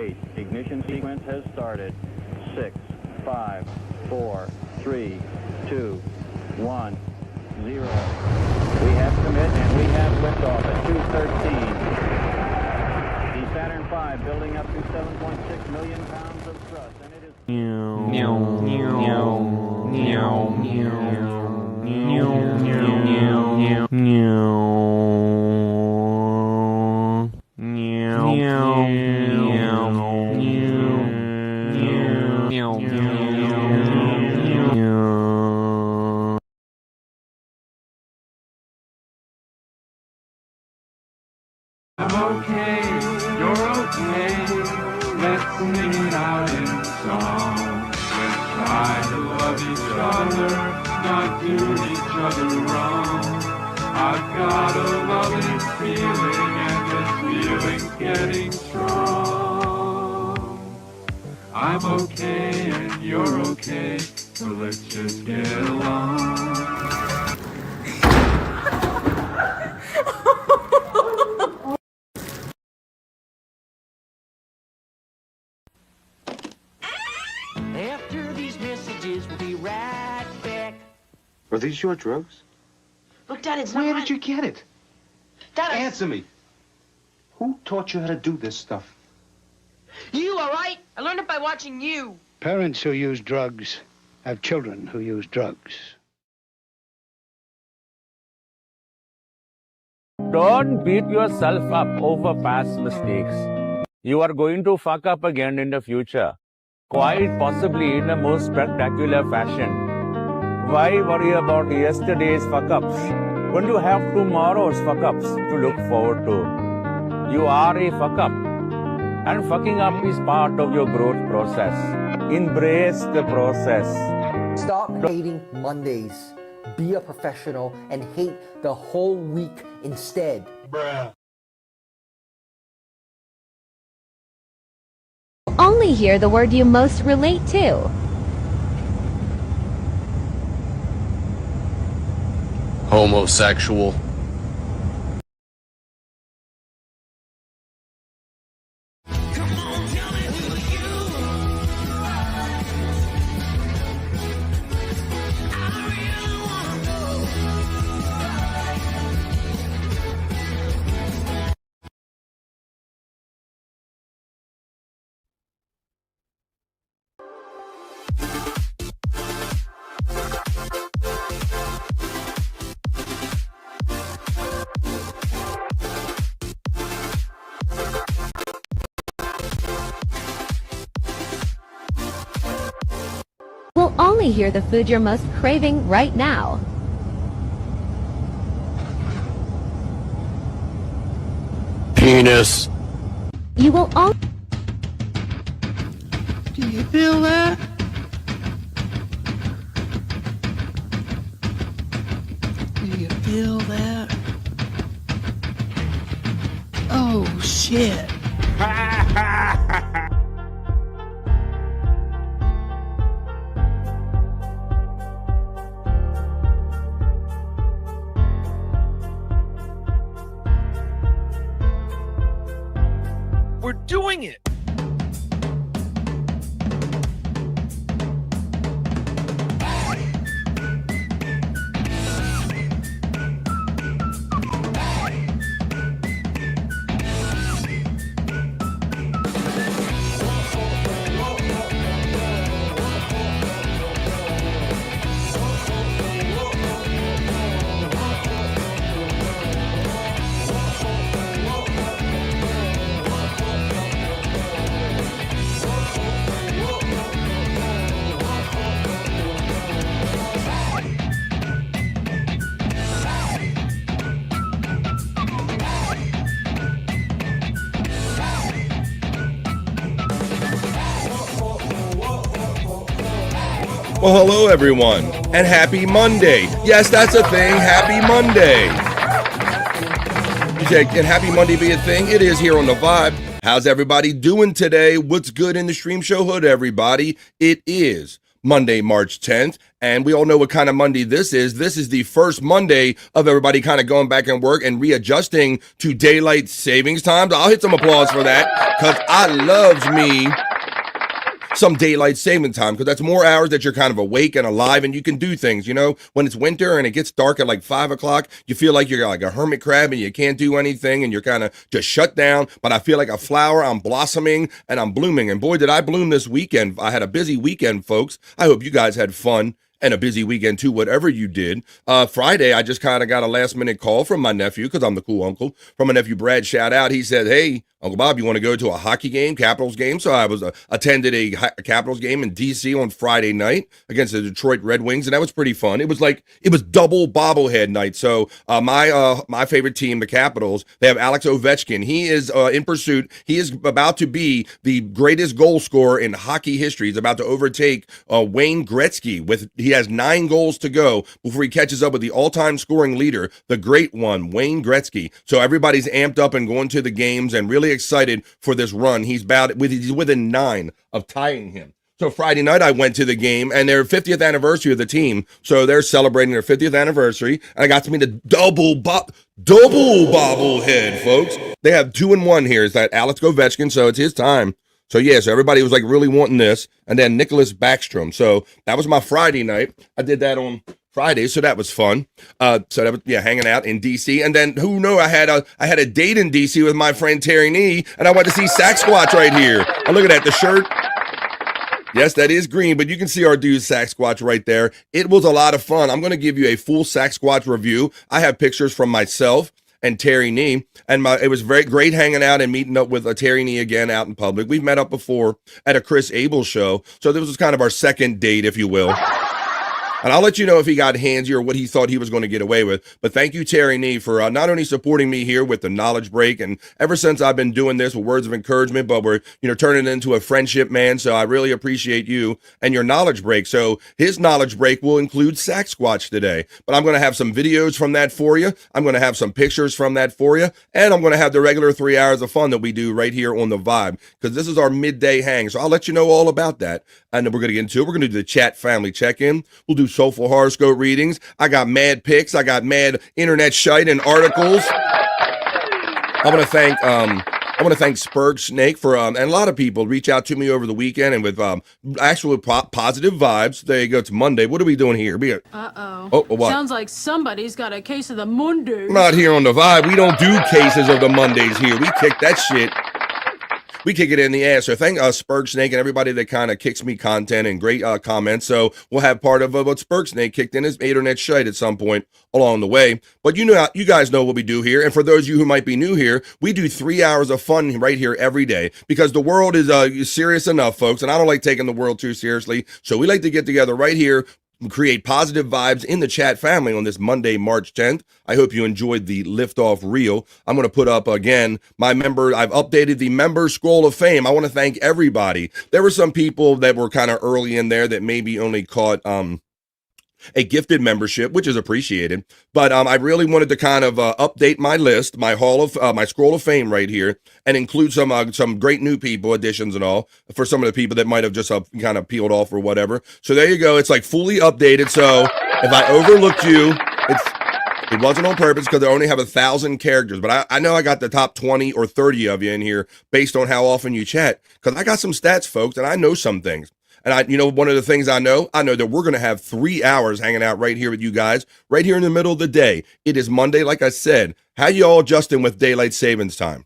gate. Ignition sequence has started. 6, 5, 4, 3, 2, 1, 0. We have commit and we have liftoff at 2:13. The Saturn V building up to 7.6 million pounds of thrust, and it is... I'm okay, you're okay, let's sing it out in song. Let's try to love each other, not do each other wrong. I've got a loving feeling and this feeling's getting strong. I'm okay and you're okay, so let's just get along. After these messages, we'll be right back. Are these your drugs? Look, Dad, it's not Where my... did you get it? Dad, Answer me. Who taught you how to do this stuff? You, all right? I learned it by watching you. Parents who use drugs have children who use drugs. Don't beat yourself up over past mistakes. You are going to fuck up again in the future, quite possibly in the most spectacular fashion. Why worry about yesterday's fuck-ups when you have tomorrow's fuck-ups to look forward to? You are a fuck-up, and fucking up is part of your growth process. Embrace the process. Stop hating Mondays. Be a professional and hate the whole week instead. Bruh. Only hear the word you most relate to. Homosexual. We'll only hear the food you're most craving right now. Penis. You will all... Do you feel that? Do you feel that? Oh, shit. We're doing it. Well, hello, everyone, and happy Monday. Yes, that's a thing. Happy Monday. You say, can happy Monday be a thing? It is here on The Vibe. How's everybody doing today? What's good in the stream show hood, everybody? It is Monday, March 10th. And we all know what kind of Monday this is. This is the first Monday of everybody kind of going back and work and readjusting to daylight savings times. I'll hit some applause for that because I loves me some daylight saving time, because that's more hours that you're kind of awake and alive and you can do things. You know, when it's winter and it gets dark at like 5 o'clock, you feel like you're like a hermit crab and you can't do anything and you're kind of just shut down. But I feel like a flower. I'm blossoming and I'm blooming. And boy, did I bloom this weekend. I had a busy weekend, folks. I hope you guys had fun and a busy weekend too, whatever you did. Friday, I just kind of got a last minute call from my nephew, because I'm the cool uncle, from my nephew Brad. Shout out. He said, hey, Uncle Bob, you want to go to a hockey game, Capitals game? So I was attended a Capitals game in D.C. on Friday night against the Detroit Red Wings, and that was pretty fun. It was double bobblehead night. So my favorite team, the Capitals, they have Alex Ovechkin. He is in pursuit. He is about to be the greatest goal scorer in hockey history. He's about to overtake Wayne Gretzky. He has 9 goals to go before he catches up with the all-time scoring leader, the great one, Wayne Gretzky. So everybody's amped up and going to the games and really excited for this run. He's within 9 of tying him. So Friday night I went to the game, and their 50th anniversary of the team. So they're celebrating their 50th anniversary, and I got to meet a double bobblehead, folks. They have 2 and 1 here. Is that Alex Ovechkin? So it's his time. So yeah, so everybody was like really wanting this, and then Nicholas Backstrom. So that was my Friday night. I did that on Friday, so that was fun. So that was hanging out in DC, and then who knew I had a date in DC with my friend Terry Nee, and I went to see Sasquatch right here. And look at that, the shirt. Yes, that is green, but you can see our dude Sasquatch right there. It was a lot of fun. I'm going to give you a full Sasquatch review. I have pictures from myself and Terry Nee, and it was very great hanging out and meeting up with Terry Nee again out in public. We've met up before at a Chris Abel show, so this was kind of our second date, if you will. And I'll let you know if he got handsy or what he thought he was going to get away with. But thank you, Terry Nee, for not only supporting me here with the knowledge break, and ever since I've been doing this with words of encouragement, but we're turning it into a friendship, man. So I really appreciate you and your knowledge break. So his knowledge break will include Sasquatch today. But I'm going to have some videos from that for you. I'm going to have some pictures from that for you. And I'm going to have the regular 3 hours of fun that we do right here on The Vibe, because this is our midday hang. So I'll let you know all about that. And then we're going to get into it. We're going to do the chat family check-in. We'll do Soulful Horoscope Readings. I got mad pics. I got mad internet shite and articles. I want to thank Spurg Snake for and a lot of people reach out to me over the weekend and with actual positive vibes. There you go. It's Monday. What are we doing here? Oh, what? Sounds like somebody's got a case of the Mondays. Not here on The Vibe. We don't do cases of the Mondays here. We kick that shit. We kick it in the ass. So thank Spurg Snake and everybody that kind of kicks me content and great comments. So we'll have part of what Spurg Snake kicked in his internet shite at some point along the way. But you guys know what we do here. And for those of you who might be new here, we do 3 hours of fun right here every day, because the world is serious enough, folks. And I don't like taking the world too seriously. So we like to get together right here, create positive vibes in the chat family on this Monday, March 10th. I hope you enjoyed the liftoff reel. I'm going to put up again I've updated the member scroll of fame. I want to thank everybody. There were some people that were kind of early in there that maybe only caught a gifted membership, which is appreciated. But I really wanted to kind of update my list, my scroll of fame right here, and include some great new people, additions and all, for some of the people that might have just kind of peeled off or whatever. So there you go. It's like fully updated. So if I overlooked you, it wasn't on purpose, because they only have 1,000 characters. But I know I got the top 20 or 30 of you in here based on how often you chat, because I got some stats, folks, and I know some things. And one of the things I know that we're going to have 3 hours hanging out right here with you guys, right here in the middle of the day. It is Monday, like I said. How you all adjusting with daylight savings time?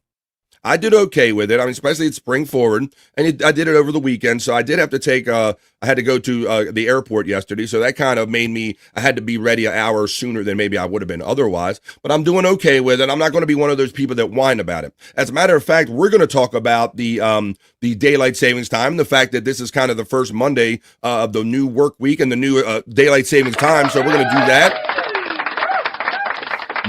I did okay with it. I mean, especially it's spring forward, and I did it over the weekend. So I did have to take, I had to go to the airport yesterday. So that kind of made I had to be ready an hour sooner than maybe I would have been otherwise. But I'm doing okay with it. I'm not going to be one of those people that whine about it. As a matter of fact, we're going to talk about the daylight savings time, the fact that this is kind of the first Monday of the new work week and the new daylight savings time. So we're going to do that.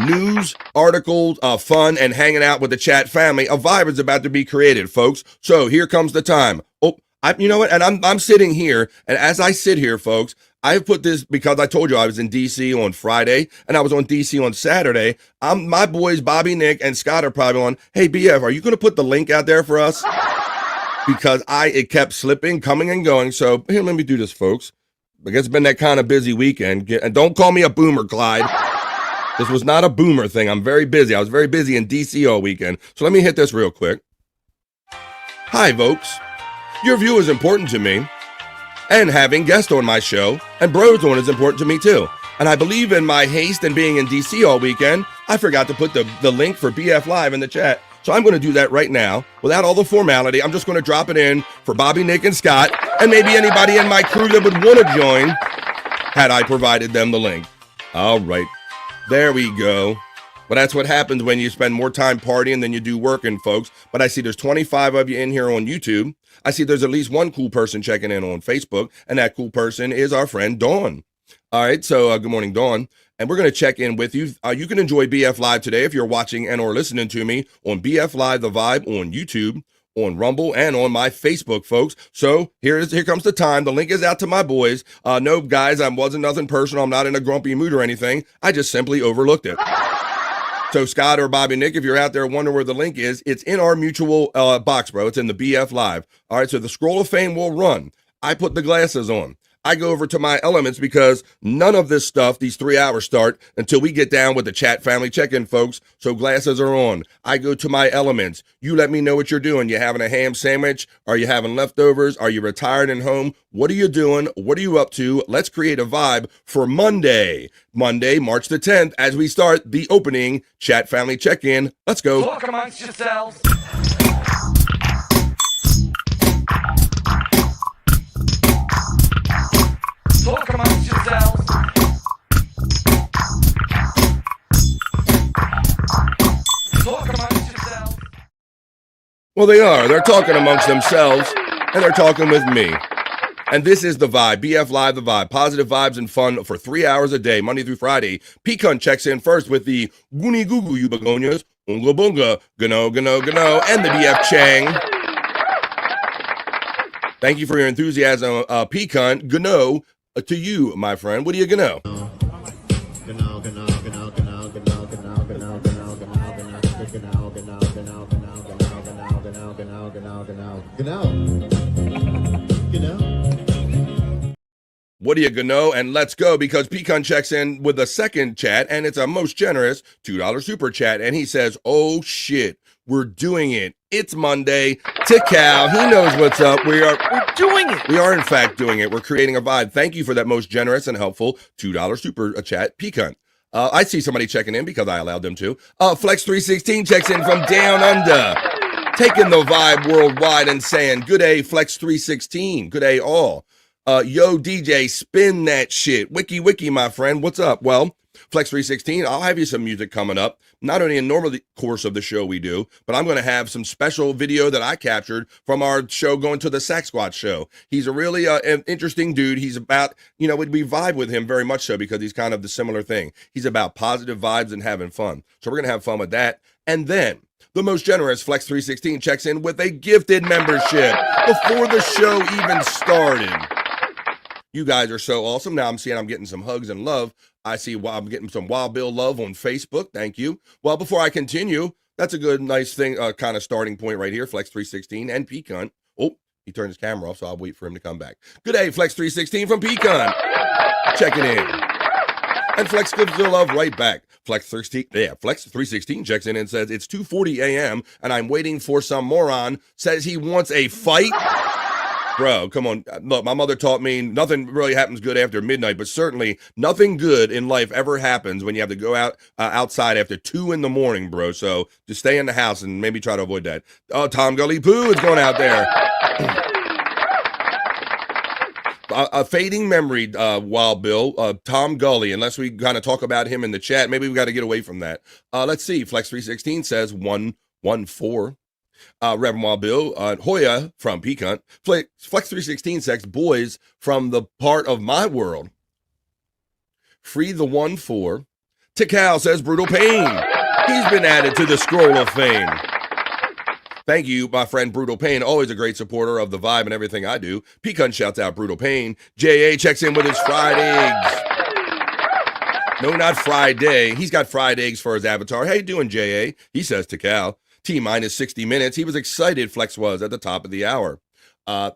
News, articles, fun, and hanging out with the chat family. A vibe is about to be created, folks. So here comes the time. You know what? And I'm sitting here, and as I sit here, folks, I've put this because I told you I was in DC on Friday, and I was on DC on Saturday. My boys, Bobby, Nick, and Scott are probably on, hey, BF, are you going to put the link out there for us? Because it kept slipping, coming and going. So here, let me do this, folks. I guess it's been that kind of busy weekend. And don't call me a boomer, Clyde. This was not a boomer thing. I'm very busy. I was very busy in DC all weekend. So let me hit this real quick. Hi, folks. Your view is important to me. And having guests on my show and bros on is important to me too. And I believe in my haste and being in DC all weekend, I forgot to put the link for BF Live in the chat. So I'm going to do that right now without all the formality. I'm just going to drop it in for Bobby, Nick, and Scott, and maybe anybody in my crew that would want to join had I provided them the link. All right. There we go. But that's what happens when you spend more time partying than you do working, folks. But I see there's 25 of you in here on YouTube. I see there's at least one cool person checking in on Facebook, and that cool person is our friend Dawn. All right, so good morning, Dawn. And we're going to check in with you. You can enjoy BF Live today if you're watching and or listening to me on BF Live The Vibe on YouTube, on Rumble, and on my Facebook, folks. So here comes the time. The link is out to my boys. No, guys, I wasn't nothing personal. I'm not in a grumpy mood or anything. I just simply overlooked it. So Scott or Bobby, Nick, if you're out there wondering where the link is, it's in our mutual box, bro. It's in the BF Live. All right, so the scroll of fame will run. I put the glasses on. I go over to my elements because none of this stuff, these 3 hours start until we get down with the chat family check-in, folks. So glasses are on. I go to my elements. You let me know what you're doing. You having a ham sandwich? Are you having leftovers? Are you retired and home? What are you doing? What are you up to? Let's create a vibe for Monday, March the 10th, as we start the opening chat family check-in. Let's go. Talk amongst yourselves. Talk amongst yourselves. Talk amongst yourselves. Well, they are. They're talking amongst themselves, and they're talking with me. And this is the vibe. BF Live, the vibe. Positive vibes and fun for 3 hours a day, Monday through Friday. Pecan checks in first with the Goonie Goo Goo You Begonias, Unga Bunga, Gano, Gano, Gano, and the BF Chang. Thank you for your enthusiasm, Pecan. Gano, to you, my friend. What do you gonna? What do you know? And let's go, because Pecan checks in with a second chat, and it's a most generous $2 super chat, and he says, oh shit, we're doing it. It's Monday. Tikal, he knows what's up. We're doing it. We are in fact doing it. We're creating a vibe. Thank you for that most generous and helpful $2 super chat, Pecan. I see somebody checking in because I allowed them to. Flex316 checks in from down under, taking the vibe worldwide and saying, good day, Flex316. Good day, all. Yo, DJ, spin that shit. Wiki, my friend. What's up? Well, Flex316, I'll have you some music coming up. Not only in normal course of the show we do, but I'm going to have some special video that I captured from our show going to the Sack Squad show. He's a really interesting dude. He's about, we vibe with him very much so because he's kind of the similar thing. He's about positive vibes and having fun. So we're going to have fun with that. And then the most generous Flex316 checks in with a gifted membership before the show even started. You guys are so awesome. Now I'm seeing I'm getting some hugs and love. I see I'm getting some Wild Bill love on Facebook. Thank you. Well, before I continue, that's a good, nice thing, kind of starting point right here. Flex316 and Pecan. Oh, he turned his camera off, so I'll wait for him to come back. Good day, Flex316 from Pecan. Checking in. And Flex gives the love right back. Flex316 checks in and says, it's 2:40 a.m. and I'm waiting for some moron, says he wants a fight. Bro, come on. Look, my mother taught me nothing really happens good after midnight, but certainly nothing good in life ever happens when you have to go outside after 2 a.m, bro. So just stay in the house and maybe try to avoid that. Oh, Tom Gully Poo is going out there. A fading memory, Wild Bill, Tom Gully, unless we kind of talk about him in the chat. Maybe we got to get away from that. Let's see. Flex316 says 114. Reverend Wild Bill, Hoya from Pecan, Flex316 says, boys from the part of my world. Free the 1-4. Tikal says, brutal pain. He's been added to the scroll of fame. Thank you, my friend Brutal Pain, always a great supporter of the vibe and everything I do. Pecan shouts out Brutal Pain. J.A. checks in with his fried eggs. No, not Friday. He's got fried eggs for his avatar. How you doing, J.A.? He says to Cal. T-minus 60 minutes. He was excited, Flex was, at the top of the hour.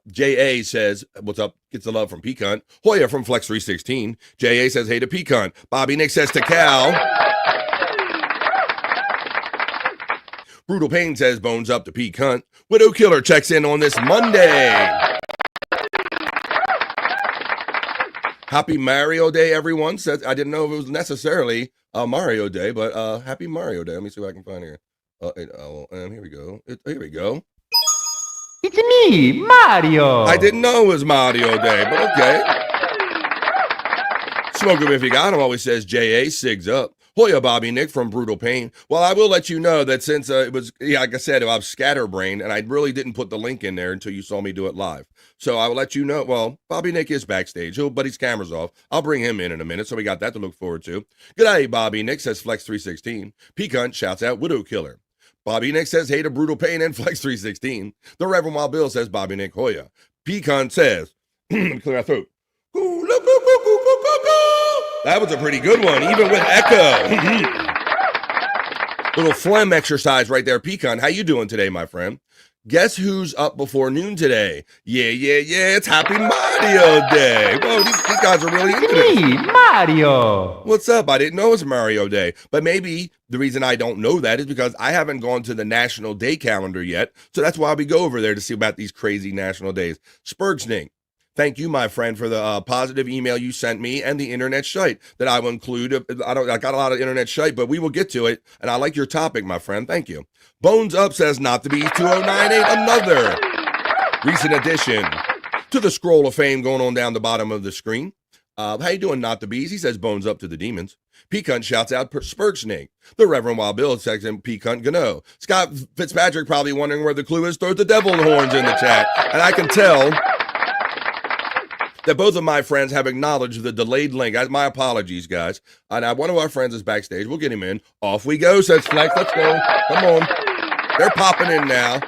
J.A. says, what's up? Gets the love from Pecan. Hoya from Flex 316. J.A. says, hey to Pecan. Bobby Nick says to Cal. Brutal Pain says, bones up to Pecan. Widow Killer checks in on this Monday. Happy Mario Day, everyone. Says, I didn't know if it was necessarily Mario Day, but happy Mario Day. Let me see what I can find here. Here we go. Here we go. It's me, Mario. I didn't know it was Mario Day, but okay. Smoke him if you got him, always says J.A. Sigs up. Hoya Bobby Nick from Brutal Pain. Well, I will let you know that since it was, like I said, I was scatterbrained, and I really didn't put the link in there until you saw me do it live. So I will let you know, well, Bobby Nick is backstage, but his camera's off. I'll bring him in a minute, so we got that to look forward to. Good day, Bobby Nick, says Flex 316. Pecan shouts out Widow Killer. Bobby Nick says, hey to Brutal Pain and Flex 316. The Reverend Wild Bill says, Bobby Nick Hoya. Pecan says, let me clear my throat. That was a pretty good one, even with echo. Little phlegm exercise right there, Pecan. How you doing today, my friend? Guess who's up before noon today? Yeah. It's Happy Mario Day. Whoa, these guys are really into this. Me, Mario. What's up? I didn't know it was Mario Day. But maybe the reason I don't know that is because I haven't gone to the National Day calendar yet. So that's why we go over there to see about these crazy national days. Spurgsnake. Thank you, my friend, for the positive email you sent me and the internet shite that I will include. I got a lot of internet shite, but we will get to it. And I like your topic, my friend. Thank you. Bones Up says not to be 2098. Another recent addition to the scroll of fame going on down the bottom of the screen. How you doing, Not the Bees? He says bones up to the demons. Pecan shouts out Spurgsnake. The Reverend Wild Bill says him Pecan Gano. Scott Fitzpatrick probably wondering where the clue is. Throws the devil horns in the chat. And I can tell that both of my friends have acknowledged the delayed link. My apologies, guys. Now, one of our friends is backstage. We'll get him in. Off we go, says Flex. Let's go. Come on. They're popping in now.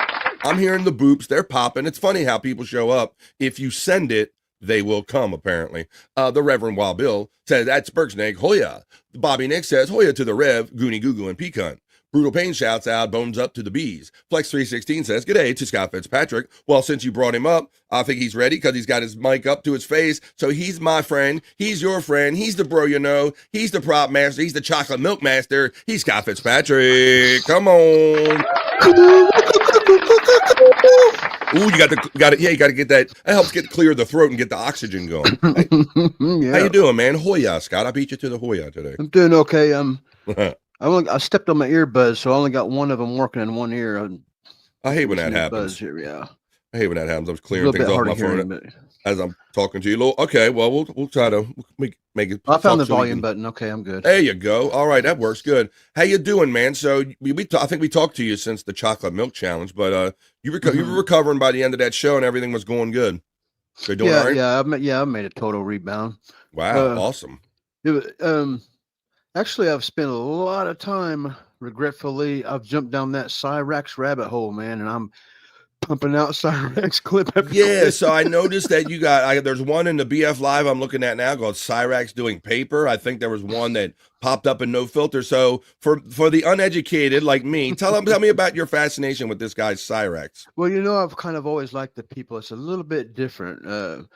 I'm hearing the boops. They're popping. It's funny how people show up. If you send it, they will come, apparently. The Reverend Wild Bill says, that's Spurgsnake. Hoya. Bobby Nick says, Hoya to the Rev, Goonie Goo Goo, and Pecan. Brutal Pain shouts out, bones up to the bees. Flex 316 says, good day to Scott Fitzpatrick. Well, since you brought him up, I think he's ready because he's got his mic up to his face. So he's my friend. He's your friend. He's the bro you know. He's the prop master. He's the chocolate milk master. He's Scott Fitzpatrick. Come on. Ooh, you got it. Yeah, you got to get that. That helps clear the throat and get the oxygen going. Hey, Yeah. how you doing, man? Hoya, Scott. I beat you to the Hoya today. I'm doing okay. I stepped on my earbuds, so I only got one of them working in one ear. I hate when that happens. Buzz here, yeah. I hate when that happens. I was A clearing little things bit off hard my of hearing, phone but as I'm talking to you. Okay, well, we'll try to make it. I found the so we volume can- button. Okay, I'm good. There you go. All right, that works good. How you doing, man? So I think we talked to you since the chocolate milk challenge, but you were recovering by the end of that show and everything was going good. So you're doing all right? I made a total rebound. Wow, awesome. It was, actually, I've spent a lot of time. Regretfully, I've jumped down that Cyrax rabbit hole, man, and I'm pumping out Cyrax clip after Yeah, clip. so I noticed that you got there's one in the BF Live I'm looking at now called Cyrax doing paper. I think there was one that popped up in No Filter. So for the uneducated like me, tell me about your fascination with this guy Cyrax. Well, I've kind of always liked the people. It's a little bit different.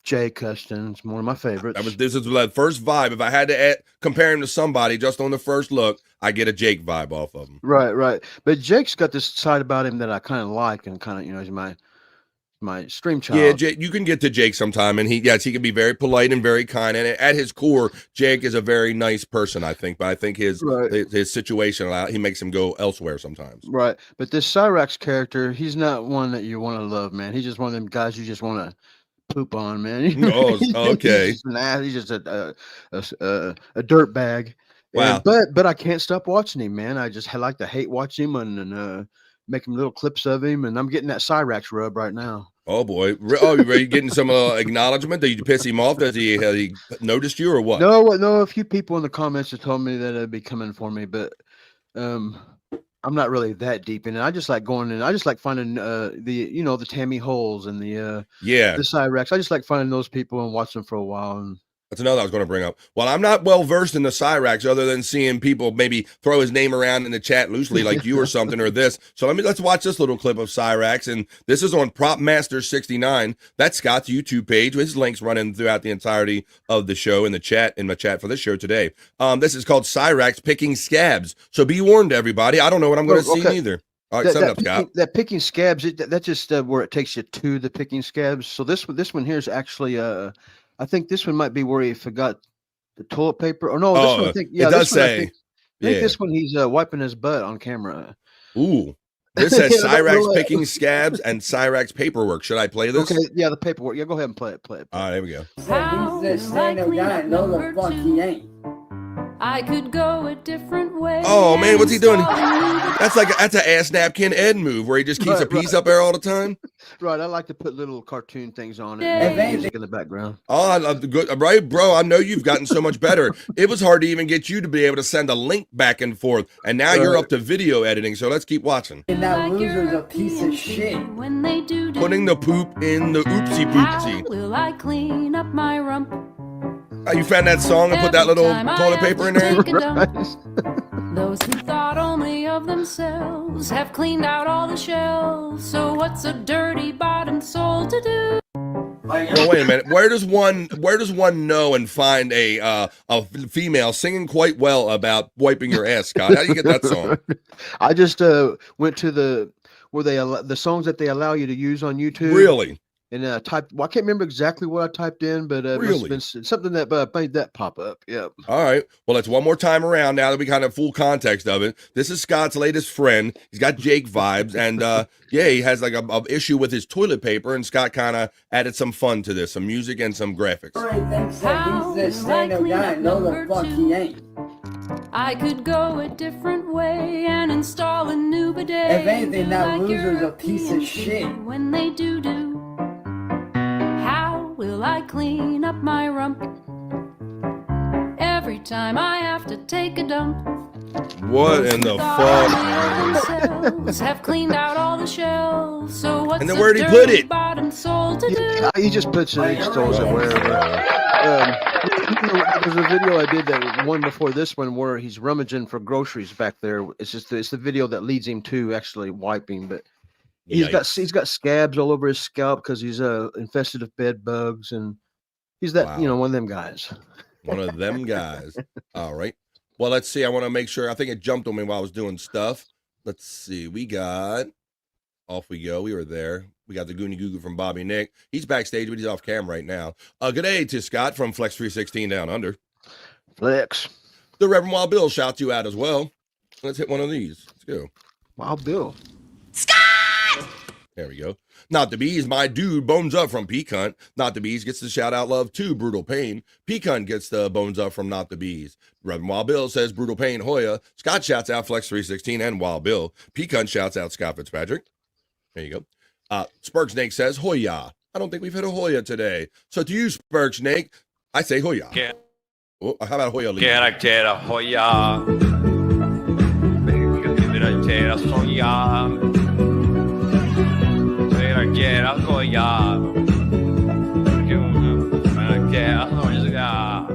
Jay Custon's one of my favorites. This is the first vibe. If I had to compare him to somebody just on the first look, I get a Jake vibe off of him. Right. But Jake's got this side about him that I kind of like, and kind of, he's my stream child. Yeah, Jake, you can get to Jake sometime, and he can be very polite and very kind. And at his core, Jake is a very nice person, I think. But I think his situation he makes him go elsewhere sometimes. Right. But this Cyrax character, he's not one that you want to love, man. He's just one of them guys you just want to poop on, man. Oh, okay. He's just a dirt bag. Wow. But I can't stop watching him, man. I just like to hate watch him and making little clips of him, and I'm getting that Cyrax rub right now. Oh boy! Oh, are you getting some acknowledgement? Did you piss him off? Has he noticed you or what? No. A few people in the comments have told me that it'd be coming for me, but I'm not really that deep in it. I just like going in. I just like finding the Tammy Holes and the Cyrax. I just like finding those people and watch them for a while. And That's another I was going to bring up. Well, I'm not well versed in the Cyrax other than seeing people maybe throw his name around in the chat loosely like you or something or this. So let's watch this little clip of Cyrax. And this is on Prop Master 69. That's Scott's YouTube page. His links running throughout the entirety of the show in my chat for this show today. This is called Cyrax Picking Scabs. So be warned, everybody. I don't know what I'm going to see neither. All right, set it up, Scott. That picking scabs, that's just where it takes you to the picking scabs. So this one here is actually I think this one might be where he forgot the toilet paper. Or no, this one I think it does say. I think this one he's wiping his butt on camera. Ooh. This says Cyrax Picking Scabs and Cyrax Paperwork. Should I play this? Okay, yeah, the paperwork. Yeah, go ahead and play it. All right, here we go. He's the guy. No, the fuck he ain't. I could go a different way. Oh man, what's he doing? That's an ass napkin Ed move where he just keeps a piece up there all the time. Right, I like to put little cartoon things on it, and music in the background. Oh, I love the good, right, bro? I know you've gotten so much better. It was hard to even get you to be able to send a link back and forth, and now you're up to video editing. So let's keep watching. And that loser's a piece of shit. When they do putting the poop in the oopsie poopsie. How will I clean up my rump? You found that song and put that little toilet paper in there? Those who thought only of themselves have cleaned out all the shelves. So what's a dirty bottom soul to do? Well, wait a minute. Where does one know and find a female singing quite well about wiping your ass, Scott? How do you get that song? I just went to the songs that they allow you to use on YouTube. Really? And typed. Well, I can't remember exactly what I typed in, but it must have been something that made that pop up. Yep. All right. Well, it's one more time around now that we kind of full context of it. This is Scott's latest friend. He's got Jake vibes, and he has like a issue with his toilet paper, and Scott kind of added some fun to this, some music and some graphics. All right, thanks. He's the guy. No, the fuck he ain't. I could go a different way and install a new bidet. If anything, that loser's a piece of shit. When they do. Will I clean up my rump every time I have to take a dump? What in the fuck? Have cleaned out all the shelves. So what's and then where'd he put it? Bottom soul to do? He just puts it in stores and wherever. There's a video I did that one before this one where he's rummaging for groceries back there. It's the video that leads him to actually wiping, but. He's got scabs all over his scalp because he's infested with bed bugs, and he's that one of them guys. One of them guys. All right. Well, let's see. I want to make sure. I think it jumped on me while I was doing stuff. Let's see. Off we go. We were there. We got the Goonie Goo Goo from Bobby Nick. He's backstage, but he's off cam right now. Good day to Scott from Flex 316 Down Under. Flex. The Reverend Wild Bill shouts you out as well. Let's hit one of these. Let's go. Wild Bill. Scott! There we go. Not the Bees, my dude, bones up from Peacunt. Not the Bees gets the shout out love too, Brutal Pain. Peacunt gets the bones up from Not the Bees. Reverend Wild Bill says Brutal Pain, Hoya. Scott shouts out Flex 316 and Wild Bill. Peacunt shouts out Scott Fitzpatrick. There you go. Spurg Snake says Hoya. I don't think we've hit a Hoya today. So to you, Spurg Snake, I say Hoya. Oh, how about Hoya? Karaktera Hoya. Karaktera Soya. Karaktera Hoya. Karaktera Hoya.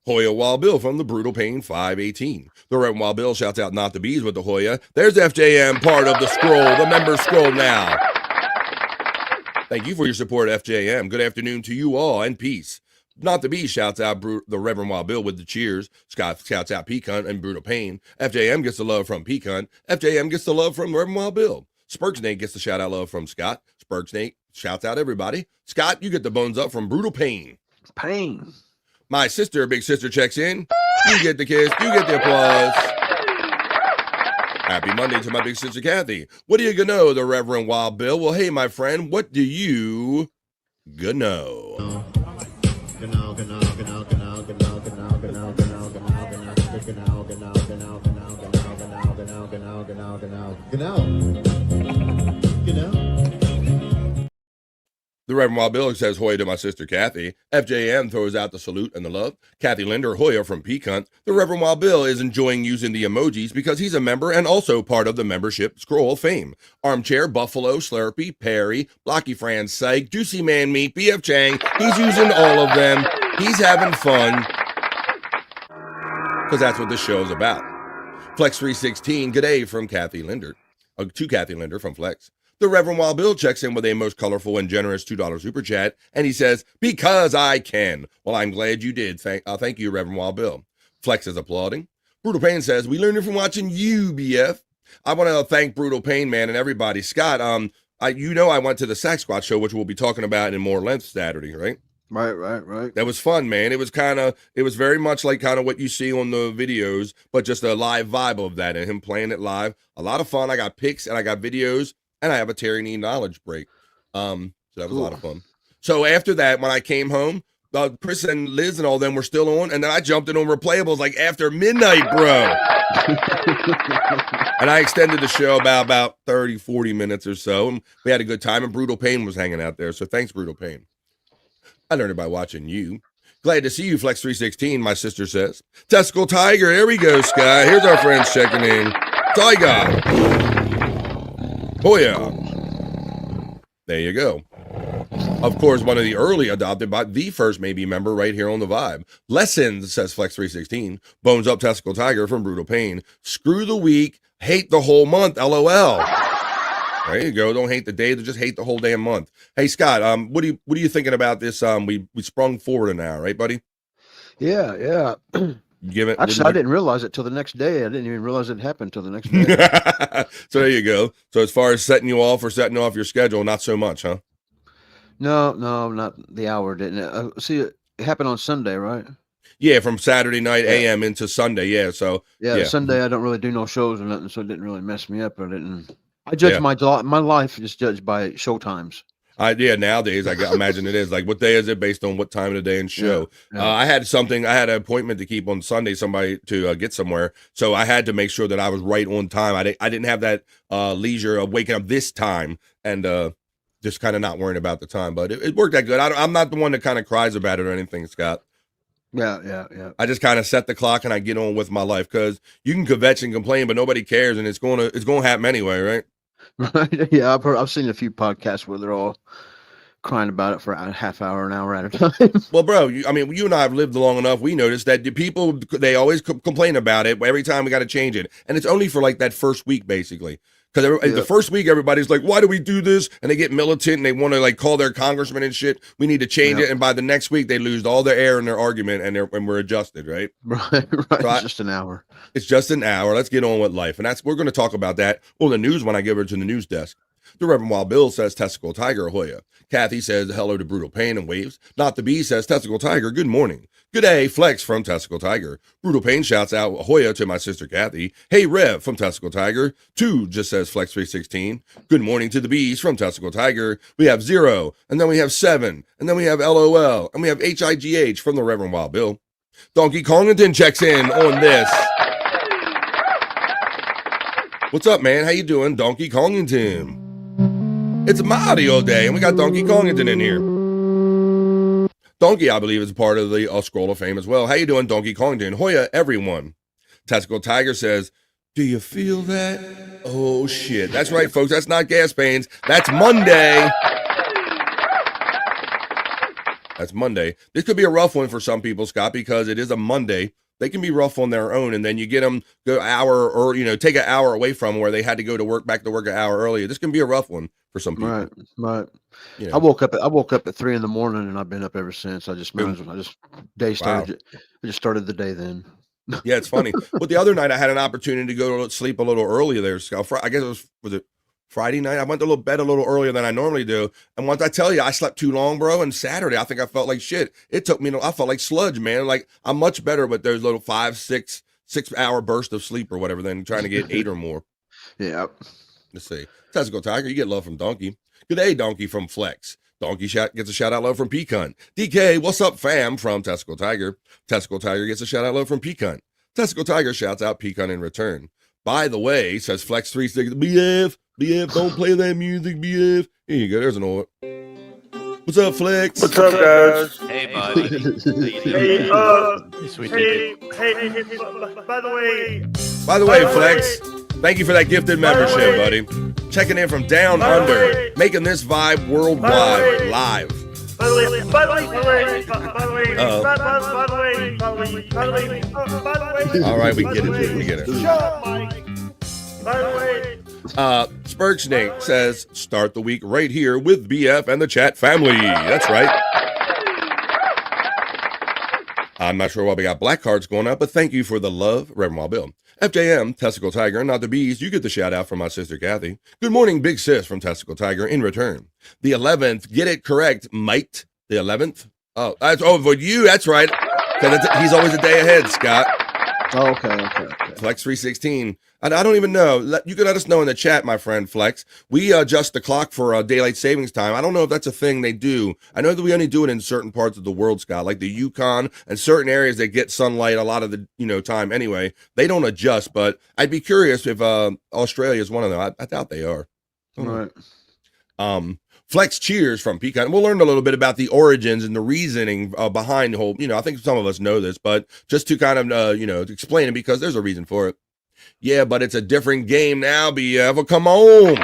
Hoya Wild Bill from the Brutal Pain 518. The Reverend Wild Bill shouts out Not the Bees with the Hoya. There's FJM, part of the scroll, the member scroll now. Thank you for your support, FJM. Good afternoon to you all, and peace. Not the Bees shouts out the Reverend Wild Bill with the cheers. Scott shouts out Peacunt and Brutal Pain. FJM gets the love from Peacunt. FJM gets the love from Reverend Wild Bill. Spurg Snake gets the shout out love from Scott. Spurg Snake shouts out everybody. Scott, you get the bones up from Brutal Pain. Pain. My sister, big sister, checks in. You get the kiss. You get the applause. Happy Monday to my big sister, Kathy. What do you know, the Reverend Wild Bill? Well, hey, my friend, what do you know? The Reverend Wild Bill says Hoya to my sister Kathy. FJM throws out the salute and the love. Kathy Linder, Hoya from Peacunt. The Reverend Wild Bill is enjoying using the emojis because he's a member and also part of the membership scroll of fame. Armchair, Buffalo, Slurpee, Perry, Blocky Fran, Psych, Juicy Man Meat, BF Chang. He's using all of them. He's having fun because that's what this show is about. Flex 316, good day from Kathy Linder. To Kathy Linder from Flex. The Reverend Wild Bill checks in with a most colorful and generous $2 super chat, and he says, because I can. Well, I'm glad you did. Thank you, Reverend Wild Bill. Flex is applauding. Brutal Pain says, we learned it from watching you, BF. I want to thank Brutal Pain, man, and everybody. Scott, I went to the Sack Squad show, which we'll be talking about in more length Saturday, right? Right. That was fun, man. It was very much like kind of what you see on the videos, but just a live vibe of that and him playing it live. A lot of fun. I got pics and I got videos. And I have a Terry Nee knowledge break. So that was a lot of fun. So after that, when I came home, Chris and Liz and all them were still on. And then I jumped in on replayables like after midnight, bro. And I extended the show about 30, 40 minutes or so. And we had a good time. And Brutal Pain was hanging out there. So thanks, Brutal Pain. I learned it by watching you. Glad to see you, Flex 316, my sister says. Testicle Tiger, here we go, Sky. Here's our friends checking in. Tiger. Oh, yeah. There you go. Of course, one of the early adopted by the first maybe member right here on the Vibe. Lessons, says Flex316. Bones up Testicle Tiger from Brutal Pain. Screw the week, hate the whole month, LOL. There you go. Don't hate the day, just hate the whole damn month. Hey, Scott, what are you thinking about this? We sprung forward an hour, right, buddy? Yeah. Actually, I didn't realize it till the next day. I didn't even realize it happened till the next day. So there you go. So as far as setting you off or setting off your schedule, not so much, huh? No, not the hour, didn't it? See, it happened on Sunday, right? Yeah, from Saturday night AM into Sunday. Yeah, so yeah. Sunday I don't really do no shows or nothing, so it didn't really mess me up. I judge my life is judged by show times. Nowadays I imagine it is like, what day is it based on what time of the day and show. I had an appointment to keep on Sunday, somebody to get somewhere, so I had to make sure that I was right on time. I didn't have that leisure of waking up this time and just kind of not worrying about the time, but it worked out good. I'm not the one that kind of cries about it or anything, Scott. Yeah. I just kind of set the clock and I get on with my life, because you can kvetch and complain, but nobody cares, and it's going to happen anyway, right? Right. Yeah, I've seen a few podcasts where they're all crying about it for a half hour, an hour at a time. Well, bro, you and I have lived long enough. We noticed that the people, they always complain about it every time we got to change it, and it's only for like that first week, basically. Because the first week, everybody's like, why do we do this? And they get militant and they want to like call their congressman and shit. We need to change it. And by the next week, they lose all their air in their argument and we're adjusted, right? Right. So it's just an hour. It's just an hour. Let's get on with life. And we're going to talk about that on the news when I give her to the news desk. The Reverend Wild Bill says Testicle Tiger Hoya. Kathy says hello to Brutal Pain and waves. Not the Bee says Testicle Tiger, good morning. Good day, Flex from Testicle Tiger. Brutal Pain shouts out Hoya to my sister Kathy. Hey, Rev from Testicle Tiger. 2 just says Flex 316. Good morning to the Bees from Testicle Tiger. We have 0, and then we have 7, and then we have LOL, and we have HIGH from the Reverend Wild Bill. Donkey Kongington checks in on this. What's up, man? How you doing, Donkey Kongington? It's Mario Day, and we got Donkey Kongington in here. Donkey, I believe, is part of the Scroll of Fame as well. How you doing, Donkey Kongington? Hoya, everyone. Testicle Tiger says, do you feel that? Oh, shit. That's right, folks. That's not gas pains. That's Monday. That's Monday. This could be a rough one for some people, Scott, because it is a Monday. They can be rough on their own, and then you get them go hour or, take an hour away from where they had to go to work, back to work an hour earlier. This can be a rough one for some people. Right. I woke up at 3 a.m, and I've been up ever since. I just started the day then. Yeah, it's funny. But the other night I had an opportunity to go to sleep a little earlier there, Scott. I guess was it Friday night? I went to bed a little earlier than I normally do. And once I tell you, I slept too long, bro. And Saturday, I think I felt like shit. It took me, I felt like sludge, man. Like, I'm much better with those little 5, 6 hour burst of sleep or whatever than trying to get 8 or more. Yeah. Let's see. Testicle Tiger, you get love from Donkey. Good day, Donkey from Flex. Donkey gets a shout out love from Peacunt. DK, what's up, fam? From Testicle Tiger. Testicle Tiger gets a shout out love from Peacunt. Testicle Tiger shouts out Peacunt in return. By the way, says Flex 360, BF, don't play that music, BF. Here you go, there's an old. What's up, Flex? What's up, guys? Hey, buddy. Hey, by the way. By the way, Flex, thank you for that gifted membership, buddy. Checking in from down under, making this vibe worldwide live. By the way. All right, we get it. By the way. Spurg Snake says, start the week right here with BF and the chat family. That's right. I'm not sure why we got black cards going up, but thank you for the love, Reverend Wild Bill. FJM, Testicle Tiger, not the bees. You get the shout out from my sister Kathy. Good morning, Big Sis from Testicle Tiger in return. The 11th, get it correct, Mike. The 11th. Oh, for you. That's right. He's always a day ahead, Scott. Oh, okay. Flex 316. I don't even know. You can let us know in the chat, my friend Flex. We adjust the clock for daylight savings time. I don't know if that's a thing they do. I know that we only do it in certain parts of the world, Scott, like the Yukon and certain areas that get sunlight a lot of the time anyway. They don't adjust, but I'd be curious if Australia is one of them. I doubt they are. Right. Flex cheers from Pecan. We'll learn a little bit about the origins and the reasoning behind the whole, I think some of us know this, but just to kind of, explain it because there's a reason for it. Yeah, but it's a different game now, BF. Well, come on.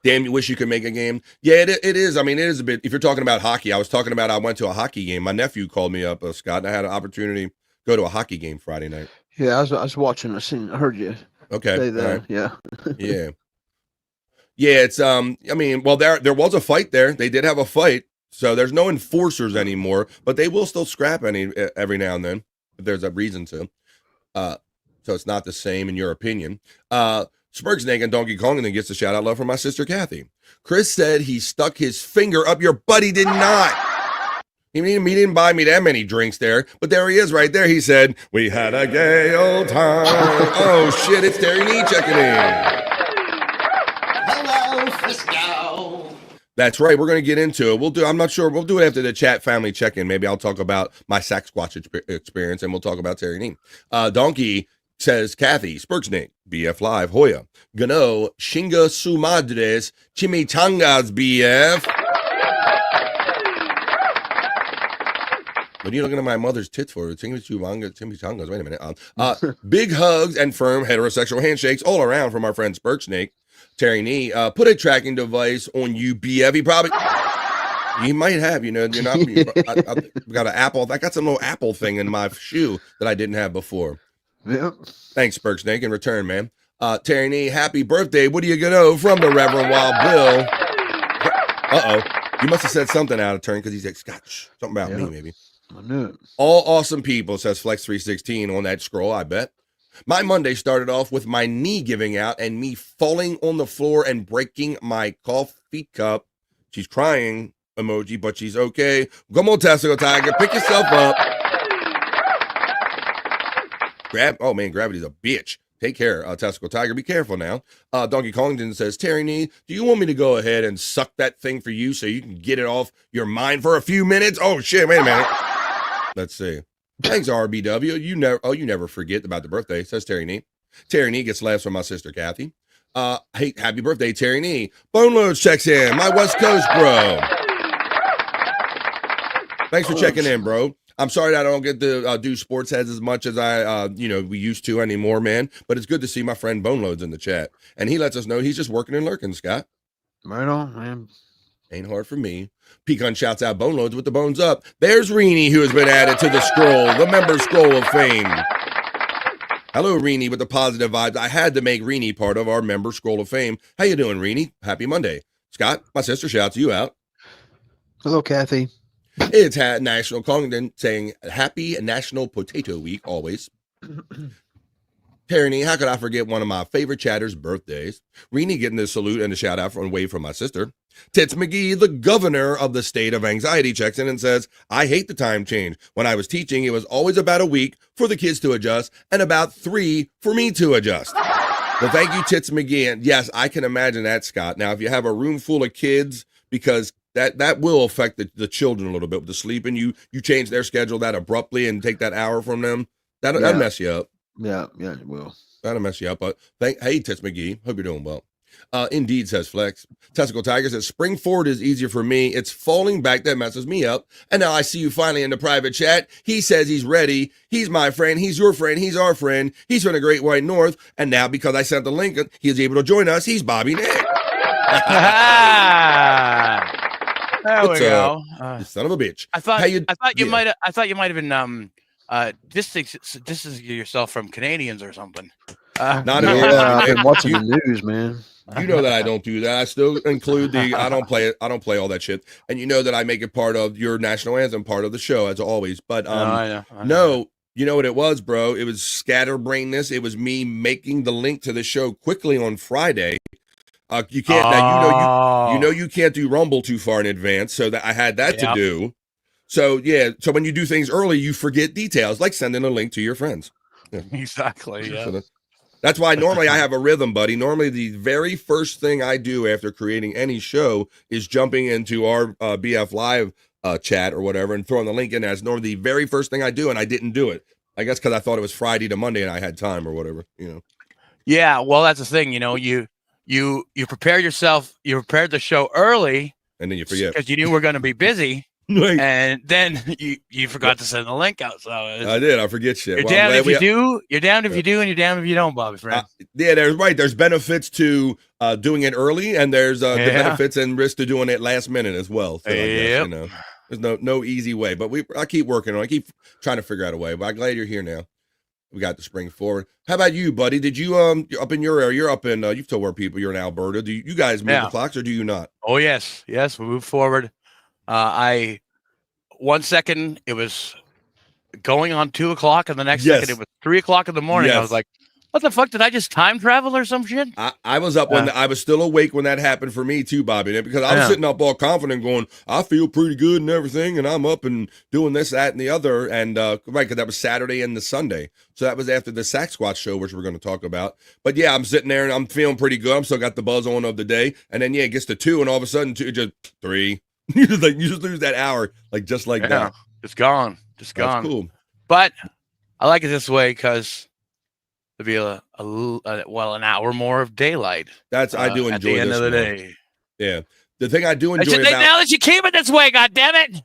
Damn, you wish you could make a game. Yeah, it is. I mean, it is a bit. If you're talking about hockey, I went to a hockey game. My nephew called me up, Scott, and I had an opportunity to go to a hockey game Friday night. Yeah, I was watching. I heard you. Okay. Say that. Right. Yeah. Yeah. Yeah, it's I mean, well, there was a fight there. They did have a fight. So there's no enforcers anymore, but they will still scrap every now and then if there's a reason to. So it's not the same in your opinion. Spurgsnake and Donkey Kong and then gets a shout out love from my sister Kathy. Chris said he stuck his finger up your butt. He did not. He didn't buy me that many drinks there, but there he is right there. He said, we had a gay old time. Oh shit, it's Terry Nee checking in. Hello, Frisco. That's right. We're going to get into it. I'm not sure. We'll do it after the chat family check-in. Maybe I'll talk about my Sasquatch experience and we'll talk about Terry Nee. Donkey says, Kathy, Spurgsnake, BF Live, Hoya, Gano, Shinga Su Madres, Chimichangas, BF. What are you looking at my mother's tits for? Chimichangas. Wait a minute. Big hugs and firm heterosexual handshakes all around from our friend Spurgsnake. Terry Nee, put a tracking device on you, BF. He might have, you're not. I got an Apple. I got some little Apple thing in my shoe that I didn't have before. Yeah. Thanks, Spurgsnake, in return, man. Terry Nee, happy birthday. What do you know from the Reverend Wild Bill? You must have said something out of turn because he's like, Scotch. Something about me, maybe. I knew it. All awesome people, says Flex316 on that scroll, I bet. My Monday started off with my knee giving out and me falling on the floor and breaking my coffee cup. She's crying emoji, but she's okay. Come on, Testicle Tiger, pick yourself up. Gravity's a bitch. Take care, Testicle Tiger. Be careful now. Donkey Kongton says, Terry Nee, do you want me to go ahead and suck that thing for you so you can get it off your mind for a few minutes? Oh, shit, wait a minute. Let's see. Thanks, RBW. You never forget about the birthday, says Terry Nee. Terry Nee gets laughs from my sister Kathy. Hey, happy birthday, Terry Nee. Bone Loads checks in. My West Coast bro. Thanks for checking in, bro. I'm sorry that I don't get to do sports heads as much as we used to anymore, man. But it's good to see my friend Bone Loads in the chat. And he lets us know he's just working and lurking, Scott. Right on, man. Ain't hard for me. Pecan shouts out Bone Loads with the bones up. There's Reenie, who has been added to the scroll, the member scroll of fame. Hello, Reenie, with the positive vibes. I had to make Reenie part of our member scroll of fame. How you doing, Reenie? Happy Monday. Scott, my sister shouts you out. Hello, Kathy. It's National Congdon saying Happy National Potato Week, always. Terry, how could I forget one of my favorite chatters' birthdays? Reenie getting the salute and a shout out from wave from my sister. Tits McGee, the governor of the state of anxiety, checks in and says, I hate the time change. When I was teaching, it was always about a week for the kids to adjust and about 3 for me to adjust. Well, thank you, Tits McGee. And yes, I can imagine that, Scott. Now, if you have a room full of kids, because that will affect the children a little bit with the sleeping. You change their schedule that abruptly and take that hour from them. That'll mess you up. Yeah, it will. That'll mess you up. But hey, Tits McGee, hope you're doing well. Indeed, says Flex. Testicle Tiger says, spring forward is easier for me. It's falling back that messes me up. And now I see you finally in the private chat. He says he's ready. He's my friend. He's your friend. He's our friend. He's from the Great White North. And now, because I sent the link, he is able to join us. He's Bobby Nick. There we go. You son of a bitch. I thought you might have been distancing yourself from Canadians or something. Not at all. I've been watching the news, man. You know that I don't do that. I still include I don't play all that shit. And you know that I make it part of your national anthem, part of the show, as always. But I know. No, you know what it was, bro? It was scatterbrainness. It was me making the link to the show quickly on Friday. You can't now. You can't do Rumble too far in advance, so that I had that to do. So yeah, so when you do things early, you forget details, like sending a link to your friends. Yeah. Exactly. Yeah. So that's why normally I have a rhythm, buddy. Normally, the very first thing I do after creating any show is jumping into our BF Live chat or whatever and throwing the link in. That's normally the very first thing I do, and I didn't do it. I guess because I thought it was Friday to Monday and I had time or whatever. Yeah. Well, that's the thing. You prepared yourself. You prepared the show early, and then you forget because you knew we're going to be busy. Right. And then you forgot to send the link out. So I did. I forget shit. You're damned if you do. You're damned if you do, and you're damned if you don't, Bobby friend. Yeah, there's benefits to doing it early, and there's the benefits and risk to doing it last minute as well. So I guess, there's no easy way, but I keep working on it. I keep trying to figure out a way. But I'm glad you're here now. We got the spring forward. How about you, buddy? Did you you're up in your area? You're up in you've told where people you're in Alberta. Do you guys move the clocks or do you not? Oh yes, we move forward. 1 second it was going on 2 o'clock, and the next second it was 3 o'clock in the morning. I was like, what the fuck? Did I just time travel or some shit? I was up when I was still awake when that happened for me too, Bobby, because I was sitting up all confident going, I feel pretty good and everything, and I'm up and doing this, that, and the other. And right, because that was Saturday and the Sunday. So that was after the Sack Squatch show, which we're going to talk about. But yeah, I'm sitting there and I'm feeling pretty good. I'm still got the buzz on of the day. And then it gets to 2, and all of a sudden just 3. You just lose that hour, just like that. It's gone. Just gone. That's cool. But I like it this way because there'll be an hour more of daylight. I do enjoy at the end this of the one. day. Yeah. The thing I do enjoy now that you keep it this way, goddammit.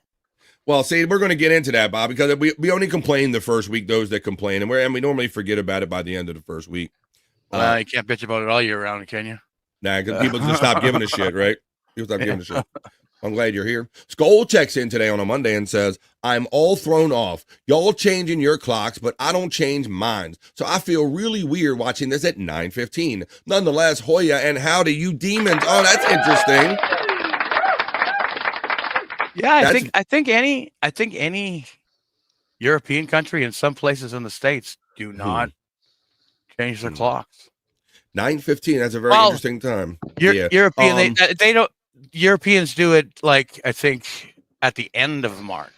Well, see, we're going to get into that, Bob, because we only complain the first week, those that complain, and we normally forget about it by the end of the first week. Well, you can't bitch about it all year round, can you? Nah, because people just stop giving a shit, right? People stop giving a shit. I'm glad you're here. Skull checks in today on a Monday and says, I'm all thrown off. Y'all changing your clocks, but I don't change mine. So I feel really weird watching this at 9:15. Nonetheless, Hoya and howdy, you demons. Oh, that's interesting. Yeah, I think any European country and some places in the States do not change their clocks. 9:15, that's a very interesting time. European, they don't. Europeans do it I think at the end of March.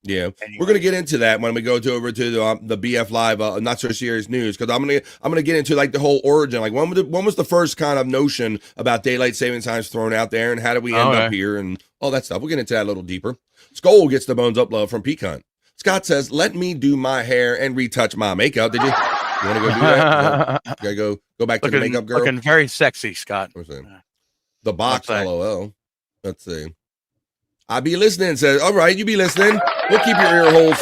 Yeah, we're gonna get into that when we go over to the BF Live Not So Serious News, because I'm gonna get into the whole origin, when was the first kind of notion about daylight saving times thrown out there, and how did we end up here, and all that stuff. We'll get into that a little deeper. Skull gets the bones up love from Pecan. Scott says, "Let me do my hair and retouch my makeup." Did you? You want to go do that? You gotta go back to the makeup girl. Looking very sexy, Scott. The box, LOL. Let's see. I be listening, says, all right, you be listening. We'll keep your ear holes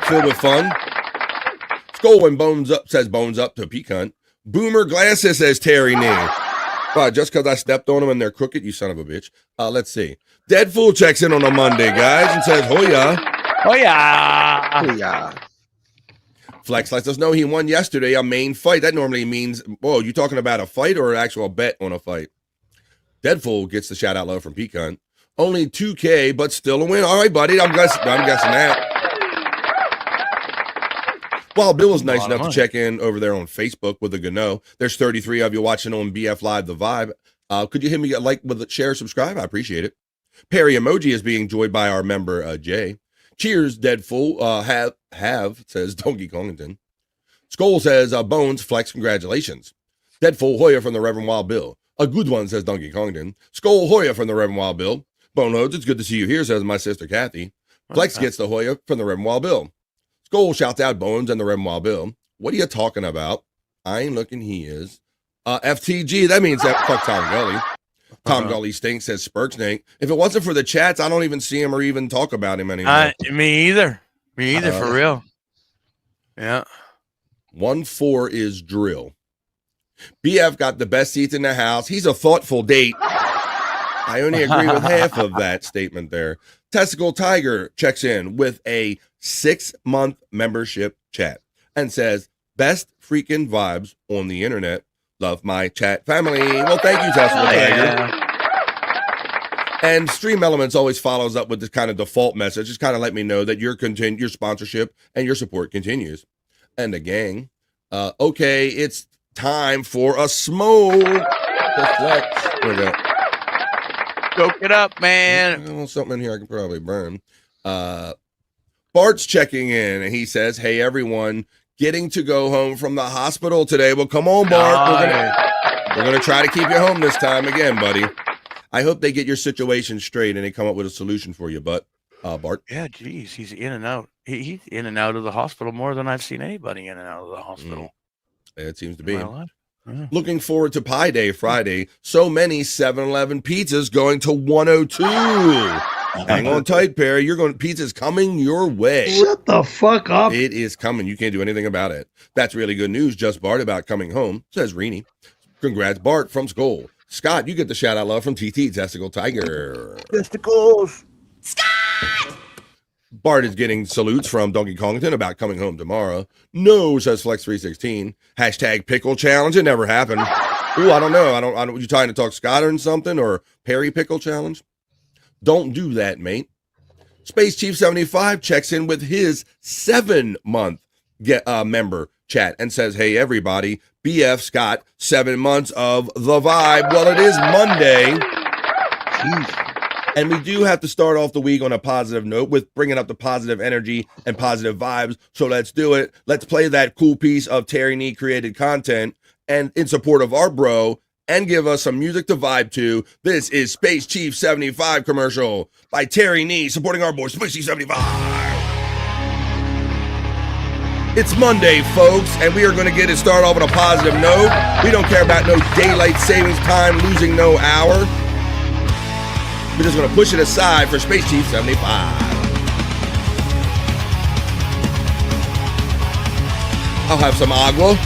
filled with fun. Skull and bones up, says bones up to Pecan. Boomer glasses, says Terry Nee. Well, just because I stepped on them and they're crooked, you son of a bitch. Let's see. Dead Fool checks in on a Monday, guys, and says, Hoya. Hoya. Hoya. Flex lets us know he won yesterday a main fight. That normally means, you talking about a fight or an actual bet on a fight? Deadful gets the shout out low from Pecan. Only 2K, but still a win. All right, buddy. I'm guessing that. While Bill was nice enough to check in over there on Facebook with a Gano, there's 33 of you watching on BF Live The Vibe. Could you hit me a like with a share, subscribe? I appreciate it. Perry Emoji is being joined by our member Jay. Cheers, Deadful. Have says Donkey Kongington. Skull says Bones Flex. Congratulations. Deadful Hoya from the Reverend Wild Bill. A good one, says Donkey Kongton. Skull Hoya from the Reverend Wild Bill. Bonehoads, it's good to see you here, says my sister Kathy. Flex gets the Hoya from the Reverend Wild Bill. Skull shouts out Bones and the Reverend Wild Bill. What are you talking about? I ain't looking, he is. FTG, that means that fuck Tom Gully. Tom Gully stinks, says Spurksnake. If it wasn't for the chats, I don't even see him or even talk about him anymore. Me either. Me either, for real. Yeah. 1-4 is drill. BF got the best seats in the house. He's a thoughtful date. I only agree with half of that statement there. Testicle Tiger checks in with a 6-month membership chat and says, best freaking vibes on the internet. Love my chat family. Well, thank you, Testicle Tiger. And Stream Elements always follows up with this kind of default message. Just kind of let me know that your sponsorship and your support continues. And the gang, okay, it's time for a smoke. Soak it up, man. Well, something in here I can probably burn. Bart's checking in, and he says, hey, everyone, getting to go home from the hospital today. Well, come on, Bart. We're gonna try to keep you home this time again, buddy. I hope they get your situation straight and they come up with a solution for you, Bart. Yeah, geez, he's in and out. He's in and out of the hospital more than I've seen anybody in and out of the hospital. It seems to be. Yeah. Looking forward to Pie Day Friday. So many 7-Eleven pizzas going to 102. Hang on tight, Perry. Pizza's coming your way. Shut the fuck up. It is coming. You can't do anything about it. That's really good news, just Bart, about coming home, says Reenie. Congrats, Bart from Skull. Scott, you get the shout out love from TT, Testicle Tiger. Testicles. Bart is getting salutes from Donkey Kongton about coming home tomorrow. No, says Flex316. Hashtag pickle challenge. It never happened. Ooh, I don't know. I don't. You trying to talk Scott or something or Perry pickle challenge? Don't do that, mate. Space Chief 75 checks in with his 7-month member chat and says, hey, everybody, BF Scott, 7 months of the vibe. Well, it is Monday. Jeez. And we do have to start off the week on a positive note with bringing up the positive energy and positive vibes. So let's do it. Let's play that cool piece of Terry Nee created content and in support of our bro and give us some music to vibe to. This is Space Chief 75 commercial by Terry Nee supporting our boy Space Chief 75. It's Monday, folks, and we are going to get it started off on a positive note. We don't care about no daylight savings time, losing no hour. We're just going to push it aside for Space Chief 75. I'll have some agua.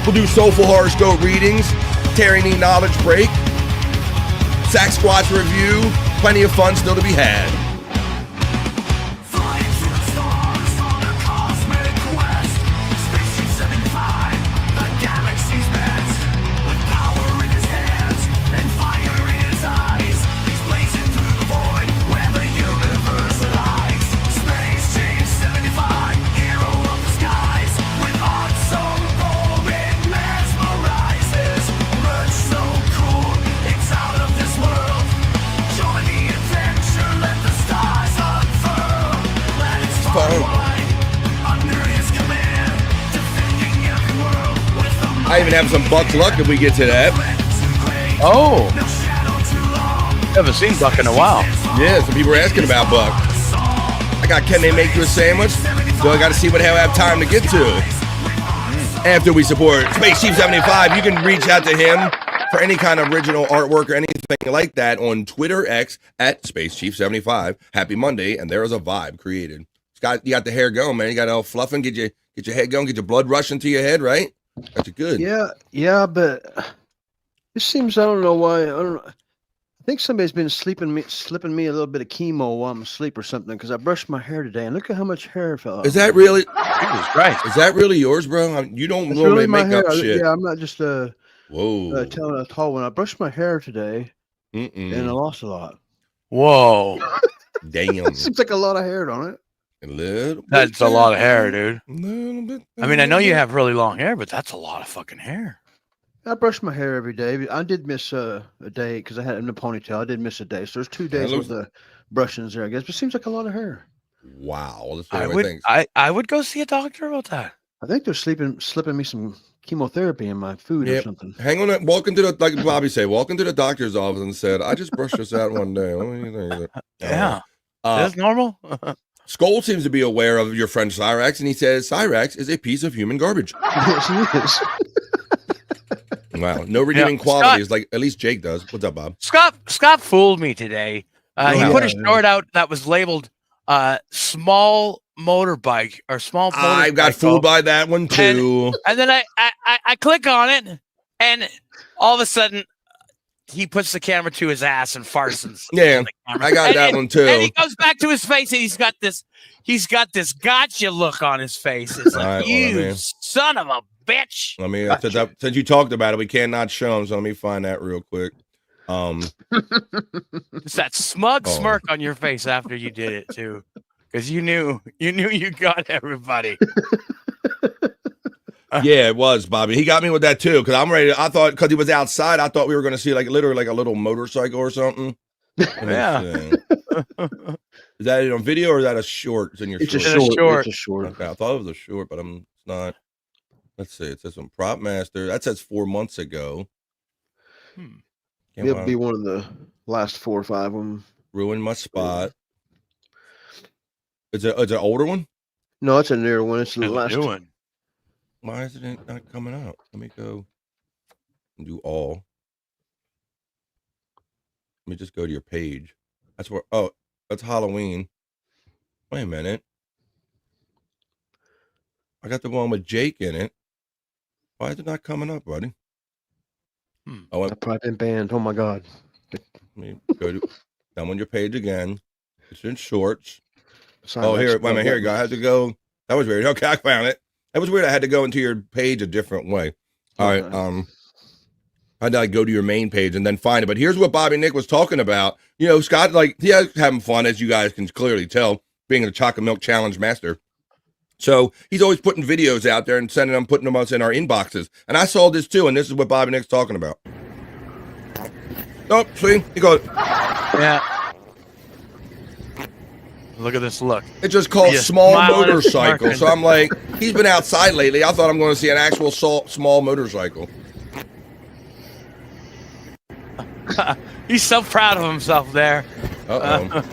We'll do Soulful Horoscope Readings, Terry Nee Knowledge Break, Sack Squatch Review, plenty of fun still to be had. I even have some Buck luck if we get to that. Oh. Haven't seen Buck in a while. Yeah, some people are asking about Buck. I got, can they make you a sandwich? So I got to see what hell I have time to get to. After we support Space Chief 75, you can reach out to him for any kind of original artwork or anything like that on Twitter X at Space Chief 75. Happy Monday, and there is a vibe created. Scott, you got the hair going, man. You got it all fluffing, get your head going, get your blood rushing to your head, right? Got you good. Yeah, but it seems, I don't know why. I don't know. I think somebody's been slipping me a little bit of chemo while I'm asleep or something, because I brushed my hair today and look at how much hair fell off. Is that really? Jesus Christ. Is that really yours, bro? You don't That's normally really my make up hair. shit. Yeah, I'm not just whoa telling a tall one. I brushed my hair today and I lost a lot. Whoa. Damn. Seems like a lot of hair, don't it? A little bit. That's a lot of hair, dude. A little bit. I mean, I know you have really long hair, but that's a lot of fucking hair. I brush my hair every day. I did miss a day because I had it in a ponytail. I did miss a day. So there's 2 days with the brushings there, I guess. But it seems like a lot of hair. Wow. That's I would go see a doctor about that. I think they're slipping me some chemotherapy in my food or something. Hang on. Walk into the, like Bobby said, walk into the doctor's office and said, I just brushed this out one day. What do you think? Yeah. That's normal. Skull seems to be aware of your friend Cyrax, and he says Cyrax is a piece of human garbage. Yes, he is. Wow, no redeeming qualities like at least Jake does. What's up, Bob? Scott fooled me today. He put a short out that was labeled small motorbike or small. I got fooled by that one too. And then I click on it, and all of a sudden he puts the camera to his ass and farts. Yeah, I got that one too. And he goes back to his face, and he's got this gotcha look on his face. It's like, right, you son of a bitch. Let me since you talked about it, we cannot show him. So let me find that real quick. It's that smug smirk on your face after you did it too, because you knew you got everybody. Yeah, it was Bobby. He got me with that too, because I'm ready. I thought because he was outside, I thought we were going to see like literally like a little motorcycle or something. Yeah. Is that on video or is that a short? It's in your It's short. a short. Okay, I thought it was a short, but it's not. Let's see. It says on Prop Master. That says 4 months ago. It'll be one of the last 4 or 5 of them. Ruined my spot. Is it an older one? No, it's a newer one. It's the last new one. Why is it not coming out? Let me go and do all. Let me just go to your page. That's where. Oh, that's Halloween. Wait a minute. I got the one with Jake in it. Why is it not coming up, buddy? Oh, I've probably been banned. Oh my god. Let me go to. I'm on your page again. It's in shorts. Sorry, oh, here. Wait a minute. Here you go. I had to go. That was weird. Okay, I found it. That was weird. I had to go into your page a different way. All right. I had to like go to your main page and then find it. But here's what Bobby Nick was talking about. You know, Scott, like, he's having fun, as you guys can clearly tell, being the chocolate milk challenge master. So he's always putting videos out there and sending them, putting them us in our inboxes. And I saw this too, and this is what Bobby Nick's talking about. Oh, see? He goes. Yeah. Look at this look. It's just called small motorcycle. So I'm like, he's been outside lately. I thought I'm going to see an actual small motorcycle. He's so proud of himself there. Uh-oh.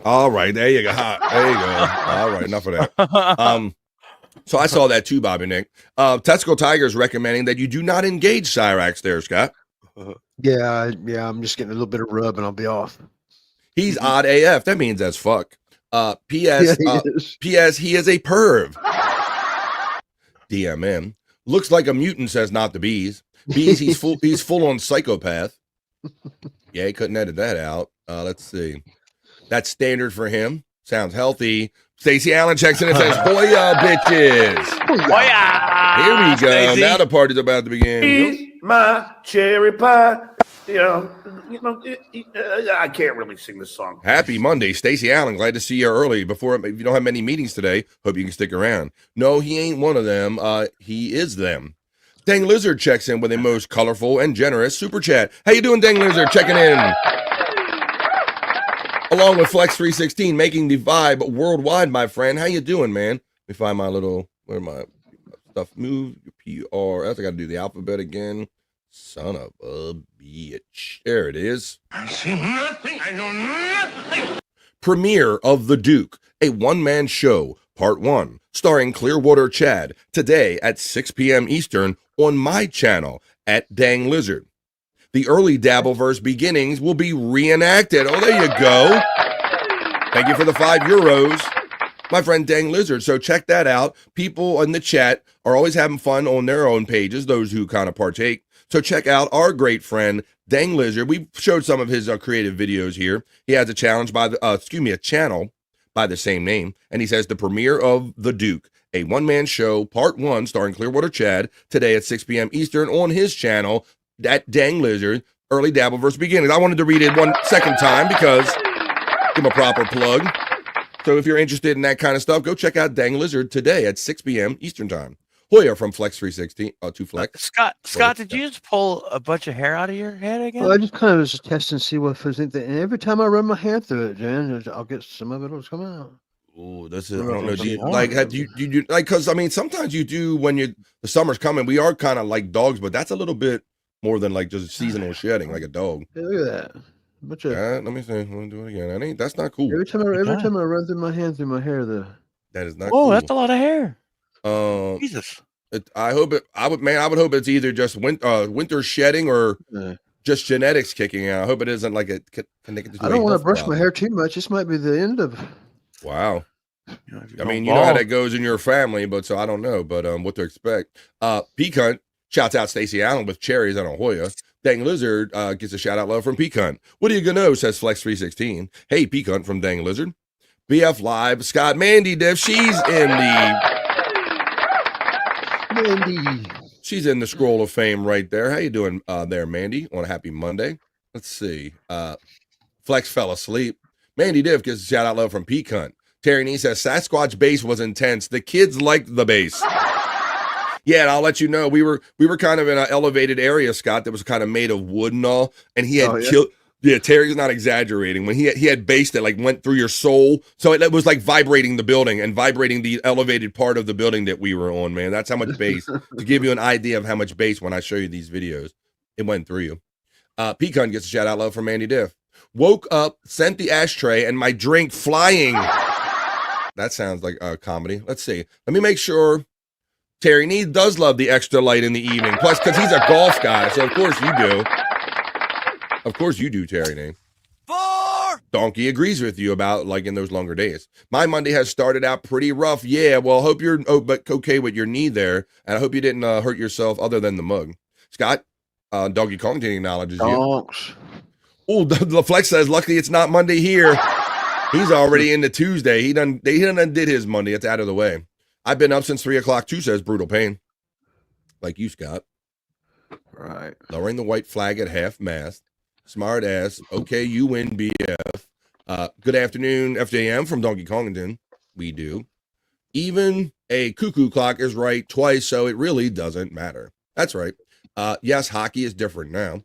All right, there you go. There you go. All right, enough of that. So I saw that too, Bobby Nick. Tesco Tiger's recommending that you do not engage Cyrax there, Scott. Yeah, I'm just getting a little bit of rub and I'll be off. He's odd AF. That means that's fuck. P.S. P.S. He is a perv. DMM. Looks like a mutant, says not the bees. Bees, he's full on psychopath. Yeah, he couldn't edit that out. Let's see. That's standard for him. Sounds healthy. Stacey Allen checks in and says, "Hoya, bitches." Hoya. Here we go. Stacey. Now the party's about to begin. Eat my cherry pie. I can't really sing this song. Happy Monday, Stacey Allen. Glad to see you early. If you don't have many meetings today, hope you can stick around. No, he ain't one of them. He is them. Dang Lizard checks in with a most colorful and generous super chat. How you doing, Dang Lizard? Checking in. Along with Flex 316, making the vibe worldwide, my friend. How you doing, man? Let me find my little, where my stuff move. PRS. I got to do the alphabet again. Son of a bitch. There it is. I see nothing. I know nothing. Premiere of The Duke, a one-man show, Part 1, starring Clearwater Chad, today at 6 p.m. Eastern on my channel at Dang Lizard. The early Dabbleverse beginnings will be reenacted. Oh, there you go. Thank you for the €5. My friend Dang Lizard. So check that out. People in the chat are always having fun on their own pages, those who kind of partake. So check out our great friend Dang Lizard. We showed some of his creative videos here. He has a challenge by the a channel by the same name, and he says the premiere of The Duke, a one-man show, Part 1, starring Clearwater Chad, today at 6 p.m. Eastern on his channel, at Dang Lizard, early Dabbleverse beginnings. I wanted to read it one second time because give him a proper plug. So if you're interested in that kind of stuff, go check out Dang Lizard today at 6 p.m. Eastern time. Hoya from Flex 316 to Flex. Scott, did you just pull a bunch of hair out of your head again? Well, I just kind of was testing and see what was in there. And every time I run my hair through it, Jan, I'll get some of it'll come out. Oh, that's it. I don't know. Do you, like, have you like, because I mean, sometimes you do when the summer's coming. We are kind of like dogs, but that's a little bit more than like just seasonal shedding, like a dog. Hey, look at that. Let me see. I'm gonna do it again. That's not cool. Every time I run through my hand through my hair, that is not. Oh, cool. That's a lot of hair. Jesus. I would hope it's either just winter shedding or just genetics kicking out. I hope it isn't like a connected to I don't want to brush my hair too much. This might be the end of. Wow. I mean, you know how that goes in your family, but so I don't know, but what to expect. Peacunt shouts out Stacey Allen with cherries on a Hoya. Dang Lizard gets a shout out love from Peacunt. What are you gonna know? Says Flex316. Hey, Peacunt from Dang Lizard. BF Live. Scott Mandy Diff. She's in the scroll of fame right there. How you doing there, Mandy? On a happy Monday. Let's see. Flex fell asleep. Mandy Diff gets a shout out love from Peacunt. Terry Nee says Sasquatch bass was intense. The kids liked the bass. Yeah, and I'll let you know, we were kind of in an elevated area, Scott, that was kind of made of wood and all, and he had killed. Yeah, Terry's not exaggerating. When he had bass that like went through your soul, so it was like vibrating the building and vibrating the elevated part of the building that we were on. Man, that's how much bass. To give you an idea of how much bass when I show you these videos, it went through you. Pecan gets a shout out love from Mandy Diff. Woke up, sent the ashtray, and my drink flying. That sounds like a comedy. Let's see. Let me make sure. Terry Nee does love the extra light in the evening. Plus, because he's a golf guy, so of course you do. Of course you do, Terry Nee. Donkey agrees with you about like in those longer days. My Monday has started out pretty rough. Yeah, well, hope you're okay with your knee there, and I hope you didn't hurt yourself other than the mug. Scott, Doggy Kongton acknowledges you. Oh, the Flex says, luckily it's not Monday here. He's already into Tuesday. He done did his Monday. It's out of the way. I've been up since 3 o'clock too, says Brutal Pain. Like you, Scott. Right. Lowering the white flag at half mast. Smart ass. Okay, you win, BF. Good afternoon, FJM from Donkey Kongton. We do. Even a cuckoo clock is right twice, so it really doesn't matter. That's right. Yes, hockey is different now.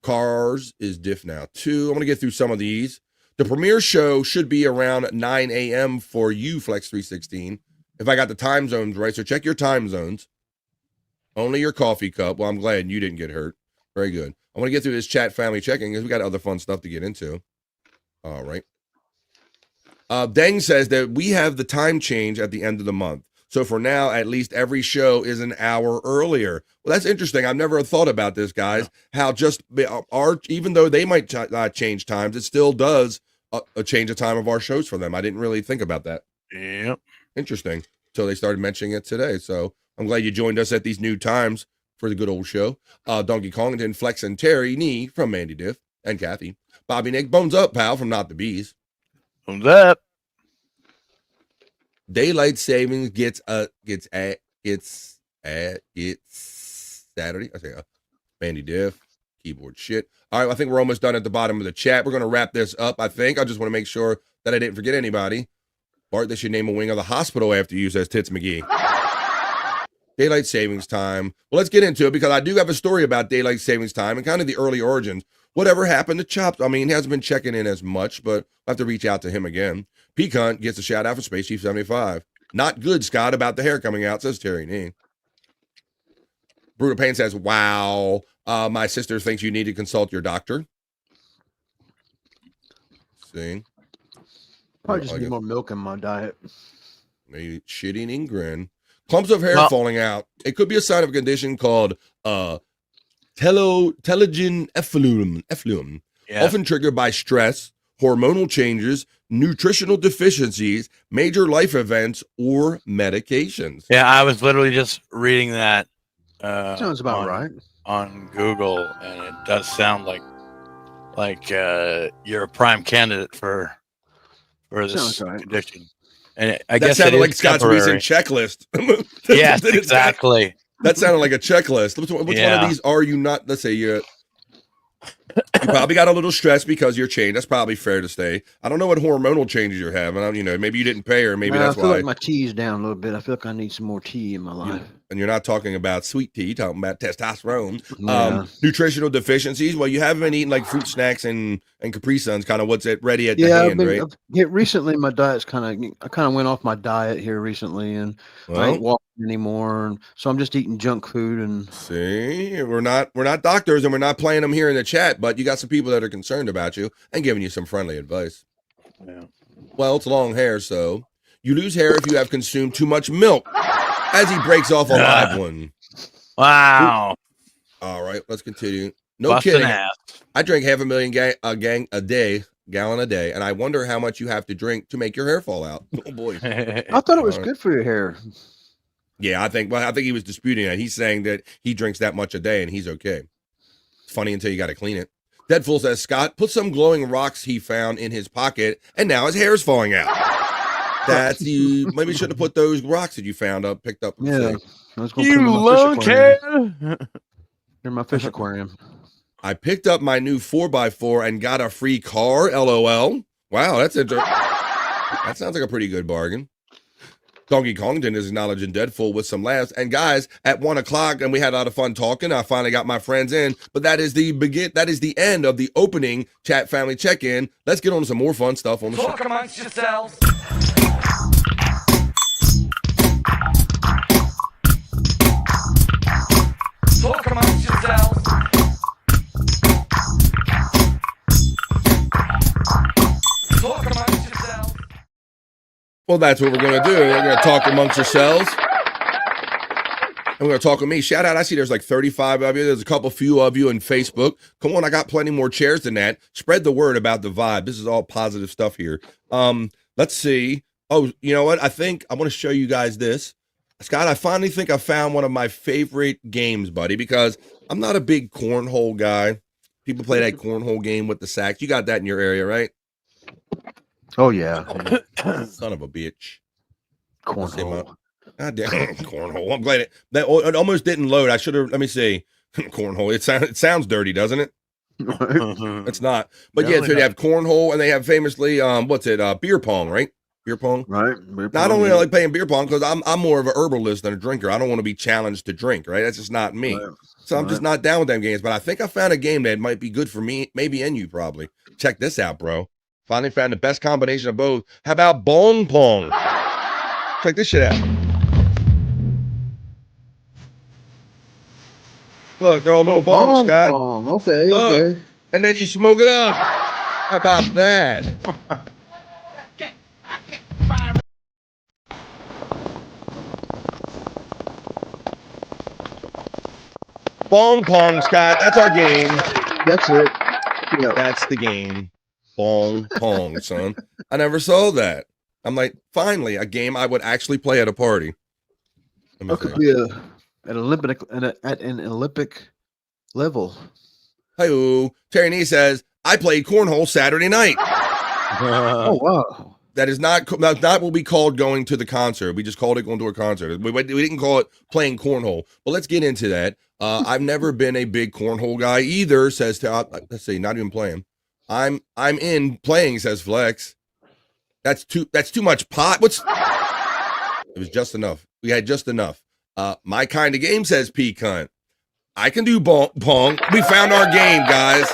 Cars is diff now too. I'm going to get through some of these. The premiere show should be around 9 a.m. for you, Flex316. If I got the time zones right, so check your time zones. Only your coffee cup. Well, I'm glad you didn't get hurt. Very good. I want to get through this chat family checking because we got other fun stuff to get into. All right. Deng says that we have the time change at the end of the month. So for now, at least every show is an hour earlier. Well, that's interesting. I've never thought about this, guys. How just even though they might change times, it still does a change of time of our shows for them. I didn't really think about that. Yep. Interesting. So they started mentioning it today. So I'm glad you joined us at these new times for the good old show. Donkey Kongton, Flex, and Terry Nee from Mandy Diff and Kathy. Bobby Nick, bones up, pal, from Not the Bees. Bones up. Daylight savings gets Saturday. I say Mandy Diff, keyboard shit. All right, I think we're almost done at the bottom of the chat. We're gonna wrap this up. I think I just want to make sure that I didn't forget anybody. Bart, they should name a wing of the hospital after you, says Tits McGee. Daylight savings time. Well, let's get into it because I do have a story about daylight savings time and kind of the early origins. Whatever happened to Chops? I mean, he hasn't been checking in as much, but I'll have to reach out to him again. Pecan gets a shout out for Space Chief 75. Not good, Scott, about the hair coming out, says Terry Nee. Brutal Pain says, wow, my sister thinks you need to consult your doctor. See? Probably just need more milk in my diet. Maybe shitting and grin. Clumps of hair falling out. It could be a sign of a condition called telogen effluent, often triggered by stress, hormonal changes, nutritional deficiencies, major life events, or medications. Yeah, I was literally just reading that. Sounds about right. On Google, and it does sound like you're a prime candidate for this condition. And I guess sounded it like is Scott's temporary. recent checklist. Yes, exactly. That sounded like a checklist. Which one of these are you not? Let's say you probably got a little stress because you're changed. That's probably fair to say. I don't know what hormonal changes you're having. Maybe you didn't pay her. Maybe that's I feel why. like my tea is down a little bit. I feel like I need some more tea in my life. and you're not talking about sweet tea, you're talking about testosterone. Yeah. Nutritional deficiencies. Well, you haven't been eating like fruit snacks and Capri Suns, kind of what's it ready at the hand, right? Recently my diet's I kind of went off my diet here recently, and I ain't walking anymore, and so I'm just eating junk food. And see, we're not doctors, and we're not playing them here in the chat, but you got some people that are concerned about you and giving you some friendly advice. Yeah. Well, it's long hair, so you lose hair if you have consumed too much milk. As he breaks off a live one. Wow. All right, let's continue. No Busting kidding. ass. I drink 500,000 gallon a day, and I wonder how much you have to drink to make your hair fall out. Oh boy. I thought it was good for your hair. Yeah, I think he was disputing that. He's saying that he drinks that much a day and he's okay. It's funny until you got to clean it. Deadful says, Scott put some glowing rocks he found in his pocket, and now his hair's falling out. That's you. Maybe you should have put those rocks that you found picked up. Yeah, I was going you lone kid. They're my fish aquarium. I picked up my new 4x4 and got a free car. LOL. Wow, that sounds like a pretty good bargain. Donkey Kongton is acknowledging Deadful with some laughs. And guys, at 1 o'clock, and we had a lot of fun talking. I finally got my friends in, but that is the end of the opening chat family check-in. Let's get on to some more fun stuff on the show. Talk amongst yourselves. Talk amongst yourselves. Talk amongst yourselves. Well, that's what we're going to do. We're going to talk amongst yourselves. And we're going to talk with me. Shout out. I see there's like 35 of you. There's a few of you in Facebook. Come on, I got plenty more chairs than that. Spread the word about the vibe. This is all positive stuff here. Let's see. Oh, you know what? I think I want to show you guys this. Scott, I finally think I found one of my favorite games, buddy, because I'm not a big cornhole guy. People play that cornhole game with the sacks. You got that in your area, right? Oh, yeah. Son of a bitch. Cornhole. God damn cornhole. I'm glad it almost didn't load. I should have, let me see. Cornhole. It sounds dirty, doesn't it? It's not. But yeah, so they have cornhole and they have famously, beer pong, right? Beer pong. Right. Not only I like playing beer pong because I'm more of an herbalist than a drinker. I don't want to be challenged to drink, right? That's just not me. Right. So I'm just not down with them games. But I think I found a game that might be good for me, maybe and you probably. Check this out, bro. Finally found the best combination of both. How about bong pong? Check this shit out. Look, they're all little bongs, Scott. Okay. And then you smoke it up. How about that? Bong pong, Scott. That's our game. That's it. Yeah. That's the game. Bong pong, son. I never saw that. I'm like, finally, a game I would actually play at a party. That could be at an Olympic level. Hi-oh. Terry Nee says, I played cornhole Saturday night. Oh, wow. That is not what we called going to the concert. We just called it going to a concert. We didn't call it playing cornhole. But let's get into that. I've never been a big cornhole guy either, says, let's see, not even playing. I'm in playing, says Flex. That's too much pot. It was just enough. We had just enough. My kind of game, says P Cunt. I can do pong. We found our game, guys.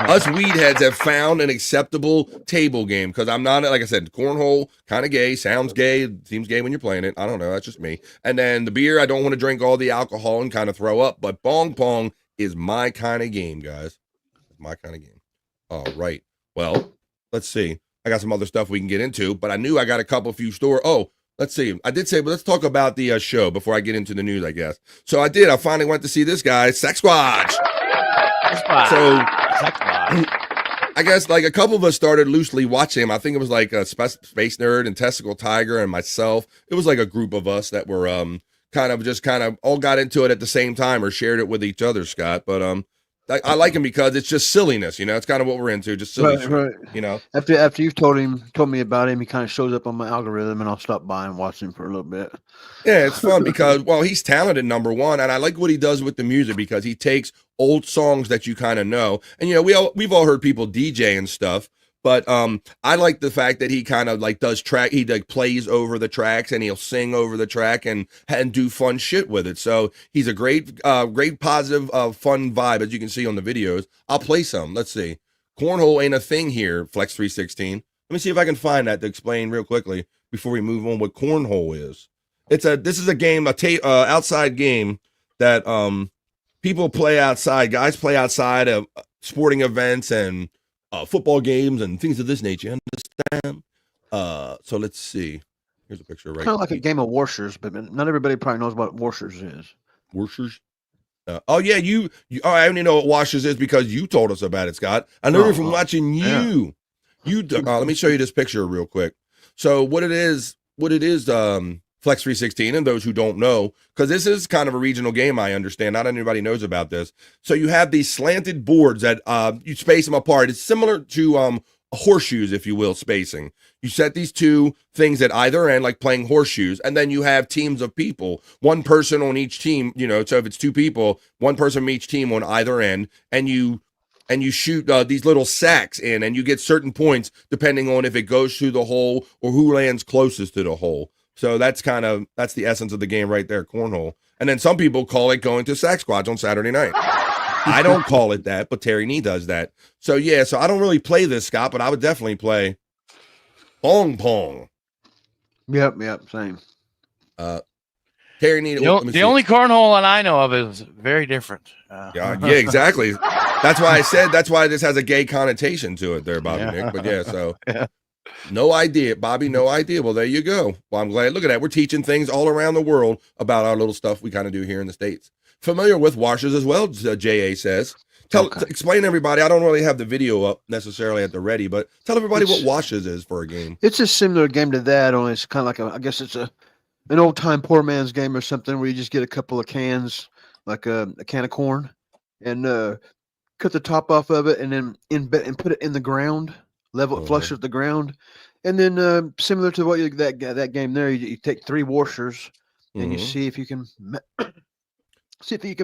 Us weedheads have found an acceptable table game because I'm not, like I said, cornhole, kind of gay, sounds gay, seems gay when you're playing it. I don't know. That's just me. And then the beer, I don't want to drink all the alcohol and kind of throw up, but bong pong is my kind of game, guys. My kind of game. All right. Well, let's see. I got some other stuff we can get into, but I knew I got a few stores. Oh, let's see. I did say, but let's talk about the show before I get into the news, I guess. So I finally went to see this guy, Sex Squatch. So I guess like a couple of us started loosely watching him. I think it was like a Space Nerd and Testicle Tiger and myself. It was like a group of us that were kind of all got into it at the same time or shared it with each other, Scott. But I like him because it's just silliness, you know. It's kind of what we're into, just silly shit, right. You know. After you've told me about him, he kind of shows up on my algorithm, and I'll stop by and watch him for a little bit. Yeah, it's fun because he's talented, number one, and I like what he does with the music because he takes old songs that you kind of know, and you know we've all heard people DJ and stuff, But I like the fact that he kind of like does track. He like plays over the tracks and he'll sing over the track and do fun shit with it. So he's a great positive, fun vibe, as you can see on the videos. I'll play some. Let's see. Cornhole ain't a thing here. Flex 316. Let me see if I can find that to explain real quickly before we move on what cornhole is. This is a game, outside game that people play outside. Guys play outside of sporting events and football games and things of this nature. You understand? So let's see. Here's a picture right. Kind of like a game of Warshers, but not everybody probably knows what Warshers is. Warshers? Oh yeah, you I only know what Washers is because you told us about it, Scott. I know it from watching you. Yeah. Let me show you this picture real quick. So what it is, Flex 316, and those who don't know, because this is kind of a regional game, I understand. Not anybody knows about this. So you have these slanted boards that you space them apart. It's similar to horseshoes, if you will, spacing. You set these two things at either end, like playing horseshoes, and then you have teams of people, one person on each team, so if it's two people, one person from each team on either end, and you shoot these little sacks in, and you get certain points depending on if it goes through the hole or who lands closest to the hole. So that's the essence of the game right there, cornhole. And then some people call it going to sack squads on Saturday night. I don't call it that, but Terry Nee does that. So yeah, so I don't really play this, Scott, but I would definitely play Pong Pong. Yep, same. Terry Nee. The only cornhole that I know of is very different. Yeah, exactly. That's why this has a gay connotation to it there, Bobby Nick. But yeah, so no idea, Bobby, no idea. Well, there you go. Well, I'm glad. Look at that. We're teaching things all around the world about our little stuff we kind of do here in the States. Familiar with washers as well, JA says. Explain to everybody. I don't really have the video up necessarily at the ready, but tell everybody what washers is for a game. It's a similar game to that, only it's kind of like I guess it's an old time poor man's game or something where you just get a couple of cans, like a can of corn, and cut the top off of it, and then and put it in the ground, level it flush with the ground, and then similar to what that game there, you take 3 washers and you see if you can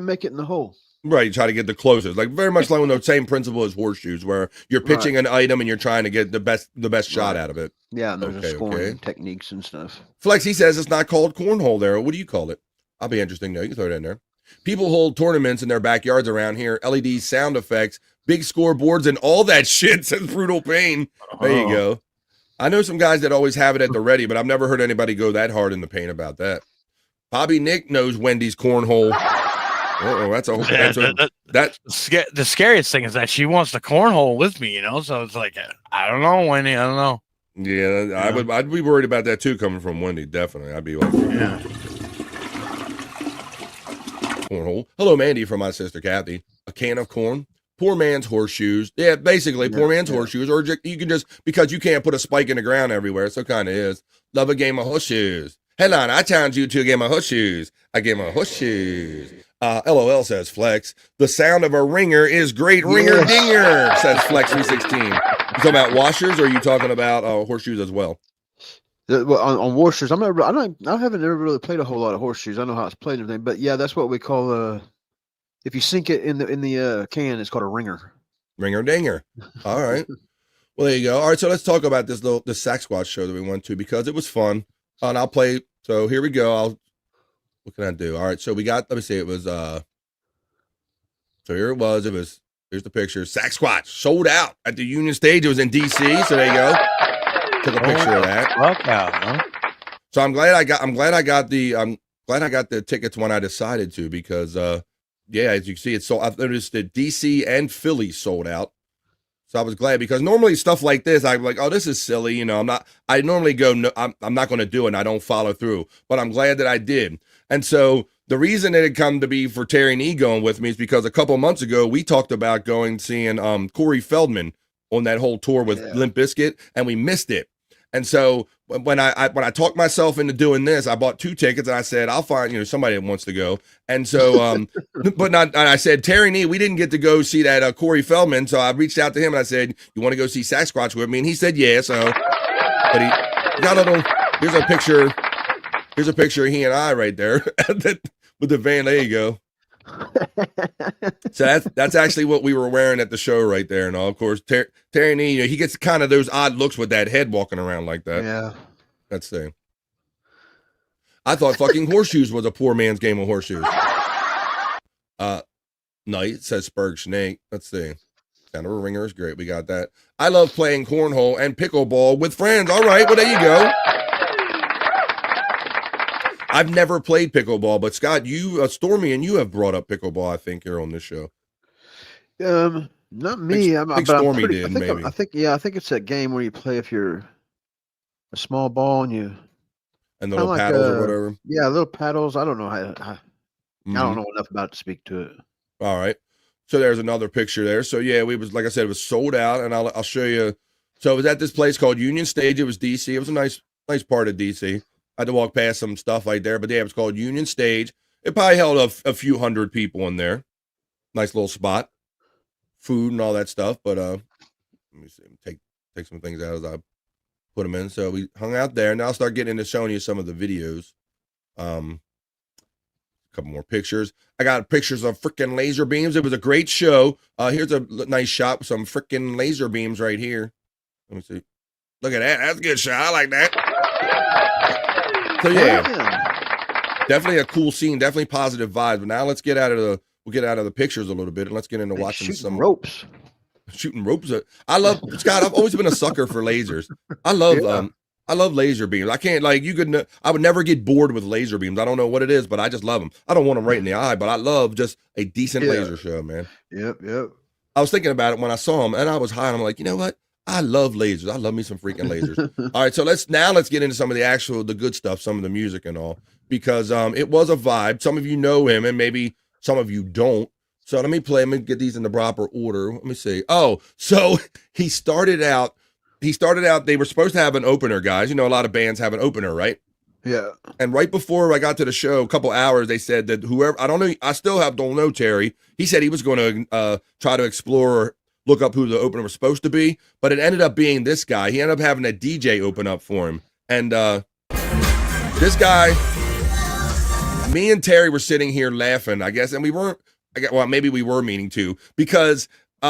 make it in the hole. Right, you try to get the closest, like very much like on the same principle as horseshoes, where you're pitching an item and you're trying to get the best shot out of it. Yeah, and there's scoring techniques and stuff. Flex, he says it's not called cornhole there. What do you call it? I'll be interesting. No, you can throw it in there. People hold tournaments in their backyards around here. LEDs, sound effects, big scoreboards, and all that shit, says Brutal Pain. There you go. I know some guys that always have it at the ready, but I've never heard anybody go that hard in the paint about that. Bobby Nick knows Wendy's cornhole. The scariest thing is that she wants to cornhole with me, so it's like, I don't know, Wendy, I don't know. Yeah, I'd be worried about that too, coming from Wendy. Definitely, I'd be like, cornhole. Hello, Mandy, from my sister Kathy. A can of corn, poor man's horseshoes. Yeah, basically, poor man's horseshoes, or you can just, because you can't put a spike in the ground everywhere, so kind of is. Love a game of horseshoes. Hell on, I challenge you to a game of horseshoes. A game of horseshoes. LOL, says Flex. The sound of a ringer is great. Ringer dinger, says Flex 316. You talking about washers, or are you talking about horseshoes as well? Well, on washers, I haven't ever really played a whole lot of horseshoes. I know how it's played and everything, but yeah, that's what we call if you sink it in the can, it's called a ringer. Ringer dinger. All right. Well, there you go. All right, so let's talk about this sack squash show that we went to, because it was fun. And I'll play. So here we go. What can I do? All right, so we got, let me see, it was, so here it was, here's the picture, sack squash, sold out at the Union Stage. It was in D.C., so there you go. Took a picture of that. So I'm glad I got the tickets when I decided to, because, as you can see, it's sold. I've noticed that D.C. and Philly sold out. So I was glad, because normally stuff like this, I'm like, oh, this is silly. I normally go, no, I'm not going to do it, and I don't follow through, but I'm glad that I did. And so the reason it had come to be for Terry Nee going with me is because a couple months ago, we talked about seeing Corey Feldman on that whole tour with Limp Bizkit, and we missed it. And so when I talked myself into doing this, I bought 2 tickets, and I said, I'll find, somebody that wants to go. And so, and I said, Terry Nee, we didn't get to go see that Corey Feldman. So I reached out to him and I said, you want to go see Sack Squatch with me? And he said, yeah. So, but he got a little, here's a picture of he and I right there with the van. There you go. So that's actually what we were wearing at the show right there. And all, of course, Terry Nee, he gets kind of those odd looks with that head walking around like that. Yeah. Let's see. I thought fucking horseshoes was a poor man's game of horseshoes. Night says Spurg Snake. Let's see. Sound of a ringer is great. We got that. I love playing cornhole and pickleball with friends. All right, well, there you go. I've never played pickleball, but Scott, you, Stormy, and you have brought up pickleball, I think, here on this show. Not me. Stormy did, maybe. I think it's that game where you play if you're a small ball and you and the little paddles or whatever. Yeah, little paddles. I don't know I don't know enough about it to speak to it. All right. So there's another picture there. So yeah, we was, like I said, it was sold out, and I'll show you. So it was at this place called Union Stage. It was DC. It was a nice part of DC. I had to walk past some stuff right there, but yeah, it was called Union Stage. It probably held a few hundred people in there. Nice little spot, food and all that stuff. But let me see, take some things out as I put them in. So we hung out there. Now I'll start getting into showing you some of the videos. A couple more pictures. I got pictures of freaking laser beams. It was a great show. Here's a nice shot with some freaking laser beams right here. Let me see. Look at that. That's a good shot. I like that. So yeah, definitely a cool scene. Definitely positive vibes. But now let's get out of the pictures a little bit and let's get into watching some ropes. Shooting ropes. I love Scott. I've always been a sucker for lasers. I love laser beams. I can't I would never get bored with laser beams. I don't know what it is, but I just love them. I don't want them right in the eye, but I love just a decent laser show, man. Yep. I was thinking about it when I saw them, and I was high. And I'm like, you know what? I love lasers. I love me some freaking lasers. All right, so let's get into some of the good stuff, some of the music and all, because it was a vibe. Some of you know him, and maybe some of you don't. So let me get these in the proper order. Let me see. Oh, so he started out. They were supposed to have an opener, guys. You know, a lot of bands have an opener, right? Yeah. And right before I got to the show, a couple hours, they said that whoever, I don't know, I still don't know Terry. He said he was going to try to explore, look up who the opener was supposed to be, but it ended up being this guy. He ended up having a DJ open up for him. And this guy, me and Terry were sitting here laughing, I guess, and maybe we were meaning to, because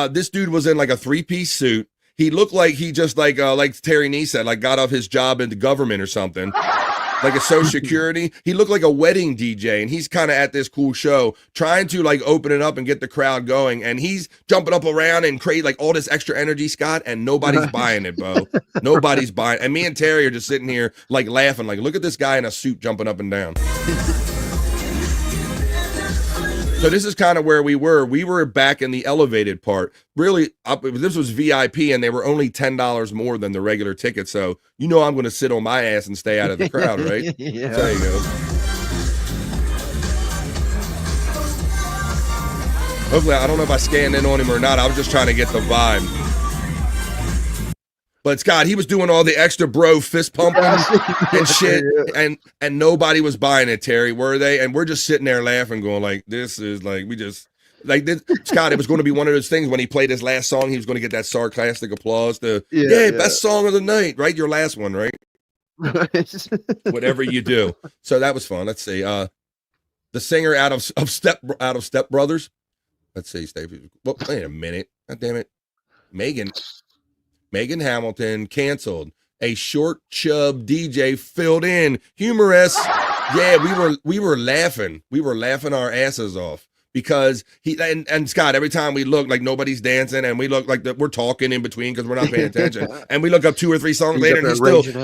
this dude was in like a 3-piece suit. He looked like he just like Terry Nee said, like got off his job in the government or something. Like a Social Security. He looked like a wedding DJ, and he's kind of at this cool show trying to like open it up and get the crowd going. And he's jumping up around and create like all this extra energy, Scott, and nobody's buying it, Bo. Nobody's buying it. And me and Terry are just sitting here like laughing, like, look at this guy in a suit jumping up and down. So this is kind of where we were. We were back in the elevated part. Really, this was VIP, and they were only $10 more than the regular ticket. So you know I'm going to sit on my ass and stay out of the crowd, right? Yeah. So there you go. Hopefully, I don't know if I scanned in on him or not. I was just trying to get the vibe. But Scott, he was doing all the extra bro fist pumping and shit, and nobody was buying it, Terry, were they? And we're just sitting there laughing, going like, this is like, we just, like this. Scott, it was going to be one of those things when he played his last song, he was going to get that sarcastic applause, best song of the night, right? Your last one, right? Whatever you do. So that was fun. Let's see. The singer out of Step Brothers. Let's see, Steve. Well, wait a minute. God damn it. Megan Hamilton canceled. A short chub DJ filled in. Humorous. Yeah, we were laughing. We were laughing our asses off because and Scott, every time we look like nobody's dancing and we look like we're talking in between because we're not paying attention. And we look up 2 or 3 songs later and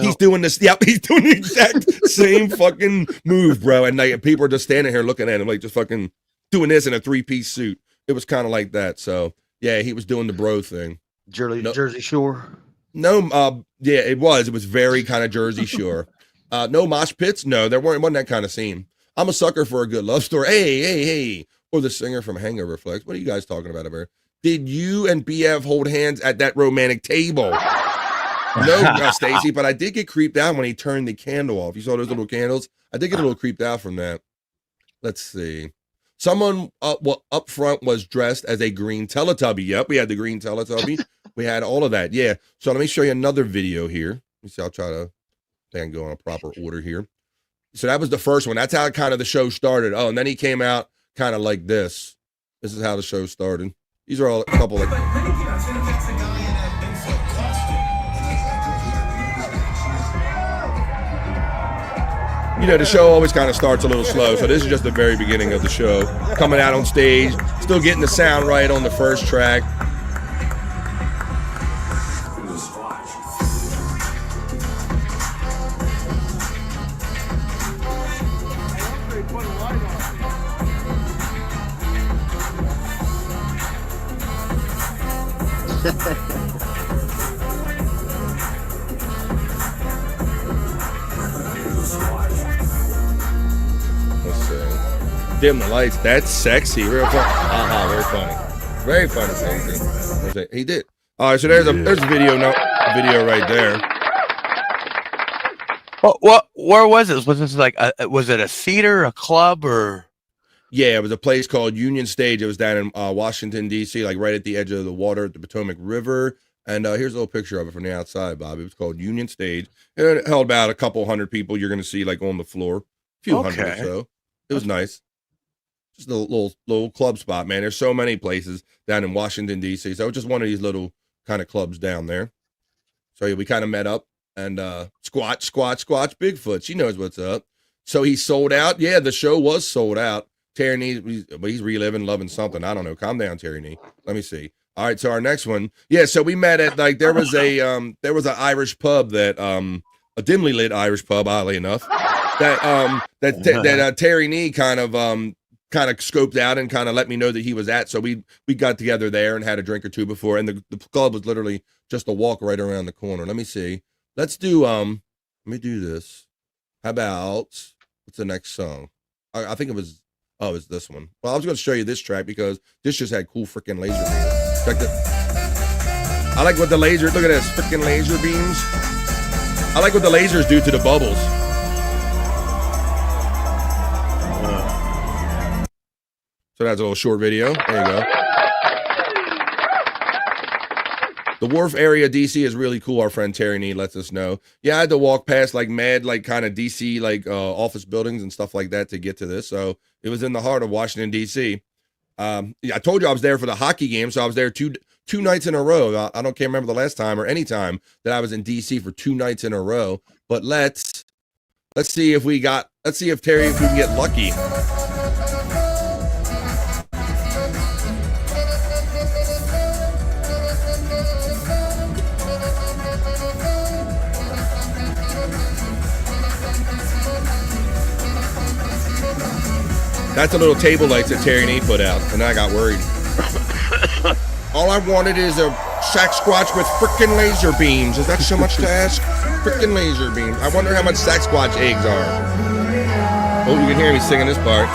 he's doing this. Yep, he's doing the exact same fucking move, bro. And like people are just standing here looking at him like just fucking doing this in a 3-piece suit. It was kind of like that. So yeah, he was doing the bro thing. Jersey Shore. No, yeah, it was very kind of Jersey Shore. No mosh pits. No, there wasn't that kind of scene. I'm a sucker for a good love story. Hey. Or the singer from Hangover Flex. What are you guys talking about over here? Did you and BF hold hands at that romantic table? No, Stacy, but I did get creeped out when he turned the candle off. You saw those little candles? I did get a little creeped out from that. Let's see. Someone up front was dressed as a green Teletubby. Yep, we had the green Teletubby. We had all of that. Yeah. So let me show you another video here. Let me see. I'll try to go in a proper order here. So that was the first one. That's how kind of the show started. Oh, and then he came out kind of like this. This is how the show started. These are all a couple of. You know, the show always kind of starts a little slow, so this is just the very beginning of the show. Coming out on stage, still getting the sound right on the first track. Dim the lights. That's sexy. Real fun. Very funny. Very funny. Sexy. He did. All right, so there's a video right there. Where was this? Was this like was it a theater, a club, or? Yeah, it was a place called Union Stage. It was down in Washington D.C., like right at the edge of the water at the Potomac River. And here's a little picture of it from the outside, Bob. It was called Union Stage. It held about a couple hundred people. You're going to see like on the floor, a few hundred or so. It was nice. Just a little club spot, man. There's so many places down in Washington, D.C. So just one of these little kind of clubs down there. So yeah, we kind of met up and squatch Bigfoot. She knows what's up. So he sold out. Yeah, the show was sold out. Terry Nee, he's reliving, loving something. I don't know. Calm down, Terry Nee. Let me see. All right, so our next one. Yeah, so we met at like there was an Irish pub that a dimly lit Irish pub, oddly enough. That Terry Nee kind of scoped out and kind of let me know that he was at. So we got together there and had a drink or two before. And the club was literally just a walk right around the corner. Let me see. Let's do let me do this. How about what's the next song? I think it's this one. Well, I was going to show you this track because this just had cool freaking laser beams. Check that. I like what the laser. Look at this freaking laser beams. I like what the lasers do to the bubbles. So that's a little short video. There you go. The Wharf area, DC is really cool. Our friend Terry Nee lets us know. Yeah, I had to walk past like mad, like kind of DC, like office buildings and stuff like that to get to this. So it was in the heart of Washington, DC. I told you I was there for the hockey game. So I was there two nights in a row. I can't remember the last time or any time that I was in DC for 2 nights in a row. But let's see if we can get lucky. That's a little table lights that Terry Nee put out, and I got worried. All I wanted is a Sasquatch with frickin' laser beams. Is that so much to ask? Frickin' laser beams. I wonder how much Sasquatch eggs are. Oh, you can hear me singing this part.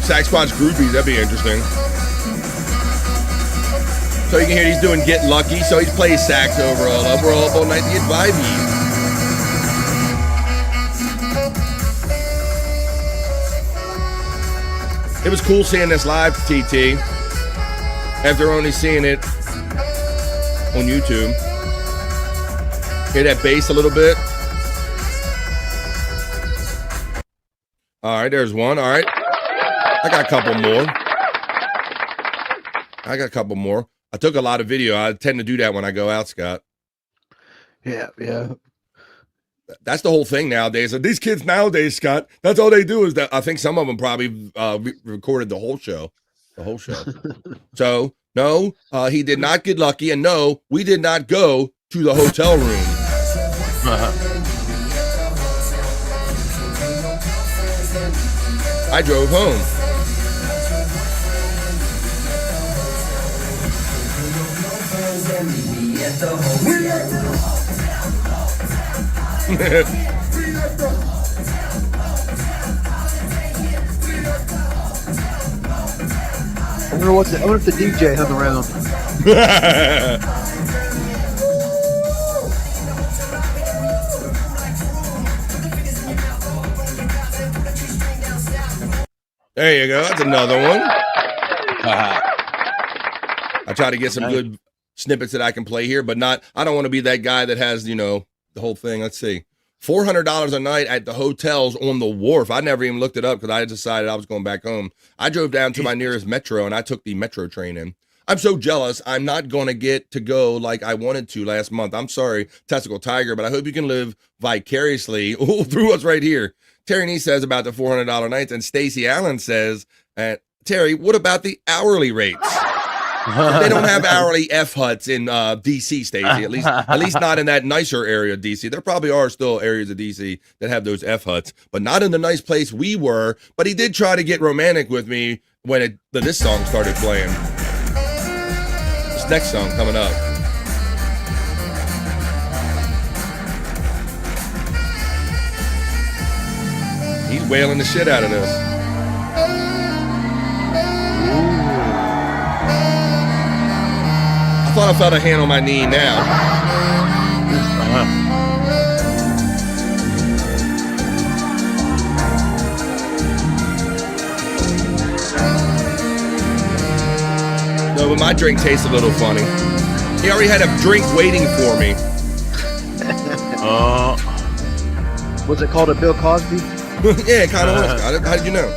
Sasquatch groupies, that'd be interesting. So you can hear he's doing Get Lucky, so he plays sax over all up. We're all up all night to get vibey. It was cool seeing this live, TT, after only seeing it on YouTube. Hear that bass a little bit? All right, there's one. All right. I got a couple more. I took a lot of video. I tend to do that when I go out, Scott. Yeah. That's the whole thing nowadays. These kids nowadays, Scott, that's all they do is that. I think some of them probably recorded the whole show. So, no, he did not get lucky. And no, we did not go to the hotel room. I drove home. wonder if the DJ hung around. There you go. That's another one. I try to get some good snippets that I can play here, but not. I don't want to be that guy that has, the whole thing. Let's see. $400 a night at the hotels on the wharf. I never even looked it up because I decided I was going back home. I drove down to my nearest metro and I took the metro train in. I'm so jealous. I'm not going to get to go like I wanted to last month. I'm sorry, Testicle Tiger, but I hope you can live vicariously through us right here. Terry Nee says about the $400 nights, and Stacy Allen says, Terry, what about the hourly rates? They don't have hourly F huts in DC, Stacy. At least not in that nicer area of DC. There probably are still areas of DC that have those F huts, but not in the nice place we were. But he did try to get romantic with me when this song started playing. This next song coming up. He's wailing the shit out of this. I thought I felt a hand on my knee now. No, but my drink tastes a little funny. He already had a drink waiting for me. Was it called a Bill Cosby? Yeah, it kind of was. How did you know?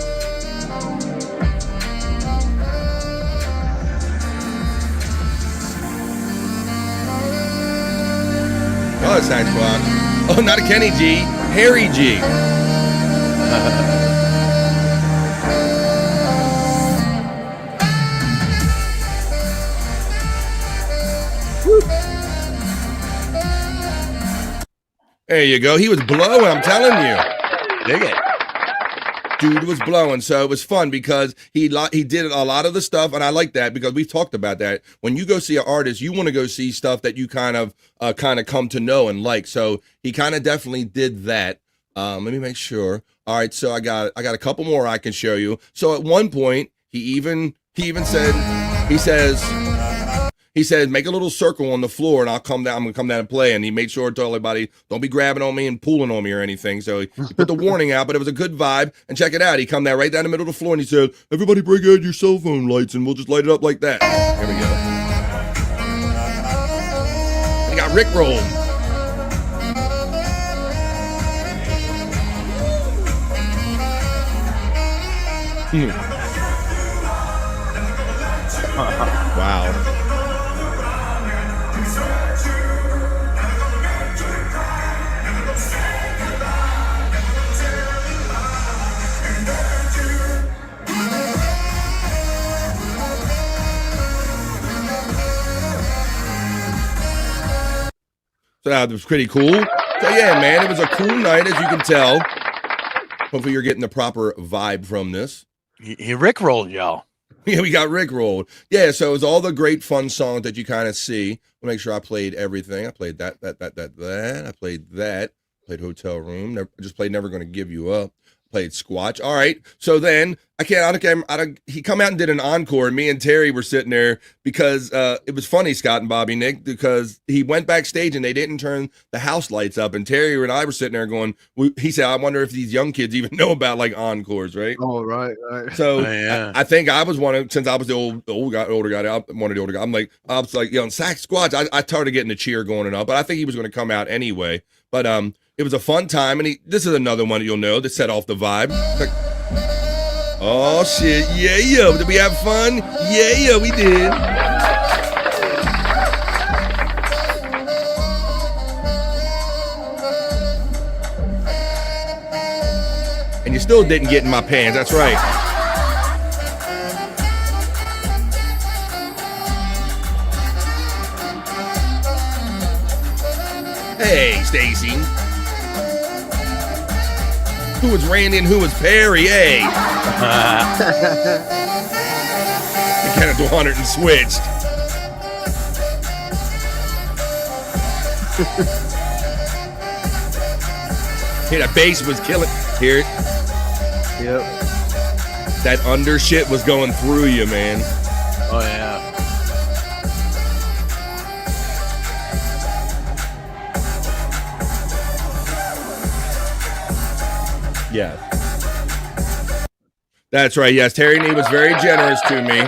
Oh, it's nice spot. Oh, not a Kenny G, Harry G. There you go. He was blowing, I'm telling you. Dig it. Dude was blowing, so it was fun because he did a lot of the stuff, and I like that because we've talked about that. When you go see an artist, you want to go see stuff that you kind of come to know and like. So he kind of definitely did that. Let me make sure. All right, so I got a couple more I can show you. So at one point, he even said, he said, make a little circle on the floor and I'm gonna come down and play. And he made sure to tell everybody, don't be grabbing on me and pulling on me or anything. So he put the warning out, but it was a good vibe. And check it out. He come down right down the middle of the floor and he said, everybody break out your cell phone lights and we'll just light it up like that. Here we go. He got rickrolled. Wow. So that was pretty cool. So yeah, man, it was a cool night, as you can tell. Hopefully you're getting the proper vibe from this. He rickrolled y'all. Yeah, we got rickrolled. Yeah, so it was all the great fun songs that you kind of see. I'll make sure I played everything. I played that. I played that. Played Hotel Room. Just played Never Gonna Give You Up. Played Squatch. All right. So then he come out and did an encore, and me and Terry were sitting there because it was funny, Scott and Bobby Nick, because he went backstage and they didn't turn the house lights up, and Terry and I were sitting there going, he said, I wonder if these young kids even know about like encores, right? Oh, right. So yeah. I think I was one of, since I was the older guy, one of the older guys. I was like, yelling sack Squatch. I started getting the cheer going and up, but I think he was going to come out anyway. But it was a fun time, and this is another one you'll know that set off the vibe. Like, oh shit, yeah, did we have fun? Yeah, we did. And you still didn't get in my pants, that's right. Hey, Stacy. Who was Randy and who was Perry? Hey. They kind of 200 and switched. Hey, that bass was killing. Hear it? Yep. That under shit was going through you, man. Oh yeah. Yes. That's right. Yes, Terry Nee was very generous to me.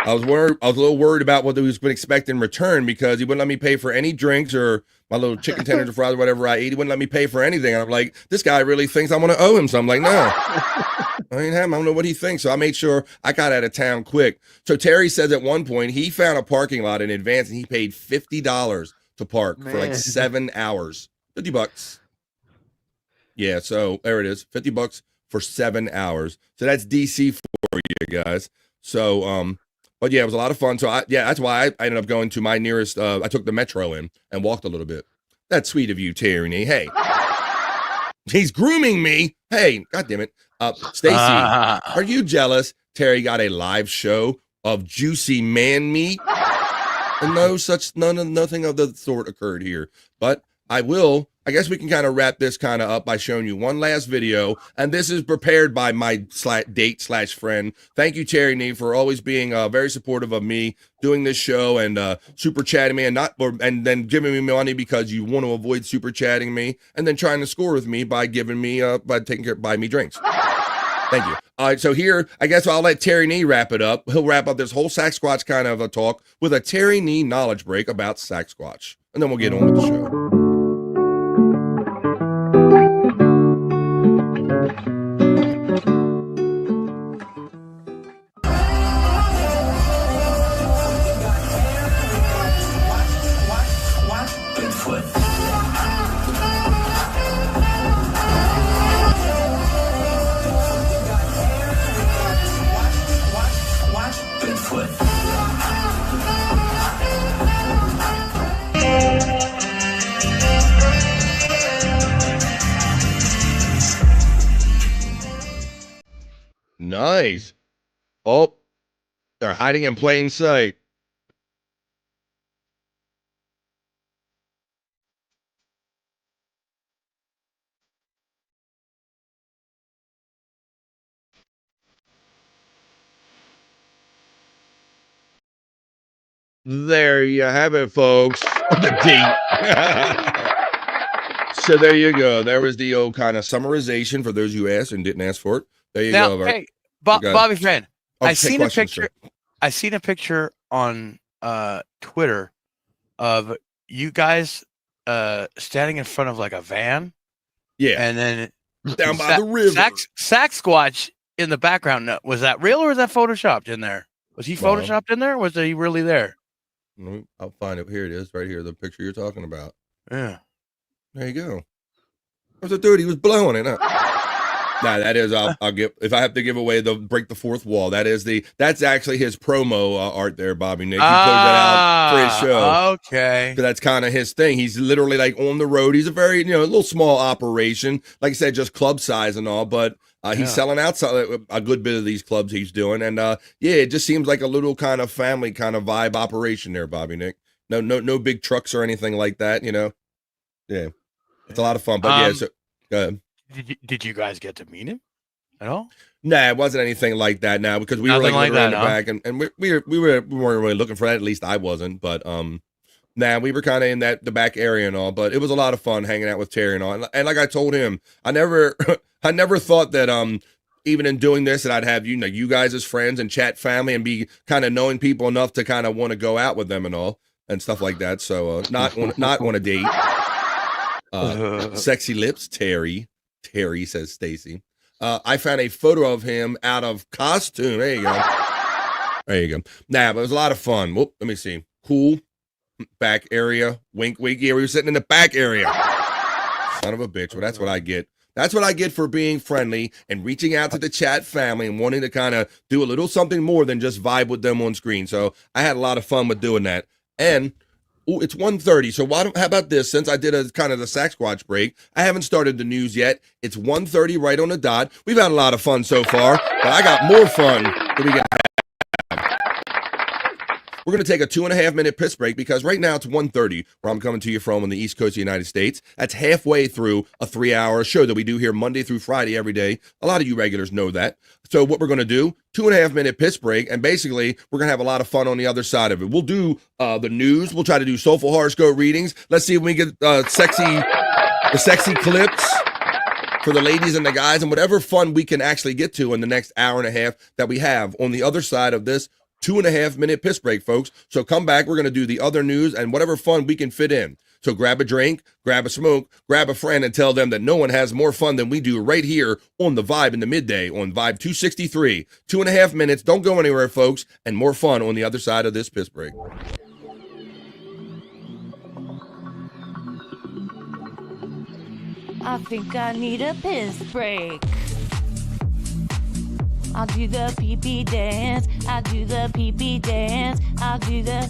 I was a little worried about what he was going to expect in return because he wouldn't let me pay for any drinks or my little chicken tenders or fries or whatever I eat. He wouldn't let me pay for anything. And I'm like, this guy really thinks I'm going to owe him. So I'm like, no, I don't know what he thinks. So I made sure I got out of town quick. So Terry says at one point he found a parking lot in advance and he paid $50 to park for like 7 hours. $50. Yeah, so there it is. $50 for 7 hours. So that's DC for you guys. So, but yeah, it was a lot of fun. So that's why I ended up going to my nearest, I took the metro in and walked a little bit. That's sweet of you, Tierney. Hey, he's grooming me. Hey, God damn it. Stacy, are you jealous? Terry got a live show of juicy man meat. And nothing of the sort occurred here. But I guess we can kind of wrap this kind of up by showing you one last video. And this is prepared by my date/friend. Thank you, Terry Nee, for always being very supportive of me doing this show and super chatting me and then giving me money because you want to avoid super chatting me and then trying to score with me by giving me buy me drinks. Thank you. All right, so here, I guess I'll let Terry Nee wrap it up. He'll wrap up this whole Sasquatch kind of a talk with a Terry Nee knowledge break about Sasquatch. And then we'll get on with the show. Nice. Oh, they're hiding in plain sight. There you have it, folks. The date. So there you go. There was the old kind of summarization for those who asked and didn't ask for it. There you go. Hey, Bobby Friend, I seen a picture. I seen a picture on Twitter of you guys standing in front of like a van. Yeah, and then down by the river. Sasquatch in the background. Was that real or was that photoshopped in there? Was he photoshopped in there? Or was he really there? I'll find it. Here it is, right here. The picture you're talking about. Yeah. There you go. What's the dude? He was blowing it up. Nah, that is. I'll give. If I have to give away the break the fourth wall, that's actually his promo art there, Bobby Nick. He put that out for his show. Okay. So that's kind of his thing. He's literally like on the road. He's a very a little small operation. Like I said, just club size and all, but he's selling out a good bit of these clubs he's doing, and it just seems like a little kind of family kind of vibe operation there, Bobby Nick. No big trucks or anything like that. Yeah, it's a lot of fun. But so go ahead. Did you guys get to meet him at all? Nah, it wasn't anything like that. Now because we were like in the back, and we weren't really looking for that. At least I wasn't. But we were kind of in the back area and all. But it was a lot of fun hanging out with Terry and all. And like I told him, I never thought that even in doing this that I'd have you guys as friends and chat family and be kind of knowing people enough to kind of want to go out with them and all and stuff like that. So not on a date. Sexy lips, Terry, says Stacy. I found a photo of him out of costume. There you go. But it was a lot of fun. Whoop, let me see. Cool. Back area. Wink. Yeah, we were sitting in the back area. Son of a bitch. Well, that's what I get. That's what I get for being friendly and reaching out to the chat family and wanting to kind of do a little something more than just vibe with them on screen. So I had a lot of fun with doing that. And it's 1:30. So how about this? Since I did a kind of the Sasquatch break, I haven't started the news yet. It's 1:30 right on the dot. We've had a lot of fun so far, but I got more fun that we can have. We're going to take a 2.5 minute piss break because right now it's 1:30 where I'm coming to you from on the East Coast of the United States. That's halfway through a 3-hour show that we do here Monday through Friday every day. A lot of you regulars know that. So what we're going to do, 2.5 minute piss break, and basically we're going to have a lot of fun on the other side of it. We'll do the news. We'll try to do Soulful Horoscope Readings. Let's see if we get the sexy clips for the ladies and the guys, and whatever fun we can actually get to in the next hour and a half that we have on the other side of this 2.5 minute piss break, folks. So come back. We're going to do the other news and whatever fun we can fit in. So grab a drink, grab a smoke, grab a friend, and tell them that no one has more fun than we do right here on the Vibe in the midday on Vibe 263. 2.5 minutes. Don't go anywhere, folks, and more fun on the other side of this piss break. I think I need a piss break. I'll do the pee-pee dance. I'll do the pee-pee dance. I'll do the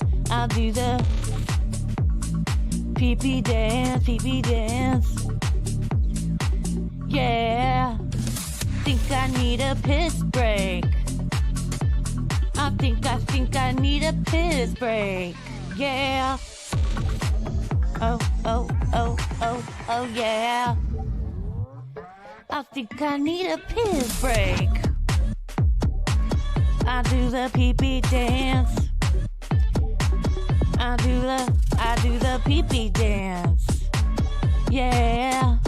pee-pee dance, pee-pee dance. Yeah. Think I need a piss break. I think I need a piss break. Yeah. Oh, yeah. I think I need a piss break. I do the pee-pee dance. I do the pee-pee dance. Yeah.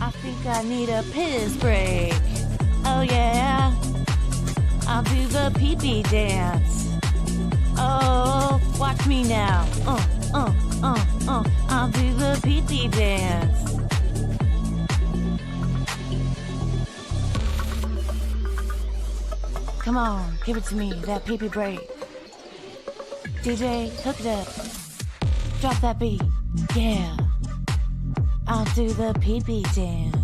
I think I need a piss break. Oh yeah. I'll do the pee-pee dance. Oh, watch me now. I'll do the pee-pee dance. Come on, give it to me, that pee-pee break. DJ, hook it up. Drop that beat. Yeah. I'll do the pee-pee dance.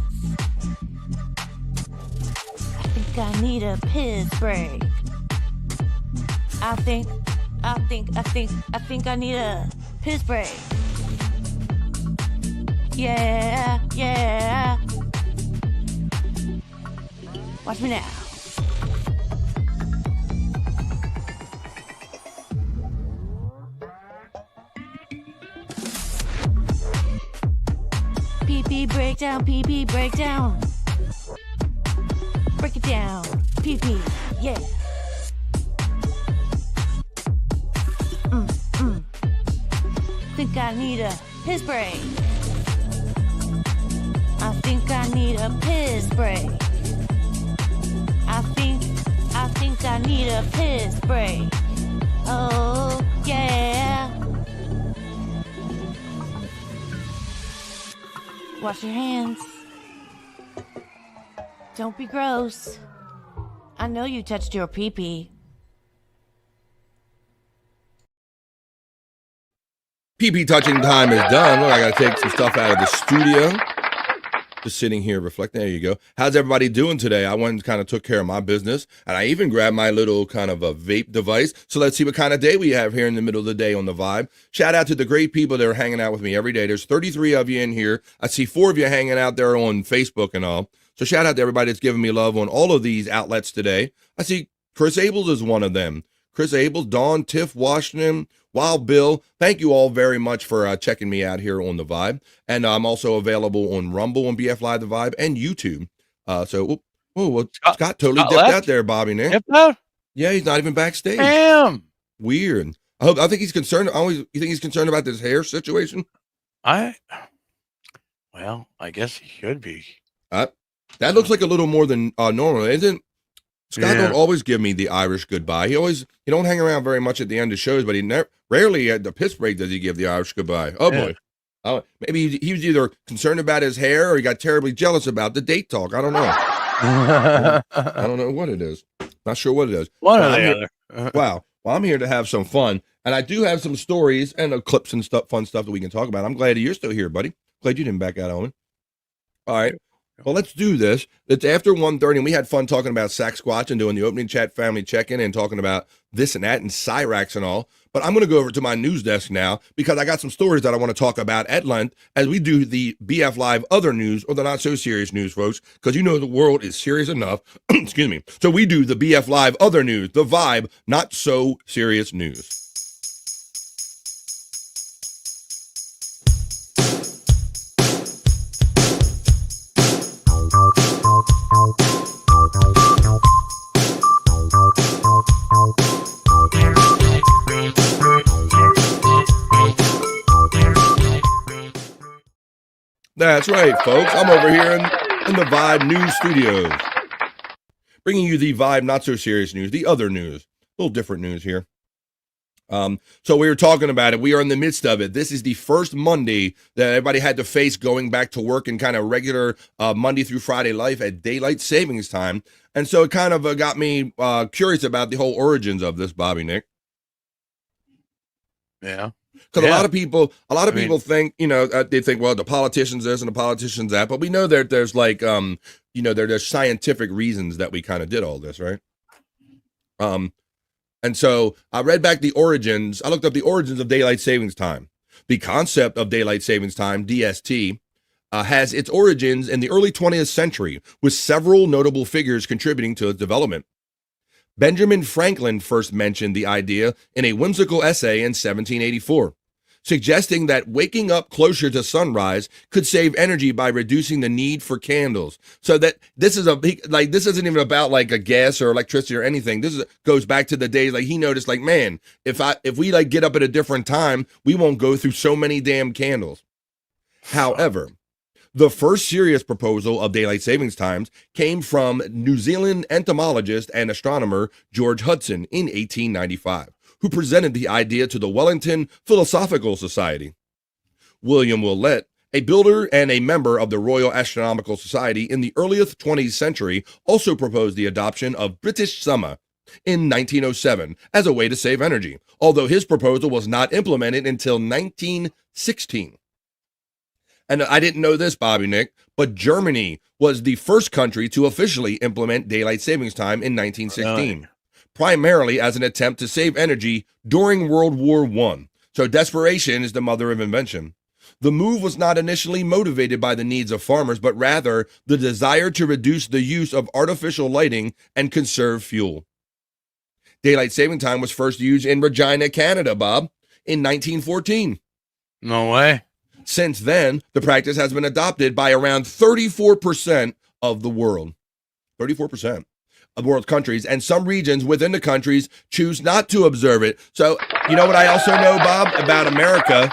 I think I need a piss break. I think I need a piss break. Yeah. Watch me now. Pee-pee breakdown, pee-pee breakdown. Break it down, pee-pee, yeah. Think I need a piss break. I think I need a piss break. I think I need a piss break. Oh, yeah. Wash your hands. Don't be gross. I know you touched your pee-pee. PP touching time is done. Look, I got to take some stuff out of the studio. Just sitting here reflecting. There you go. How's everybody doing today? I went and kind of took care of my business, and I even grabbed my little kind of a vape device. So let's see what kind of day we have here in the middle of the day on the Vibe. Shout out to the great people that are hanging out with me every day. There's 33 of you in here. I see 4 of you hanging out there on Facebook and all. So shout out to everybody that's giving me love on all of these outlets today. I see Chris Abels is one of them. Chris Abels, Dawn, Tiff, Washington, Wild Bill. Thank you all very much for checking me out here on the Vibe. And I'm also available on Rumble, on BF Live The Vibe, and YouTube. Scott totally dipped out there, Bobby. Yeah, he's not even backstage. Damn. Weird. I think he's concerned. You think he's concerned about this hair situation? I guess he should be. That looks like a little more than normal, isn't? Scott don't always give me the Irish goodbye. He don't hang around very much at the end of shows, but rarely at the piss break does he give the Irish goodbye. Oh boy. Oh, maybe he was either concerned about his hair or he got terribly jealous about the date talk. I don't know. I don't know what it is. Not sure what it is. One or the other. Wow. Well, I'm here to have some fun, and I do have some stories and clips and fun stuff that we can talk about. I'm glad you're still here, buddy. Glad you didn't back out on me. All right. Well, let's do this. It's after 1:30, and we had fun talking about Sasquatch and doing the opening chat family check-in and talking about this and that and Cyrax and all. But I'm going to go over to my news desk now because I got some stories that I want to talk about at length as we do the BF Live other news, or the not so serious news, folks, because you know the world is serious enough. Excuse me. So we do the BF Live other news, the Vibe not so serious news. That's right, folks. I'm over here in the Vibe News Studios, bringing you the Vibe not so serious news, the other news, a little different news here. So we were talking about it. We are in the midst of it. This is the first Monday that everybody had to face going back to work in kind of regular Monday through Friday life at daylight savings time. And so it kind of got me curious about the whole origins of this, Bobby Nick. Yeah. Because a lot of people think, they think, well, the politicians this and the politicians that, but we know that there's like, there's scientific reasons that we kind of did all this, right? And so I read back the origins. I looked up the origins of daylight savings time. The concept of daylight savings time, DST, has its origins in the early 20th century, with several notable figures contributing to its development. Benjamin Franklin first mentioned the idea in a whimsical essay in 1784, suggesting that waking up closer to sunrise could save energy by reducing the need for candles. So that this isn't even about like a gas or electricity or anything. Goes back to the days like he noticed, like, man, if we like get up at a different time, we won't go through so many damn candles. However, the first serious proposal of daylight savings times came from New Zealand entomologist and astronomer George Hudson in 1895, who presented the idea to the Wellington Philosophical Society. William Willett, a builder and a member of the Royal Astronomical Society in the earliest 20th century, also proposed the adoption of British summer in 1907 as a way to save energy, although his proposal was not implemented until 1916. And I didn't know this, Bobby Nick, but Germany was the first country to officially implement daylight savings time in 1916, primarily as an attempt to save energy during World War I. So desperation is the mother of invention. The move was not initially motivated by the needs of farmers, but rather the desire to reduce the use of artificial lighting and conserve fuel. Daylight saving time was first used in Regina, Canada, Bob, in 1914. No way. Since then, the practice has been adopted by around 34% of the world. 34% of world countries, and some regions within the countries choose not to observe it. So, you know what I also know, Bob, about America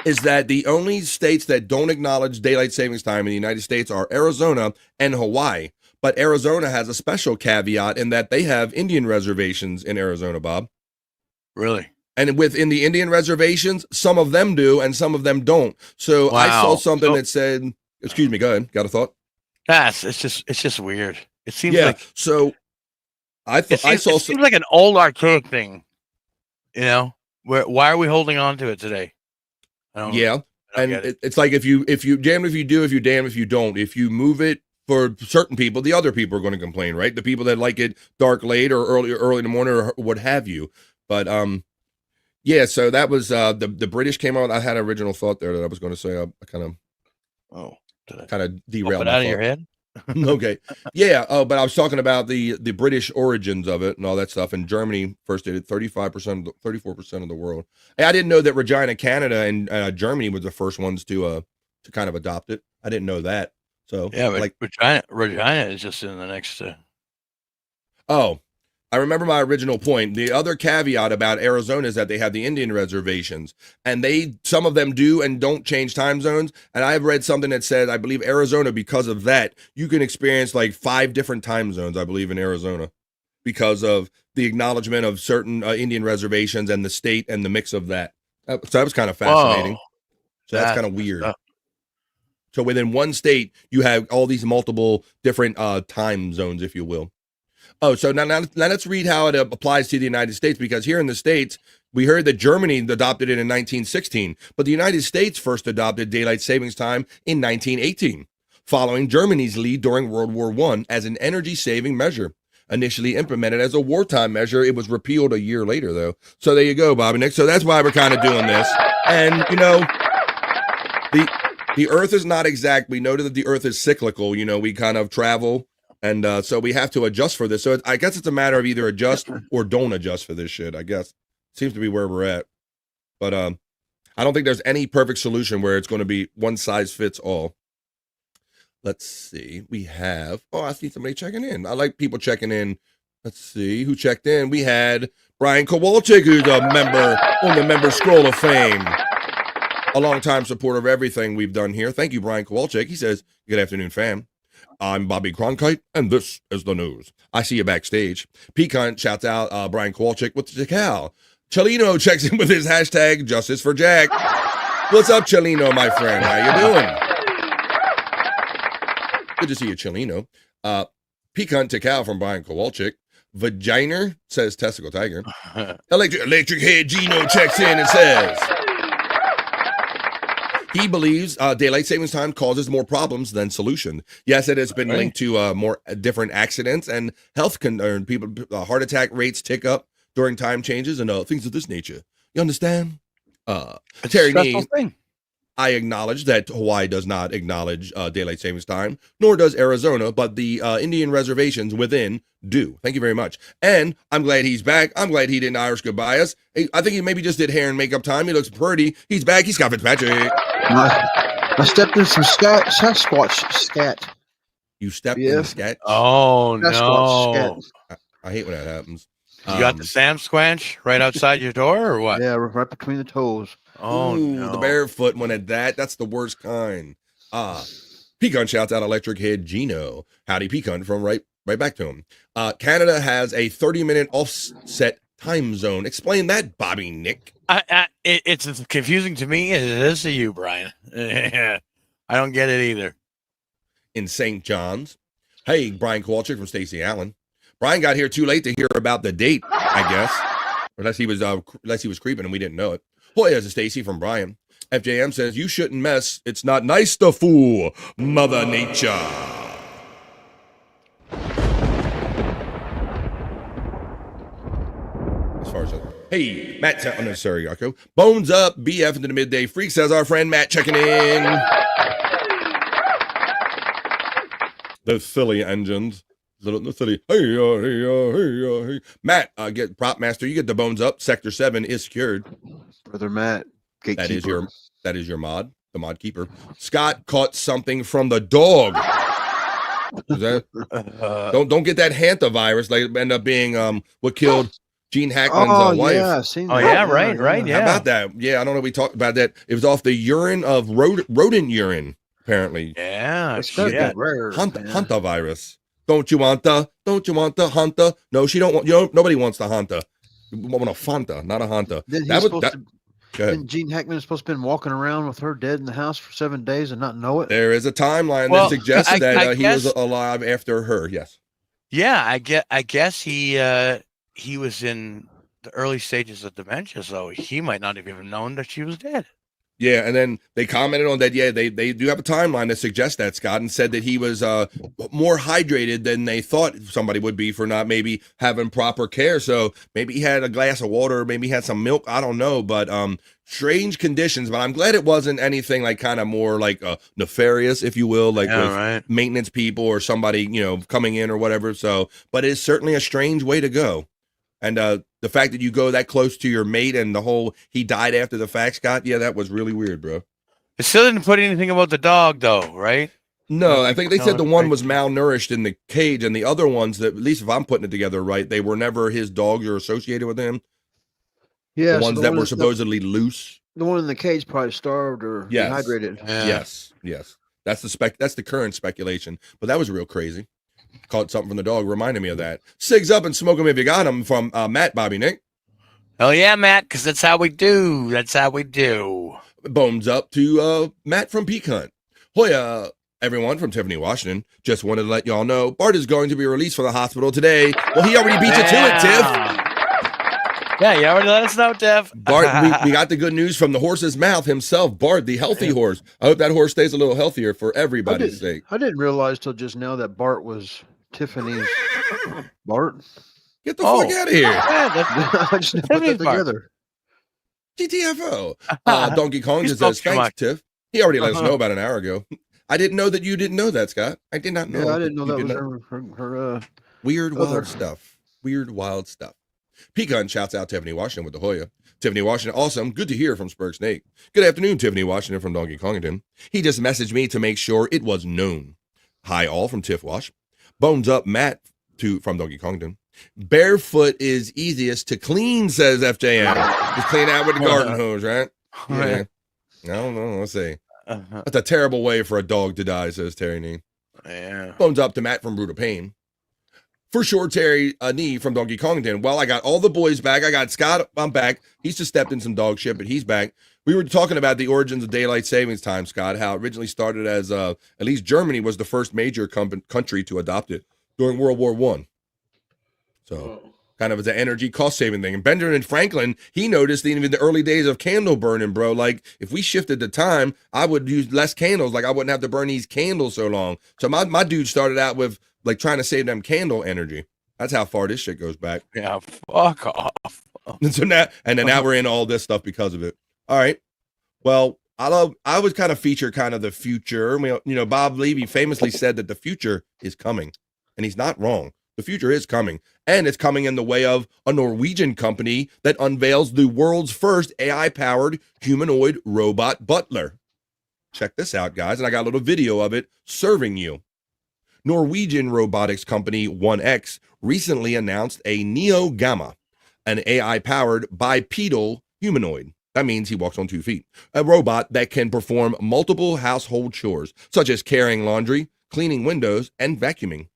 is that the only states that don't acknowledge daylight savings time in the United States are Arizona and Hawaii. But Arizona has a special caveat in that they have Indian reservations in Arizona, Bob. Really? And within the Indian reservations, some of them do and some of them don't. So I saw something that said, excuse me, go ahead. Got a thought? It's just weird. It seems like, so it seems like an old archaic thing, why are we holding on to it today? It's like if you damn if you do, if you damn if you don't. If you move it for certain people, the other people are going to complain, right? The people that like it dark late or early in the morning or what have you. But yeah, so that was the British came out. I had an original thought there that I was going to say. I kind of derailed it out of your head. Okay, yeah. Oh, but I was talking about the British origins of it and all that stuff. And Germany first did it. 34% of the world. I didn't know that Regina, Canada, and Germany was the first ones to kind of adopt it. I didn't know that. So yeah, but like Regina is just in the next. Oh. I remember my original point. The other caveat about Arizona is that they have the Indian reservations, and some of them do and don't change time zones. And I've read something that said, I believe Arizona, because of that, you can experience like 5 different time zones, I believe, in Arizona, because of the acknowledgement of certain Indian reservations and the state and the mix of that. So that was kind of fascinating. Whoa. So that's kind of weird. So within one state, you have all these multiple different time zones, if you will. Oh, so now let's read how it applies to the United States, because here in the States, we heard that Germany adopted it in 1916, but the United States first adopted daylight savings time in 1918. following Germany's lead during World War I as an energy-saving measure. Initially implemented as a wartime measure, it was repealed a year later, though. So there you go, Bobby Nick. So that's why we're kind of doing this. And, you know, the Earth is not exact. We know that the Earth is cyclical. You know, we kind of travel, and so we have to adjust for this. So I guess it's a matter of either adjust or don't adjust for this shit, I guess. Seems to be where we're at. But I don't think there's any perfect solution where it's going to be one size fits all. Let's see. We have, I see somebody checking in. I like people checking in. Let's see who checked in. We had Brian Kowalczyk, who's a member on the member scroll of fame. A longtime supporter of everything we've done here. Thank you, Brian Kowalczyk. He says, good afternoon, fam. I'm Bobby Cronkite, and this is the news. I see you backstage. Pecan shouts out Brian Kowalczyk with the Cal. Chelino checks in with his hashtag, Justice for Jack. What's up, Chelino, my friend? How you doing? Good to see you, Chelino. Pecan Cal from Brian Kowalczyk. Vagina says Testicle Tiger. Electric Head Gino checks in and says he believes daylight savings time causes more problems than solution. Yes, it has been linked to more different accidents and health concern. People, heart attack rates tick up during time changes and things of this nature. You understand? Terry Nee, I acknowledge that Hawaii does not acknowledge daylight savings time, nor does Arizona, but the Indian reservations within do. Thank you very much. And I'm glad he's back. I'm glad he didn't Irish goodbye us. I think he maybe just did hair and makeup time. He looks pretty. He's back. He's Scott Fitzpatrick. I stepped in some Sasquatch scat. You stepped in the scat? Oh, Sasquatch no. scat. I hate when that happens. You got the Sam Squanch right outside your door or what? Yeah, right between the toes. Oh, no. The barefoot one at that. That's the worst kind. Pecan shouts out Electric Head Gino. Howdy, Pecan, from right back to him. Canada has a 30-minute offset time zone. Explain that, Bobby Nick. It's as confusing to me as it is to you, Brian. I don't get it either. In St. John's. Hey, Brian Kowalczyk from Stacey Allen. Brian got here too late to hear about the date, I guess. Unless he was creeping and we didn't know it. Boy, there's a Stacy from Brian. FJM says, you shouldn't mess. It's not nice to fool Mother Nature. As far as hey, Matt, sorry, Yako. Bones up, BF into the midday freak, says our friend Matt checking in. The silly engines. The silly, hey. Matt, get prop master. You get the bones up. Sector 7 is secured. Brother Matt, gatekeeper. That is your mod, the mod keeper. Scott caught something from the dog. Don't get that hantavirus. Like end up being what killed Gene Hackman's wife. Yeah, seen that. Oh yeah, right. Yeah. How about that? Yeah, I don't know. We talked about that. It was off the urine of rodent urine. Apparently. Yeah. Hantavirus. Don't you want the Hanta? No, she don't want. Nobody wants the Hanta. You want a Fanta, not a Hanta. Gene Hackman is supposed to have been walking around with her dead in the house for 7 days and not know it. There is a timeline that suggests that he was alive after her. Yes. Yeah, I guess he was in the early stages of dementia, so he might not have even known that she was dead. Yeah, and then they commented on that. Yeah, they do have a timeline that suggests that, Scott, and said that he was more hydrated than they thought somebody would be for not maybe having proper care. So maybe he had a glass of water, maybe he had some milk. I don't know, but strange conditions. But I'm glad it wasn't anything like kind of more like nefarious, if you will, like with maintenance people or somebody coming in or whatever. So, but it's certainly a strange way to go. And the fact that you go that close to your mate and the whole he died after the fact, Scott, yeah, that was really weird, bro. It still didn't put anything about the dog, though, right? No, I think they said the one was malnourished in the cage, and the other ones, that at least if I'm putting it together right, they were never his dogs or associated with him. Yeah, the ones that were supposedly loose. The one in the cage probably starved or dehydrated. Yeah. Yes. That's the current speculation, but that was real crazy. Caught something from the dog, reminded me of that. Sigs up and smoke them if you got them from Matt, Bobby Nick. Hell yeah, Matt, because that's how we do. Bones up to Matt from Pecan. Hoya, everyone from Tiffany, Washington. Just wanted to let y'all know Bart is going to be released from the hospital today. Well, he already beat you to it, Tiff. Yeah, you already let us know, Dev. Bart, we got the good news from the horse's mouth himself, Bart, the healthy horse. I hope that horse stays a little healthier for everybody's sake. I didn't realize till just now that Bart was Tiffany's Bart. Get the fuck out of here. Yeah, I just never put that together. GTFO. Donkey Kong just spoke says, too thanks, much. Tiff. He already let us know about an hour ago. I didn't know that you didn't know that, Scott. I did not know. Yeah, I didn't know you that did was not. her Weird, other. wild stuff. Weird, wild stuff. Pecan shouts out Tiffany Washington with the Hoya. Tiffany Washington, awesome. Good to hear from Spurg Snake. Good afternoon, Tiffany Washington from Donkey Kongington. He just messaged me to make sure it was known. Hi, all from Tiff Wash. Bones up, Matt from Donkey Kongington. Barefoot is easiest to clean, says FJM. Just clean out with the garden hose, right? Yeah. I don't know. Let's see. That's a terrible way for a dog to die, says Terry Nee. Yeah. Bones up to Matt from Brutal Pain. For sure, Terry Nee from Donkey Kongington. Well, I got all the boys back. I got Scott. I'm back. He's just stepped in some dog shit, but he's back. We were talking about the origins of daylight savings time, Scott, how it originally started as, at least Germany was the first major country to adopt it during World War I. So kind of as an energy cost-saving thing. And Benjamin Franklin, he noticed even in the early days of candle burning, bro, like if we shifted the time, I would use less candles. Like I wouldn't have to burn these candles so long. So my dude started out with like trying to save them candle energy. That's how far this shit goes back. Yeah, fuck off. And so now we're in all this stuff because of it. All right. Well, I would kind of feature kind of the future. You know, Bob Levy famously said that the future is coming, and he's not wrong. The future is coming, and it's coming in the way of a Norwegian company that unveils the world's first AI-powered humanoid robot butler. Check this out, guys, and I got a little video of it serving you. Norwegian robotics company 1X recently announced a Neo Gamma, an AI-powered bipedal humanoid. That means he walks on 2 feet. A robot that can perform multiple household chores, such as carrying laundry, cleaning windows, and vacuuming.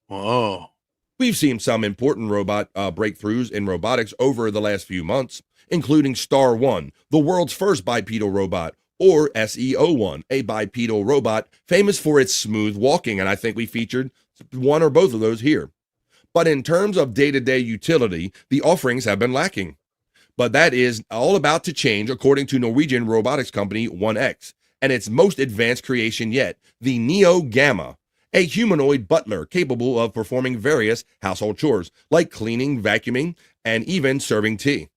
Whoa. We've seen some important robot breakthroughs in robotics over the last few months, including Star One, the world's first bipedal robot, or SEO-1, a bipedal robot famous for its smooth walking, and I think we featured one or both of those here. But in terms of day-to-day utility, the offerings have been lacking. But that is all about to change, according to Norwegian robotics company 1X, and its most advanced creation yet, the Neo Gamma, a humanoid butler capable of performing various household chores, like cleaning, vacuuming, and even serving tea.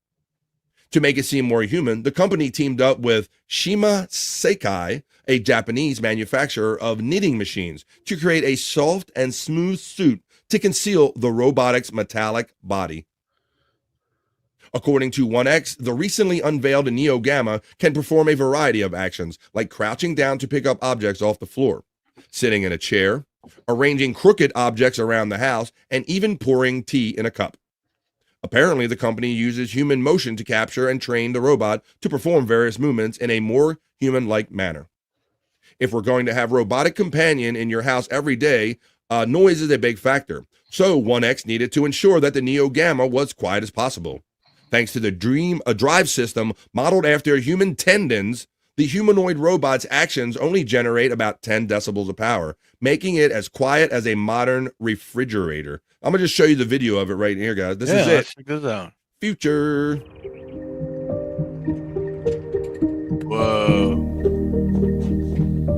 To make it seem more human, the company teamed up with Shima Seikai, a Japanese manufacturer of knitting machines, to create a soft and smooth suit to conceal the robotic's metallic body. According to 1X, the recently unveiled Neo Gamma can perform a variety of actions, like crouching down to pick up objects off the floor, sitting in a chair, arranging crooked objects around the house, and even pouring tea in a cup. Apparently, the company uses human motion to capture and train the robot to perform various movements in a more human-like manner. If we're going to have robotic companion in your house every day, noise is a big factor. So 1X needed to ensure that the Neo Gamma was quiet as possible. Thanks to the drive system modeled after human tendons, the humanoid robot's actions only generate about 10 decibels of power, making it as quiet as a modern refrigerator. I'm going to just show you the video of it right here, guys. This is it. Check this out. Future. Whoa.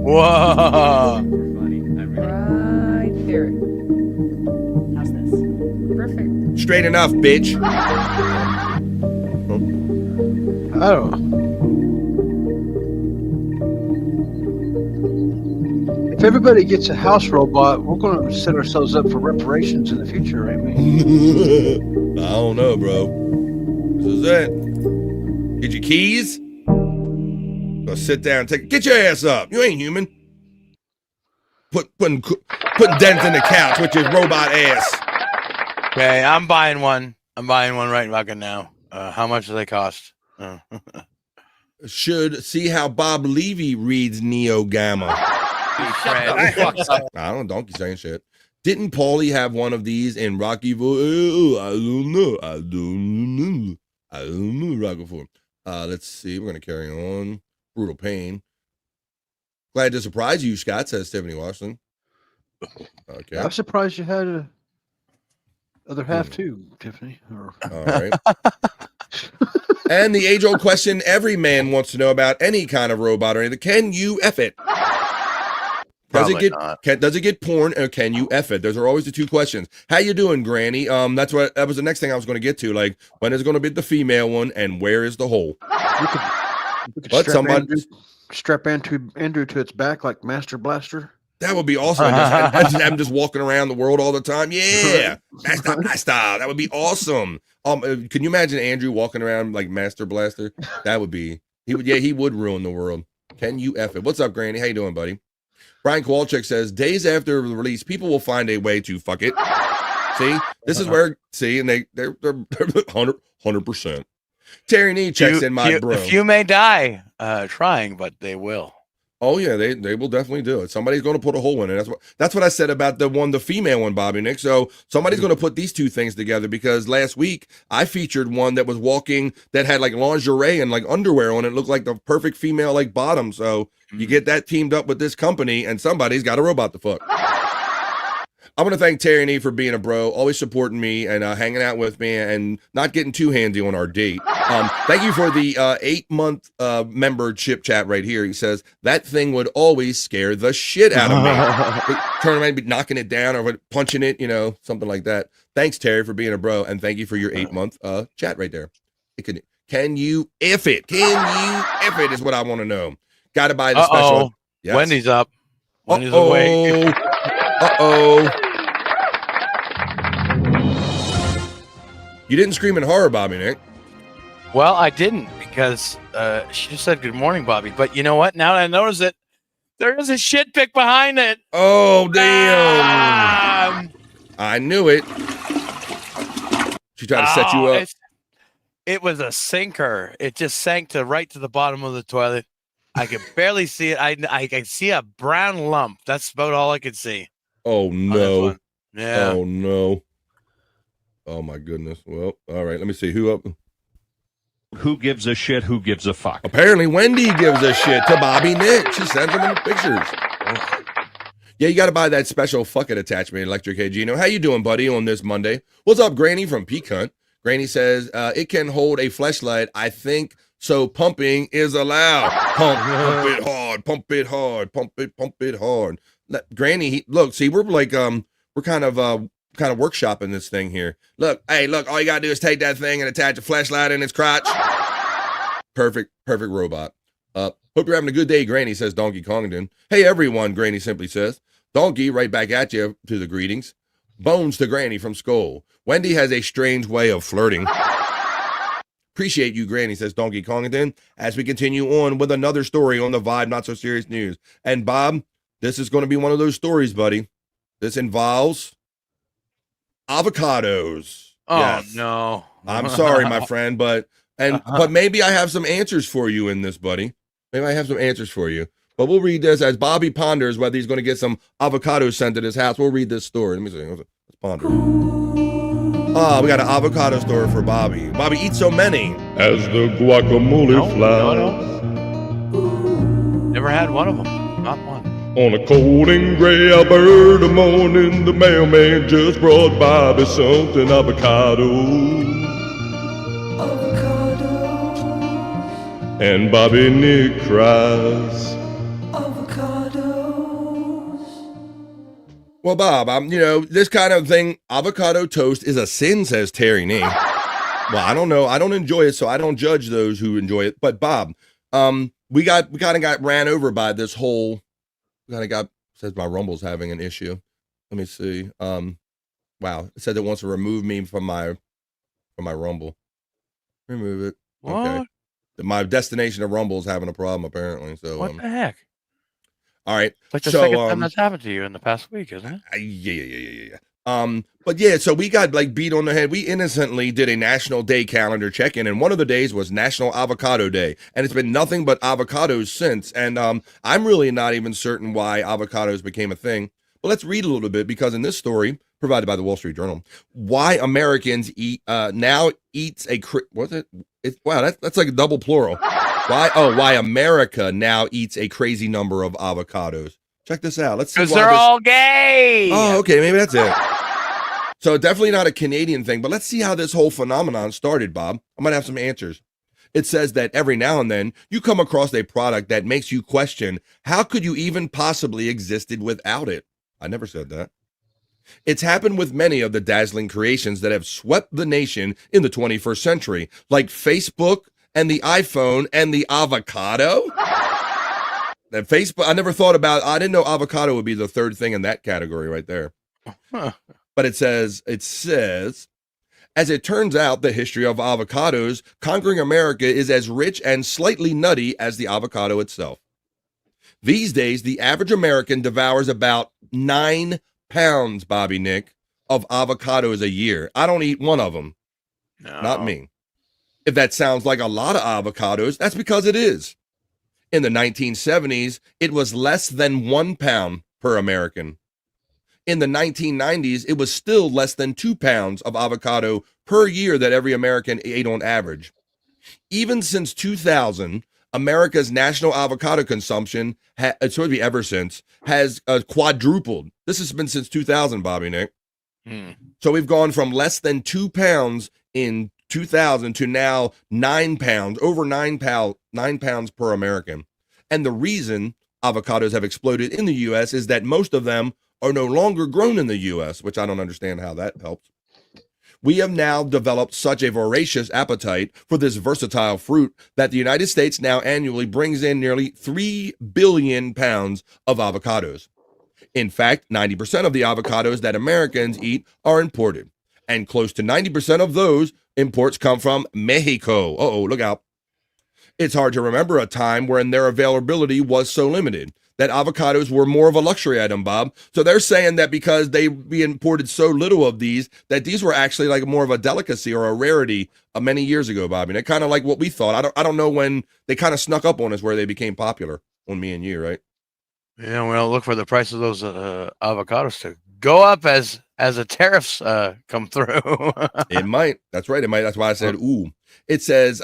Whoa. Right there. How's this? Perfect. Straight enough, bitch. I don't know. If everybody gets a house robot, we're going to set ourselves up for reparations in the future, ain't we? I don't know, bro. This is it. Get your keys. Go sit down. Get your ass up. You ain't human. Putting dents in the couch with your robot ass. Okay, I'm buying one. I'm buying one right fucking now. How much do they cost? Should see how Bob Levy reads Neo Gamma. I don't know, Donkey saying shit. Didn't Paulie have one of these in Rocky IV? I don't know, Rocky IV. Let's see. We're gonna carry on. Brutal Pain. Glad to surprise you, Scott, says Tiffany Washington. Okay. I'm surprised you had a other half too, Tiffany. All right. And the age-old question every man wants to know about any kind of robot or anything: can you F it? Does it get porn, or can you F it? Those are always the two questions. How you doing, Granny? That was the next thing I was going to get to. Like, when is it going to be the female one, and where is the hole? We could strap Andrew to its back like Master Blaster. That would be awesome. I just have him just walking around the world all the time. Yeah, Master. That would be awesome. Can you imagine Andrew walking around like Master Blaster? That would be. He would ruin the world. Can you F it? What's up, Granny? How you doing, buddy? Brian Kowalczyk says, days after the release, people will find a way to fuck it. See, this is where, and they're 100%. Terry Nee checks in, my bro. A few may die trying, but they will. Oh yeah, they will definitely do it. Somebody's going to put a hole in it. That's what I said about the female one, Bobby Nick. So somebody's going to put these two things together, because last week I featured one that was walking that had like lingerie and like underwear on it. It looked like the perfect female like bottom. So you get that teamed up with this company, and somebody's got a robot to fuck. I want to thank Terry Nee for being a bro, always supporting me and hanging out with me and not getting too handy on our date. Thank you for the 8-month membership chat right here. He says, that thing would always scare the shit out of me. Turn around and be knocking it down or punching it, something like that. Thanks, Terry, for being a bro, and thank you for your 8-month chat right there. Can you F it? Can you F it is what I want to know. Got to buy the special. Yes. Wendy's up. Wendy's awake. You didn't scream in horror, Bobby Nick. Well, I didn't, because she just said good morning, Bobby. But you know what? Now that I notice it, there is a shit pic behind it. Oh, damn. I knew it. She tried to set you up. It was a sinker. It just sank right to the bottom of the toilet. I could barely see it. I can see a brown lump. That's about all I could see. Oh, no. Yeah. Oh, no. Oh, my goodness. Well, all right. Let me see. Who gives a shit? Who gives a fuck? Apparently, Wendy gives a shit to Bobby Nick. She sends him in the pictures. Yeah, you got to buy that special fuck it attachment, Electric Hey Gino. How you doing, buddy, on this Monday? What's up, Granny from Pecan? Granny says, it can hold a fleshlight. I think so. Pumping is allowed. Pump it hard. Pump it hard. Pump it hard. Granny, look, see, we're like, we're kind of workshopping this thing here. Look, all you gotta do is take that thing and attach a flashlight in its crotch. Perfect robot. Hope you're having a good day, Granny, says Donkey Kongdon. Hey everyone, Granny simply says. Donkey, right back at you to the greetings. Bones to Granny from Skull. Wendy has a strange way of flirting. Appreciate you, Granny, says Donkey Kongdon, as we continue on with another story on the Vibe Not So Serious News. And Bob, this is going to be one of those stories, buddy. This involves avocados. Oh, yes. No. I'm sorry, my friend, but maybe I have some answers for you in this, buddy. Maybe I have some answers for you. But we'll read this as Bobby ponders whether he's going to get some avocados sent to his house. We'll read this story. Let me see. Let's ponder. Oh, we got an avocado story for Bobby. Bobby eats so many. As the guacamole flies. Never had one of them. Not one. On a cold and gray Alberta morning, the mailman just brought Bobby something avocado. And Bobby Nick cries. Well, Bob, this kind of thing, avocado toast is a sin, says Terry Nee. Well, I don't know. I don't enjoy it, so I don't judge those who enjoy it. But Bob, we kind of got ran over by this whole. Says my Rumble's having an issue. Let me see. Wow, it said it wants to remove me from my Rumble. Remove it. What? Okay. My destination of Rumble is having a problem apparently. So what the heck? All right. Like the second time that's happened to you in the past week, isn't it? Yeah. But yeah, so we got like beat on the head. We innocently did a National Day calendar check-in, and one of the days was National Avocado Day, and it's been nothing but avocados since. And I'm really not even certain why avocados became a thing. But let's read a little bit, because in this story provided by the Wall Street Journal, why Americans now eats a wow, that's like a double plural. Why America now eats a crazy number of avocados. Check this out. Let's see. Because they're all gay. Oh, okay, maybe that's it. So definitely not a Canadian thing, but let's see how this whole phenomenon started, Bob. I might have some answers. It says that every now and then you come across a product that makes you question, how could you even possibly existed without it? I never said that. It's happened with many of the dazzling creations that have swept the nation in the 21st century, like Facebook and the iPhone and the avocado. That Facebook, I never thought about, I didn't know avocado would be the third thing in that category right there. Huh. But it says, as it turns out, the history of avocados conquering America is as rich and slightly nutty as the avocado itself. These days, the average American devours about 9 pounds, Bobby Nick, of avocados a year. I don't eat one of them. No. Not me. If that sounds like a lot of avocados, that's because it is. In the 1970s, it was less than 1 pound per American. In the 1990s, it was still less than 2 pounds of avocado per year that every American ate on average. Even since 2000, America's national avocado consumption, it's supposed to be ever since, has quadrupled. This has been since 2000, Bobby Nick. So we've gone from less than 2 pounds in 2000 to now 9 pounds, over 9 pounds per American. And the reason avocados have exploded in the U.S. is that most of them are no longer grown in the U.S., which I don't understand how that helps. We have now developed such a voracious appetite for this versatile fruit that the United States now annually brings in nearly 3 billion pounds of avocados. In fact, 90% of the avocados that Americans eat are imported, and close to 90% of those imports come from Mexico. Uh-oh, look out. It's hard to remember a time when their availability was so limited, that avocados were more of a luxury item, Bob. So they're saying that because we imported so little of these, that these were actually like more of a delicacy or a rarity many years ago, Bob. And it kind of like what we thought. I don't know when they kind of snuck up on us where they became popular on me and you, right? Yeah, well, look for the price of those avocados to go up as the tariffs come through. It might. That's right. It might. That's why I said, ooh. It says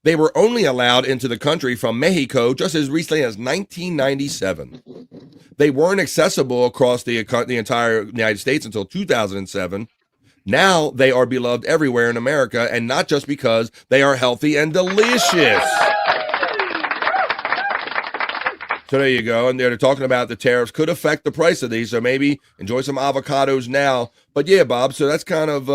they were only allowed into the country from Mexico just as recently as 1997. They weren't accessible across the entire United States until 2007. Now they are beloved everywhere in America, and not just because they are healthy and delicious. So there you go. And they're talking about the tariffs could affect the price of these. So maybe enjoy some avocados now. But yeah, Bob, so that's kind of,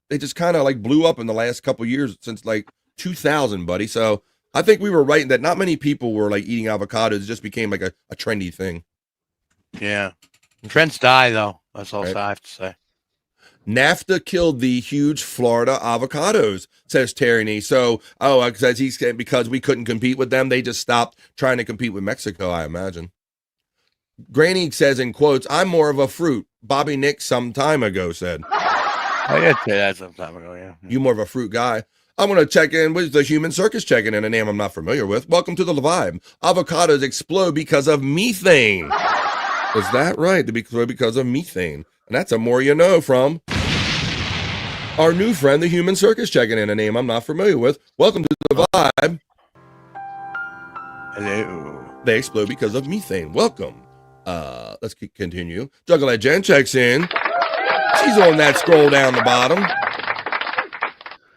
they just kind of like blew up in the last couple of years since like 2000, buddy. So I think we were right in that not many people were like eating avocados. It just became like a trendy thing. Yeah. Trends die, though. That's all Right. I have to say. NAFTA killed the huge Florida avocados, says Tierney. So, because we couldn't compete with them, they just stopped trying to compete with Mexico, I imagine. Granny says in quotes, I'm more of a fruit. Bobby Nick some time ago said. I did say that some time ago, yeah. You more of a fruit guy. I'm going to check in with the Human Circus, checking in a name I'm not familiar with. Welcome to the Vibe. Avocados explode because of methane. Is that right? They explode because of methane. And that's a more you know from our new friend, the Human Circus, checking in a name I'm not familiar with. Welcome to the Vibe. Hello. They explode because of methane. Welcome. Let's continue. Juggalette Jen checks in. She's on that scroll down the bottom.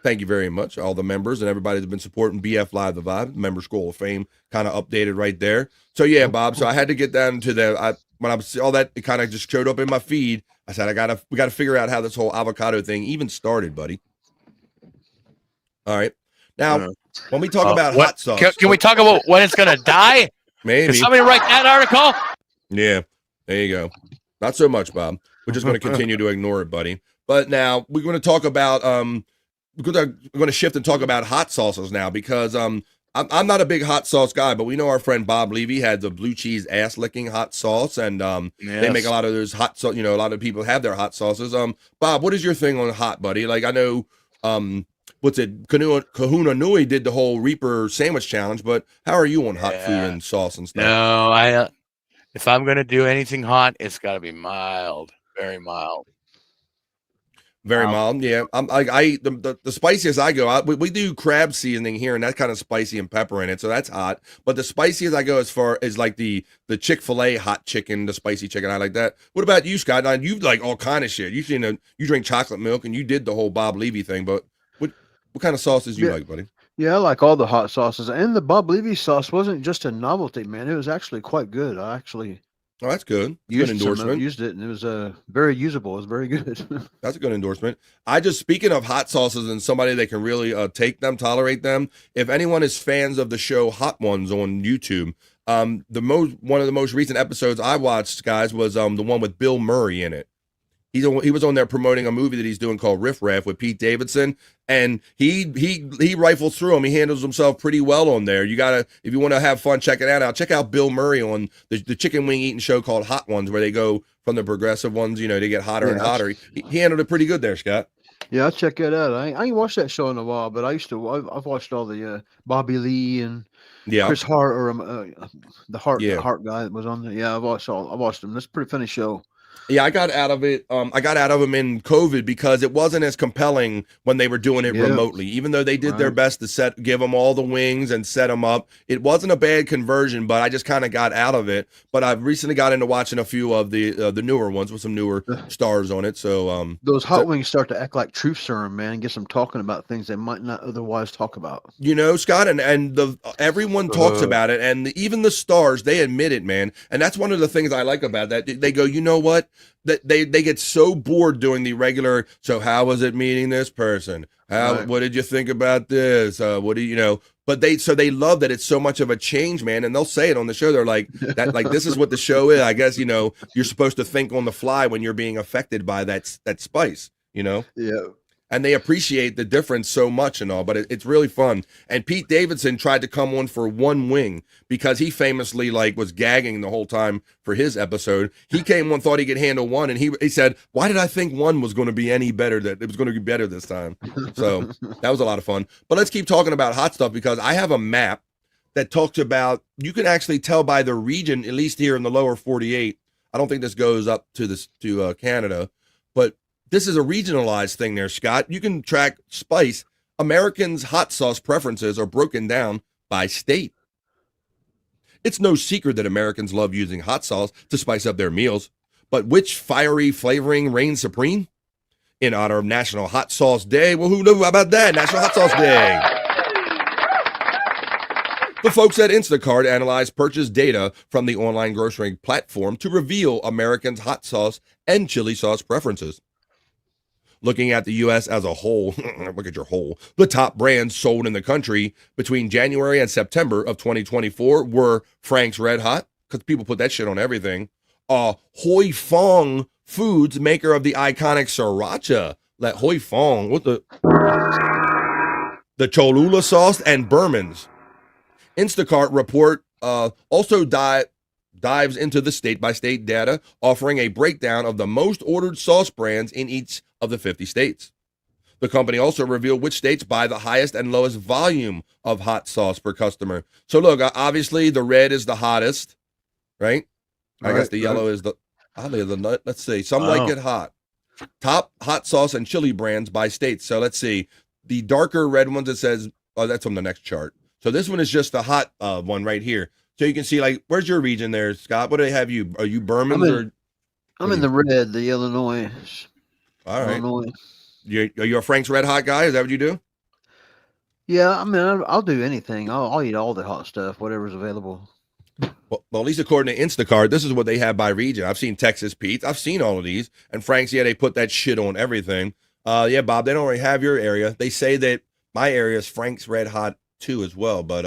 Thank you very much, all the members and everybody that's been supporting BF Live the Vibe. Member Scroll of Fame kind of updated right there. So yeah, Bob. So I had to get down to when I was all that, it kind of just showed up in my feed. I said, we got to figure out how this whole avocado thing even started, buddy. All right. Now, when we talk about hot sauce, can we talk about when it's gonna die? Maybe. Can somebody write that article? Yeah, there you go. Not so much, Bob. We're just going to continue to ignore it, buddy. But now we're going to talk about we're going to shift and talk about hot sauces now, because I'm not a big hot sauce guy, but we know our friend Bob Levy had the blue cheese ass licking hot sauce, and they make a lot of those hot sauce. You know, a lot of people have their hot sauces. Bob, what is your thing on hot, buddy? Like I know, what's it? Kahuna Nui did the whole Reaper sandwich challenge, but how are you on hot food and sauce and stuff? No, if I'm gonna do anything hot, it's got to be mild, very mild. Very mild, yeah. The spiciest I go out. We do crab seasoning here, and that's kind of spicy and pepper in it, so that's hot. But the spiciest I go as far as like the Chick-fil-A hot chicken, the spicy chicken. I like that. What about you, Scott? Now, you like all kind of shit. You drink chocolate milk, and you did the whole Bob Levy thing. But what kind of sauces you like, buddy? Yeah, I like all the hot sauces, and the Bob Levy sauce wasn't just a novelty, man. It was actually quite good. I actually. Oh, that's good. Good endorsement. Used it, and it was very usable. It was very good. That's a good endorsement. Speaking of hot sauces and somebody that can really tolerate them. If anyone is fans of the show Hot Ones on YouTube, one of the most recent episodes I watched, guys, was the one with Bill Murray in it. He was on there promoting a movie that he's doing called Riff Raff with Pete Davidson, and he rifles through them. He handles himself pretty well on there. If you want to have fun, check it out. Check out Bill Murray on the chicken wing eating show called Hot Ones, where they go from the progressive ones, they get hotter and hotter. He handled it pretty good there, Scott. Yeah, I'll check it out. I ain't watched that show in a while, but I've watched all the Bobby Lee and Chris Hart, or the Hart guy that was on there. Yeah, I watched them. That's a pretty funny show. Yeah, I got out of it. I got out of them in COVID because it wasn't as compelling when they were doing it remotely. Even though they did their best to give them all the wings and set them up, it wasn't a bad conversion. But I just kind of got out of it. But I've recently got into watching a few of the newer ones with some newer stars on it. So those hot wings start to act like truth serum, man. Gets them talking about things they might not otherwise talk about. Scott, and everyone talks about it, and even the stars, they admit it, man. And that's one of the things I like about that. They go, you know what? That they get so bored doing the regular. So how was it meeting this person? What did you think about this? What do you know? But they love that it's so much of a change, man. And they'll say it on the show. They're like this is what the show is. I guess you're supposed to think on the fly when you're being affected by that spice. Yeah. And they appreciate the difference so much and all, but it's really fun. And Pete Davidson tried to come on for one wing because he famously was gagging the whole time for his episode. He came on, thought he could handle one, and he said, "Why did I think one was going to be any better? That it was going to be better this time." So that was a lot of fun. But let's keep talking about hot stuff because I have a map that talks about. You can actually tell by the region, at least here in the lower 48. I don't think this goes up to Canada, but this is a regionalized thing there, Scott. You can track spice. Americans' hot sauce preferences are broken down by state. It's no secret that Americans love using hot sauce to spice up their meals. But which fiery flavoring reigns supreme? In honor of National Hot Sauce Day, well, who knew about that? National Hot Sauce Day. The folks at Instacart analyzed purchase data from the online grocery platform to reveal Americans' hot sauce and chili sauce preferences. Looking at the U.S. as a whole, look at your whole, the top brands sold in the country between January and September of 2024 were Frank's Red Hot, because people put that shit on everything, Hoi Fong Foods, maker of the iconic sriracha, that Hoi Fong, the Cholula sauce, and Berman's. Instacart report also dives into the state-by-state data, offering a breakdown of the most ordered sauce brands in each of the 50 states. The company also revealed which states buy the highest and lowest volume of hot sauce per customer. So look, obviously the red is the hottest, right? I guess the yellow is the nut. Let's see. Some like it hot. Top hot sauce and chili brands by states. So let's see. The darker red ones, it says, that's on the next chart. So this one is just the hot one right here. So you can see, where's your region there, Scott? What do they have you? Are you Berman's I'm in the red, the Illinois. All right. Illinois. Are you a Frank's Red Hot guy? Is that what you do? Yeah, I mean, I'll do anything. I'll eat all the hot stuff, whatever's available. Well, at least according to Instacart, this is what they have by region. I've seen Texas Pete's. I've seen all of these. And Frank's, they put that shit on everything. Yeah, Bob, they don't really have your area. They say that my area is Frank's Red Hot too as well. But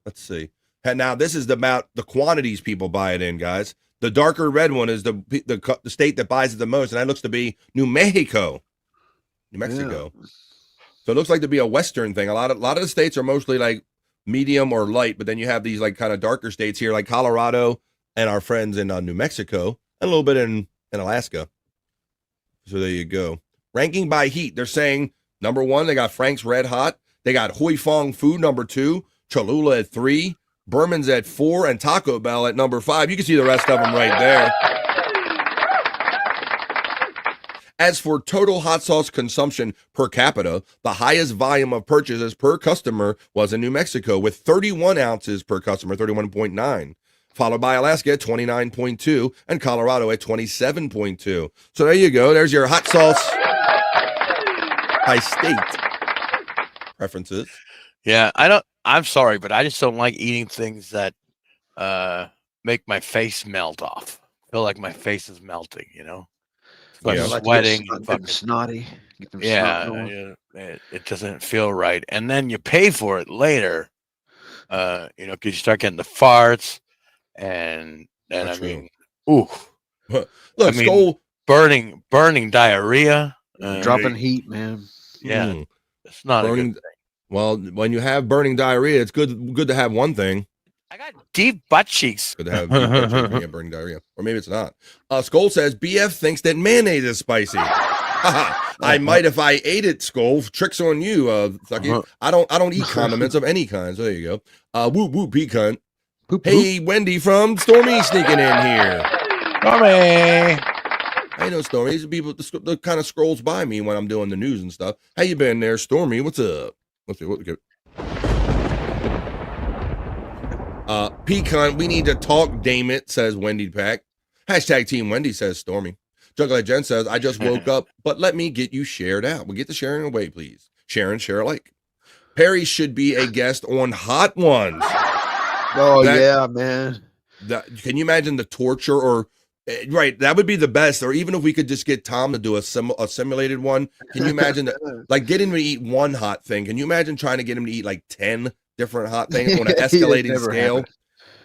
let's see. And now this is about the quantities people buy it in, guys. The darker red one is the state that buys it the most, and that looks to be New Mexico. Yeah. So it looks like to be a Western thing. A lot of the states are mostly medium or light, but then you have these kind of darker states here, like Colorado and our friends in New Mexico, and a little bit in Alaska. So there you go. Ranking by heat, they're saying number 1, they got Frank's Red Hot. They got Hoi Fong Food number 2, Cholula at 3. Berman's at 4, and Taco Bell at number 5. You can see the rest of them right there. As for total hot sauce consumption per capita, the highest volume of purchases per customer was in New Mexico with 31 ounces per customer, 31.9, followed by Alaska at 29.2 and Colorado at 27.2. So there you go. There's your hot sauce by state preferences. Yeah, I'm sorry, but I just don't like eating things that make my face melt off. I feel like my face is melting, Like sweating and fucking snotty. Yeah, it doesn't feel right. And then you pay for it later, because you start getting the farts and I mean, ooh. Look, Skull, burning diarrhea. Dropping heat, man. Yeah. It's not a good thing. Well, when you have burning diarrhea, it's good to have one thing. I got deep butt cheeks. Good to have deep butt cheeks when you have burning diarrhea. Or maybe it's not. Skull says, BF thinks that mayonnaise is spicy. I might if I ate it, Skull. Tricks on you, Thucky. I don't eat condiments of any kind, so there you go. Whoop, whoop, pecan. Hey, Wendy from Stormy sneaking in here. Stormy. I know Stormy. These are people that kind of scrolls by me when I'm doing the news and stuff. How you been there, Stormy? What's up? Let's see what we get. Pecan, we need to talk, damn it, says Wendy Pack. Hashtag Team Wendy, says Stormy. Juggler Jen says, I just woke up, but let me get you shared out. We'll get the sharing away, please. Sharon, share alike. Perry should be a guest on Hot Ones. Oh, yeah, man. Can you imagine the torture or... Right, that would be the best. Or even if we could just get Tom to do a simulated one. Can you imagine that? Like, get him to eat one hot thing. Can you imagine trying to get him to eat like 10 different hot things on an escalating scale? Happened.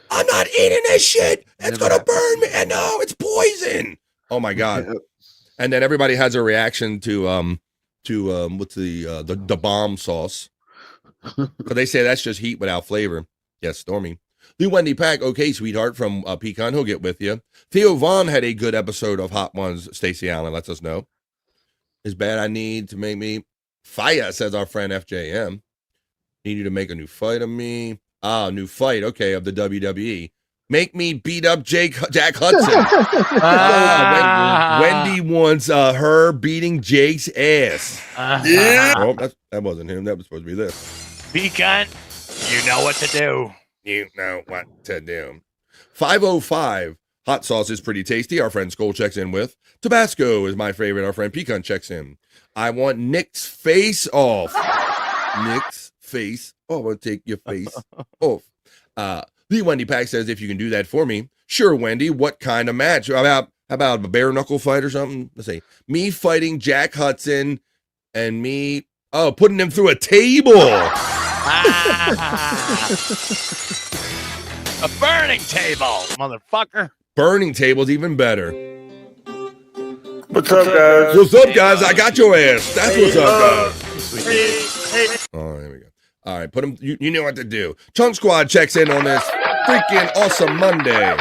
I'm not eating this shit. It's going to burn me. And no, it's poison. Oh, my God. And then everybody has a reaction to what's the bomb sauce. Because they say that's just heat without flavor. Yes, Stormy. The Wendy Pack, okay, sweetheart, from Pecan, he'll get with you. Theo Vaughn had a good episode of Hot Ones. Stacey Allen lets us know. It's bad I need to make me fire, says our friend FJM. Need you to make a new fight of me. New fight, okay, of the WWE. Make me beat up Jack Hudson. Wendy wants her beating Jake's ass. Yeah. Oh, that wasn't him. That was supposed to be this. Pecan, you know what to do. You know what to do. 505. Hot sauce is pretty tasty. Our friend Skull checks in with. Tabasco is my favorite. Our friend Pecan checks in. I want Nick's face off. Nick's face. Oh, I'm going to take your face off. The Wendy Pack says, if you can do that for me. Sure, Wendy. What kind of match? How about a bare knuckle fight or something? Let's see. Me fighting Jack Hudson and me, putting him through a table. A burning table, motherfucker. Burning table's even better. What's up, guys? What's up, guys? I got your ass. That's what's up, guys. Oh, there we go. All right, put him. You know what to do. Chunk Squad checks in on this freaking awesome Monday.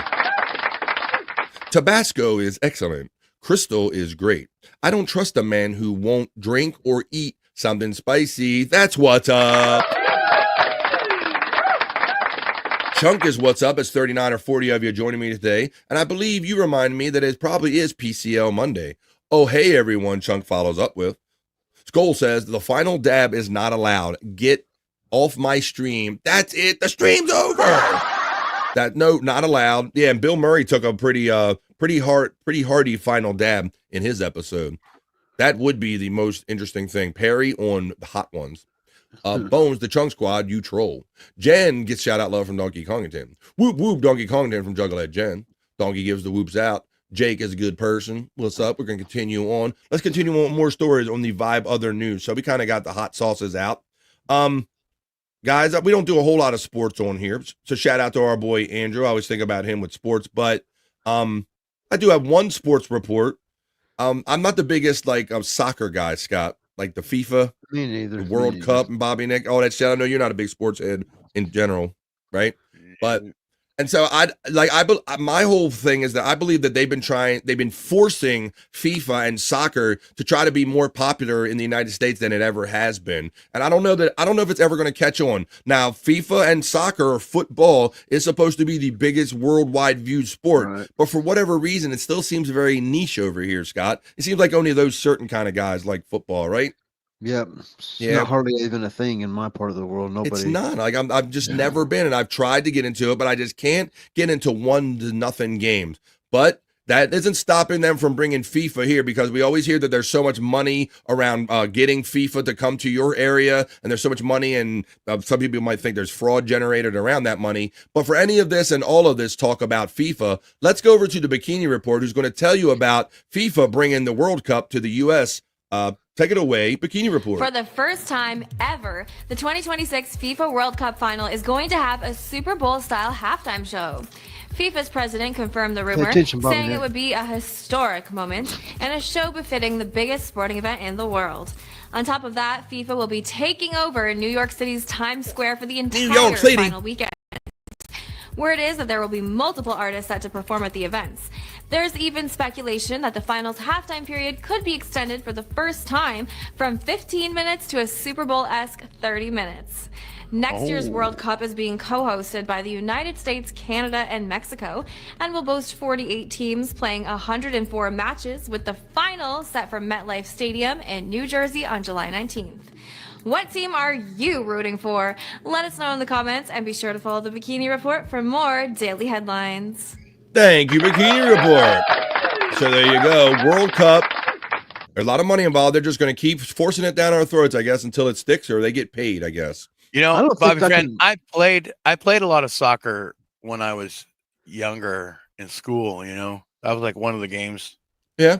Tabasco is excellent. Crystal is great. I don't trust a man who won't drink or eat something spicy. That's what's up. Chunk is what's up. It's 39 or 40 of you joining me today. And I believe you remind me that it probably is PCL Monday. Oh, hey, everyone, Chunk follows up with. Skull says, the final dab is not allowed. Get off my stream. That's it. The stream's over. No, not allowed. Yeah, and Bill Murray took a pretty hearty final dab in his episode. That would be the most interesting thing. Perry on the Hot Ones. Bones, the Chunk Squad, you troll. Jen gets shout out love from Donkey Kongington. Whoop whoop, Donkey Kongington from Juggalette Jen. Donkey gives the whoops out. Jake is a good person. What's up? We're going to continue on. Let's continue on more stories on the Vibe Other News. So we kind of got the hot sauces out. Guys, we don't do a whole lot of sports on here. So shout out to our boy Andrew. I always think about him with sports, but I do have one sports report. I'm not the biggest soccer guy, Scott. Like the FIFA, me neither. The World Cup and Bobby Nick, all that shit. I know you're not a big sports head in general, right? But And so my whole thing is that I believe that they've been forcing FIFA and soccer to try to be more popular in the United States than it ever has been. And I don't know if it's ever going to catch on. Now, FIFA and soccer or football is supposed to be the biggest worldwide viewed sport, right. But for whatever reason, it still seems very niche over here, Scott. It seems like only those certain kind of guys like football, right? Yep. It's not hardly even a thing in my part of the world. Nobody. It's not. Like I've just never been, and I've tried to get into it, but I just can't get into 1-0 games. But that isn't stopping them from bringing FIFA here, because we always hear that there's so much money around getting FIFA to come to your area, and there's so much money, and some people might think there's fraud generated around that money. But for any of this and all of this talk about FIFA, let's go over to the Bikini Report, who's going to tell you about FIFA bringing the World Cup to the U.S. Take it away, Bikini Report. For the first time ever, the 2026 FIFA World Cup final is going to have a Super Bowl-style halftime show. FIFA's president confirmed the rumor, saying it would be a historic moment and a show befitting the biggest sporting event in the world. On top of that, FIFA will be taking over New York City's Times Square for the entire final weekend. Word is that there will be multiple artists set to perform at the events. There's even speculation that the final's halftime period could be extended for the first time from 15 minutes to a Super Bowl-esque 30 minutes. Next year's World Cup is being co-hosted by the United States, Canada, and Mexico, and will boast 48 teams playing 104 matches, with the final set for MetLife Stadium in New Jersey on July 19th. What team are you rooting for? Let us know in the comments, and be sure to follow the Bikini Report for more daily headlines. Thank you, Bikini Report. So there you go. World Cup. There's a lot of money involved. They're just going to keep forcing it down our throats, I guess, until it sticks or they get paid, I guess. You know, Bobby friend, I played a lot of soccer when I was younger in school, you know. That was like one of the games. Yeah.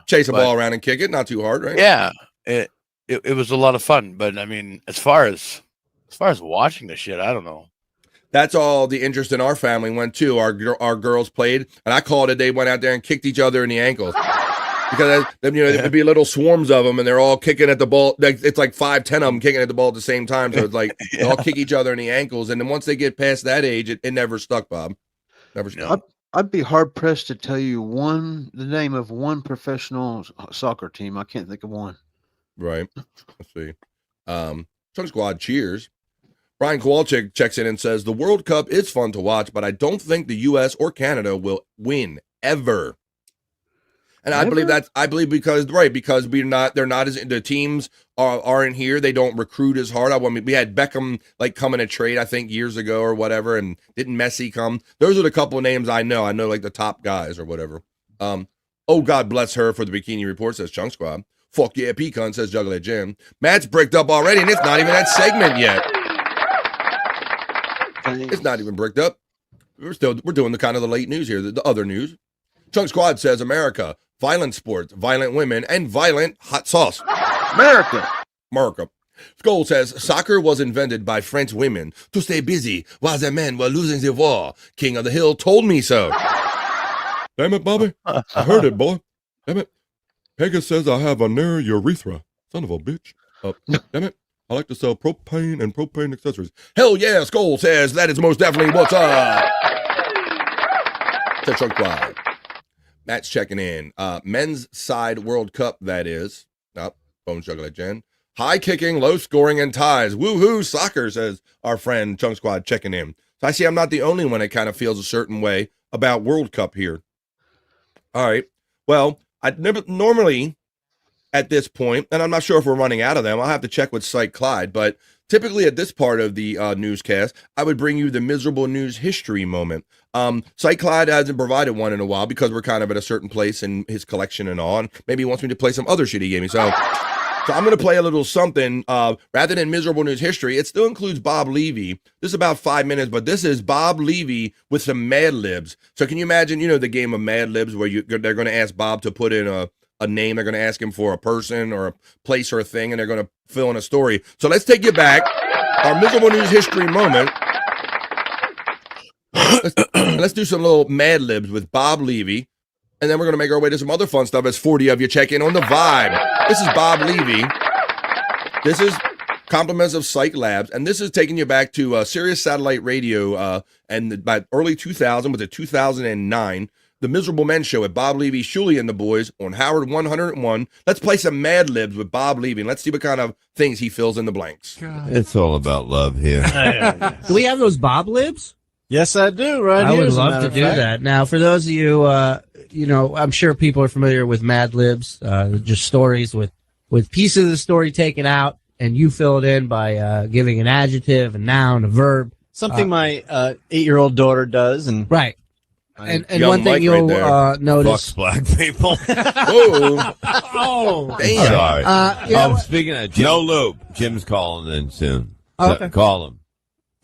Chase a ball around and kick it, not too hard, right? Yeah. It was a lot of fun, but I mean, as far as watching the shit, I don't know. That's all the interest in our family went to. Our girls played, and I called it. They went out there and kicked each other in the ankles, because there'd be little swarms of them, and they're all kicking at the ball. It's like 5-10 of them kicking at the ball at the same time. So it's like they all kick each other in the ankles, and then once they get past that age, it never stuck, Bob. Never stuck. I'd be hard pressed to tell you the name of one professional soccer team. I can't think of one. Right. Let's see. Chunk Squad cheers. Brian Kowalczyk checks in and says, the World Cup is fun to watch, but I don't think the U.S. or Canada will win ever. And I believe because they're not as, the teams aren't here. They don't recruit as hard. I mean, we had Beckham like coming to trade, I think, years ago or whatever. And didn't Messi come? Those are the couple of names I know. I know like the top guys or whatever. Oh, God bless her for the Bikini Report, says Chunk Squad. Fuck yeah, Pecan, says Juggler Jim. Matt's bricked up already, and it's not even that segment yet. It's not even bricked up. We're doing the kind of the late news here, the other news. Chunk Squad says America, violent sports, violent women, and violent hot sauce. America. Skull says soccer was invented by French women to stay busy while their men were losing the war. King of the Hill told me so. Damn it, Bobby. I heard it, boy. Damn it. Pegasus says I have a narrow urethra. Son of a bitch. Damn it. I like to sell propane and propane accessories. Hell yeah, Skull says that is most definitely what's up. Chunk Squad. Matt's checking in. Men's side World Cup, that is. Bones Juggler Jen. High kicking, low scoring, and ties. Woohoo, soccer, says our friend Chunk Squad checking in. So I see I'm not the only one that kind of feels a certain way about World Cup here. All right. Well, normally at this point, and I'm not sure if we're running out of them, I'll have to check with Psych Clyde, but typically at this part of the newscast, I would bring you the miserable news history moment. Psych Clyde hasn't provided one in a while because we're kind of at a certain place in his collection and all. And maybe he wants me to play some other shit he gave me. So I'm going to play a little something. Rather than miserable news history, it still includes Bob Levy. This is about 5 minutes, but this is Bob Levy with some Mad Libs. So can you imagine, the game of Mad Libs where they're going to ask Bob to put in a name, they're going to ask him for a person or a place or a thing, and they're going to fill in a story. So let's take you back. Our miserable news history moment. Let's do some little Mad Libs with Bob Levy, and then we're going to make our way to some other fun stuff as 40 of you check in on the vibe. This is Bob Levy. This is Compliments of Psych Labs, and this is taking you back to Sirius Satellite Radio, and by early 2000 with the 2009, The Miserable Men Show with Bob Levy, Shuley, and the boys on Howard 101. Let's play some Mad Libs with Bob Levy, and let's see what kind of things he fills in the blanks. It's all about love here. Do we have those Bob Libs? Yes, I do. Right I here. would as a love matter to of do fact. that. Now, for those of you, I'm sure people are familiar with Mad Libs, just stories with pieces of the story taken out, and you fill it in by giving an adjective, a noun, a verb. Something my 8-year-old daughter does, and right. And one thing you'll notice. Fucks black people. Oh, damn. Sorry. What? Speaking of no loop, Jim's calling in soon. Oh, okay. Call him.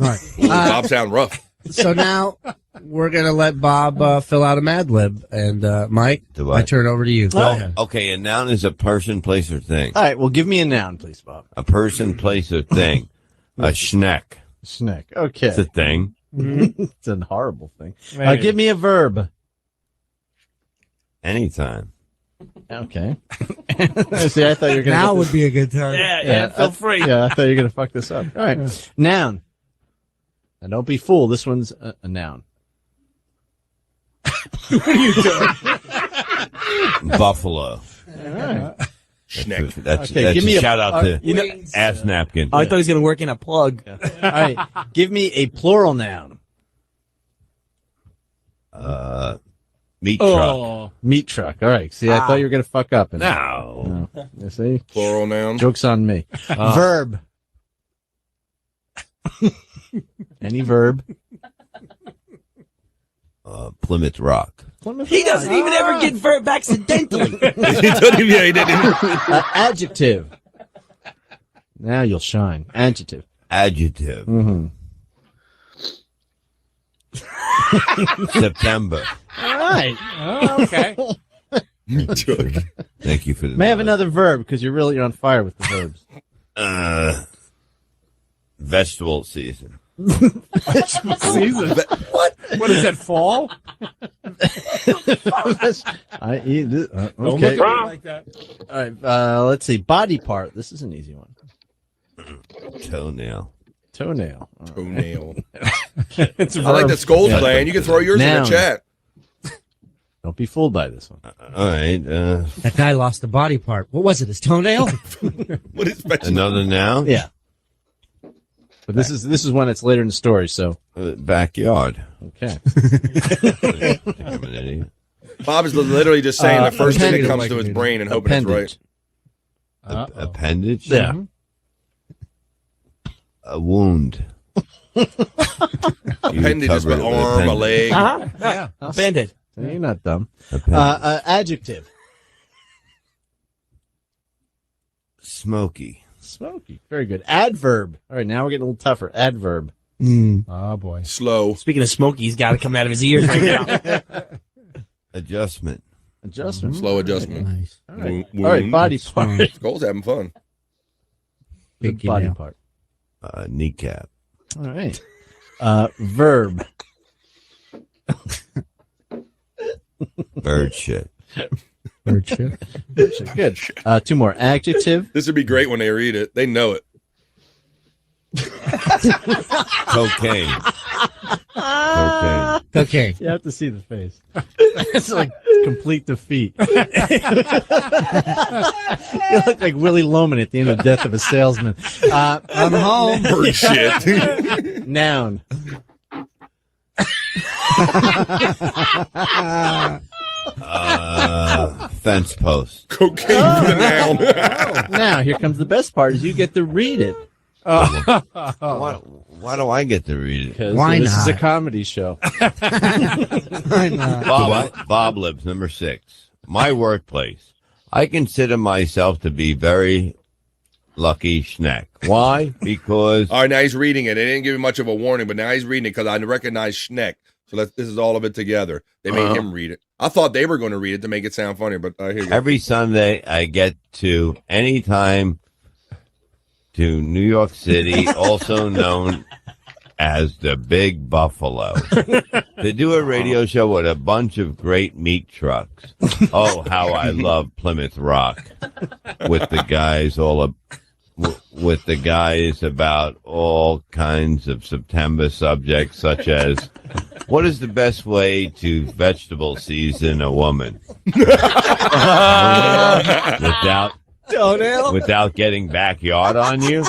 All right. Bob sound rough. So now we're going to let Bob fill out a Mad Lib. And Mike, I turn over to you. Go ahead. Okay, a noun is a person, place, or thing. All right, well, give me a noun, please, Bob. A person, place, or thing. A schneck. Schneck. Okay. It's a thing. It's a horrible thing. Give me a verb. Anytime. Okay. See, I thought you were going to. Now would be a good time. Yeah, feel free. Yeah, I thought you were going to fuck this up. All right. Noun. Now, don't be fooled. This one's a noun. What are you doing? Buffalo. All right. That's Okay, give me a a- shout out to wings. Ass Napkin. I thought he was going to work in a plug. All right. Give me a plural noun. Meat truck. Meat truck. All right. See, I thought you were going to fuck up. No. You see? Plural noun. Joke's on me. Verb. Any verb. Plymouth Rock. He doesn't even ever get verb accidentally. He didn't. Adjective. Now you'll shine. Adjective. Adjective. Mm-hmm. September. All right. Oh, okay. Thank you for the May I have another verb because you're on fire with the verbs. Vegetable season. Season. What? What is that, fall? I eat this. Don't Okay. look at me like that. All right. Let's see. Body part. This is an easy one. Toenail. Toenail. Toenail. It's a I like verb. that Skull's playing. You can throw yours in Noun. the chat. Don't be fooled by this one. All right. That guy lost a body part. What was it? His toenail? What is vegetable? Another noun? Yeah. But this is when it's later in the story. So backyard. Okay. I'm an idiot. Bob is literally just saying the first thing that appendage. comes to his brain and hoping it's right. Appendage? Yeah. A wound. Appendage is covered an it with arm, a appendage. leg. Yeah. Bend-it. You're not dumb. Appendage. Adjective. Smoky. Smoky. Very good. Adverb. All right, now we're getting a little tougher. Adverb. Oh, boy. Slow. Speaking of smoky, he's got to come out of his ears right now. Adjustment. Adjustment. Slow adjustment. Nice. All right. Wound. All right, body part. Skull's having fun. Big body nail. part. Kneecap. All right. Verb. Bird shit. Bird shit. Good. Two more. Adjective. This would be great when they read it. They know it. Cocaine. Cocaine. Okay. You have to see the face. It's like complete defeat. You look like Willie Loman at the end of Death of a Salesman. I'm home. Bird shit. Noun. Fence post. Cocaine for the noun. Now, here comes the best part: is you get to read it. Why do I get to read it? Because Why this is a not? comedy show. Why not? Bob Libs, number 6. My workplace. I consider myself to be very lucky schneck. Why? Because All right, now he's reading it. They didn't give him much of a warning, but now he's reading it because I recognize Schneck. So this is all of it together. They made him read it. I thought they were going to read it to make it sound funny, but here you go. every Sunday I get to anytime to New York City, also known as the Big Buffalo, to do a radio show with a bunch of great meat trucks. Oh, how I love Plymouth Rock with the guys all with the guys about all kinds of September subjects, such as what is the best way to vegetable season a woman without getting backyard on you.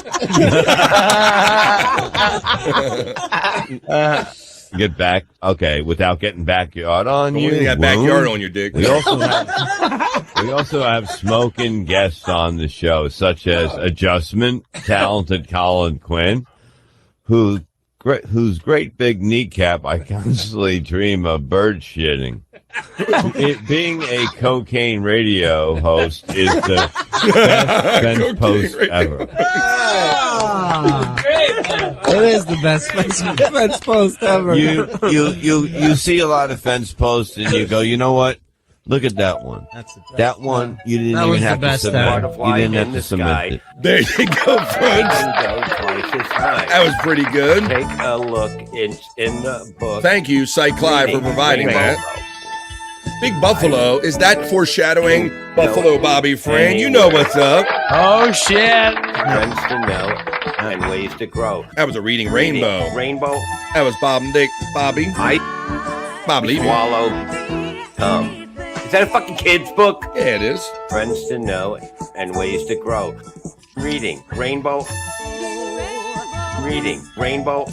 Get back, okay, without getting backyard on you. You got backyard on your dick. We also have smoking guests on the show, such as Adjustment, talented Colin Quinn, whose great big kneecap I constantly dream of bird shitting. Being a cocaine radio host is the best fence post ever. It is the best fence post ever. You see a lot of fence posts and you go, you know what? Look at that one. That one you didn't even have to submit. You didn't have to submit it. There you go, folks. That was pretty good. Take a look in the book. Thank you, Cy Clive, for providing that. Big Buffalo, is that foreshadowing Buffalo Bobby Fran? You know what's up. Oh, shit. Friends to know and ways to grow. That was a reading Rainbow. Rainbow. That was Bob and Dick. Bobby. Bob Levy. Swallow. Is that a fucking kid's book? Yeah, it is. Friends to know and ways to grow. Reading. Rainbow. Reading. Rainbow.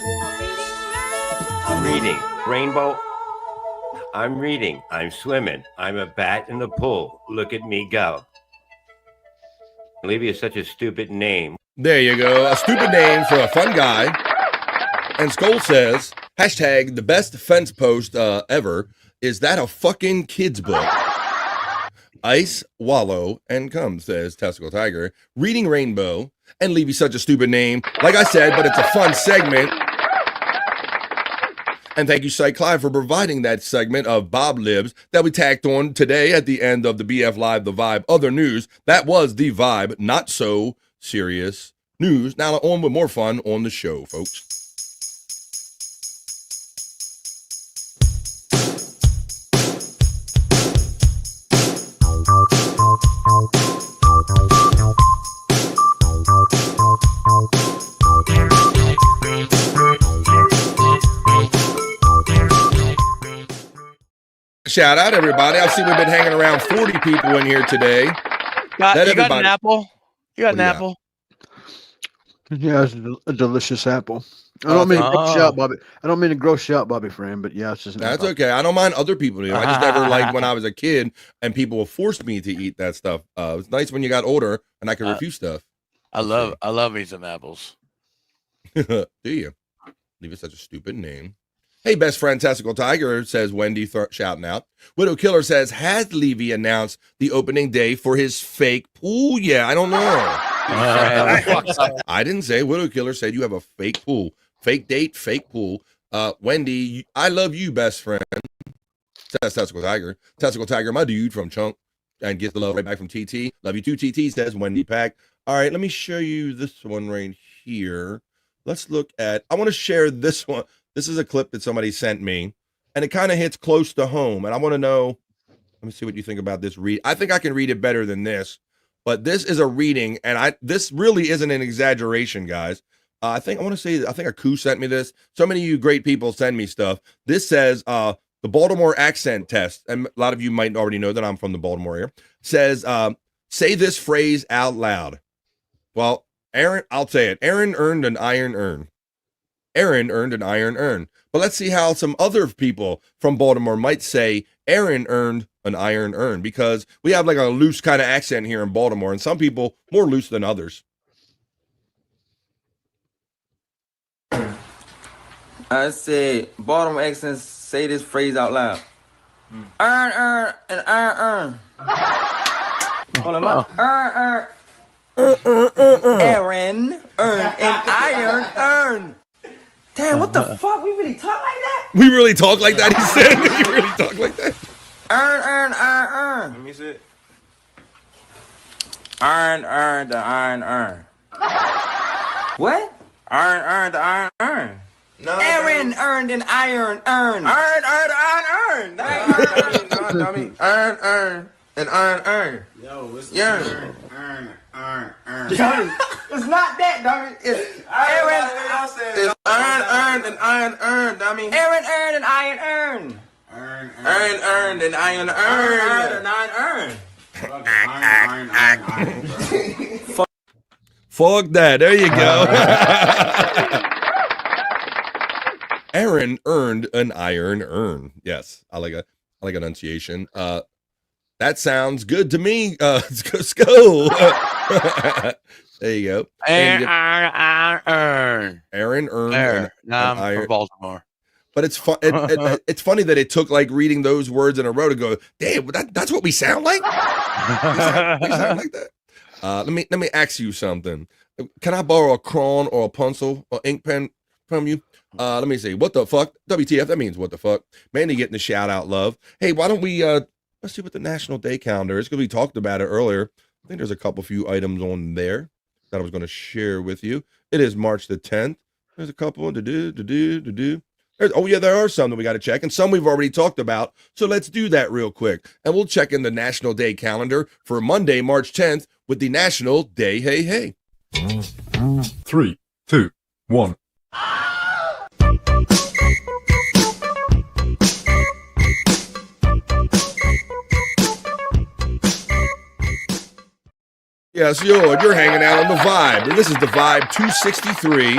Reading. Rainbow. I'm reading. I'm swimming. I'm a bat in the pool. Look at me go. Levy is such a stupid name. There you go. A stupid name for a fun guy. And Skoll says, hashtag the best fence post ever. Is that a fucking kid's book? Ice, wallow, and come, says Testicle Tiger. Reading Rainbow. And Levy's such a stupid name. Like I said, but it's a fun segment. And thank you, Cy Clive, for providing that segment of Bob Libs that we tacked on today at the end of the BF Live, The Vibe, Other News. That was The Vibe, not so serious news. Now on with more fun on the show, folks. Shout out, everybody. I see we've been hanging around 40 people in here today. You got an apple? You got an apple? Yeah, it's a delicious apple. I don't mean to gross you out, Bobby. I don't mean to gross you out, Bobby Fran, but yeah, it's just that's okay. I don't mind other people doing. I just never liked when I was a kid and people forced me to eat that stuff. It was nice when you got older and I could refuse stuff. I love me some apples. Do you? Leave it such a stupid name. Hey, best friend Testicle Tiger, says Wendy shouting out. Widow Killer says, has Levy announced the opening day for his fake pool? Yeah, I don't know. I didn't say. Widow Killer said you have a fake pool. Fake date, fake pool. Wendy, I love you, best friend. Says Testicle Tiger. Testicle Tiger, my dude from Chunk. And get the love right back from TT. Love you too, TT, says Wendy Pack. All right, let me show you this one right here. Let's look at, I want to share this one. This is a clip that somebody sent me, and it kind of hits close to home. And I want to know, let me see what you think about this read. I think I can read it better than this, but this is a reading, and this really isn't an exaggeration, guys. I think a coup sent me this. So many of you great people send me stuff. This says the Baltimore accent test, and a lot of you might already know that I'm from the Baltimore area, says, say this phrase out loud. Well, Aaron, I'll say it. Aaron earned an iron urn. Aaron earned an iron urn. But let's see how some other people from Baltimore might say Aaron earned an iron urn, because we have like a loose kind of accent here in Baltimore, and some people more loose than others. I said, Baltimore accents, say this phrase out loud. Earn, and iron, Hold on, Aaron earned an iron urn. Damn, what the fuck? We really talk like that? We really talk like that, he said. We really talk like that. Earn. Let me see it. Earn, the iron urn. What? Earn, the iron urn. No, Aaron earned an iron urn. Earn, iron urn. No, dummy. Earn, an iron urn. Yo, what's earn, It's not that, dummy. It's Aaron. It's earned, and iron earned, dummy. Aaron earned and iron earned. Earned and iron earned. Fuck that. There you go. Aaron earned an iron urn. Yes, I like enunciation. That sounds good to me. Let's go. There you go. Aaron earned. I'm from Baltimore. But it's fun. It's funny that it took like reading those words in a row to go, damn, that's what we sound like. we sound like that. Let me ask you something. Can I borrow a crayon or a pencil or ink pen from you? Let me see. What the fuck? WTF? That means what the fuck. Mandy getting the shout out love. Hey, why don't we let's see what the National Day calendar is, because we talked about it earlier. I think there's a couple few items on there that I was going to share with you. It is March the 10th. There's a couple to do. Oh yeah, there are some that we got to check, and some we've already talked about. So let's do that real quick, and we'll check in the National Day calendar for Monday, March 10th, with the National Day Hey Hey. 3, 2, 1. Yes, you're hanging out on the Vibe. And this is the Vibe 263.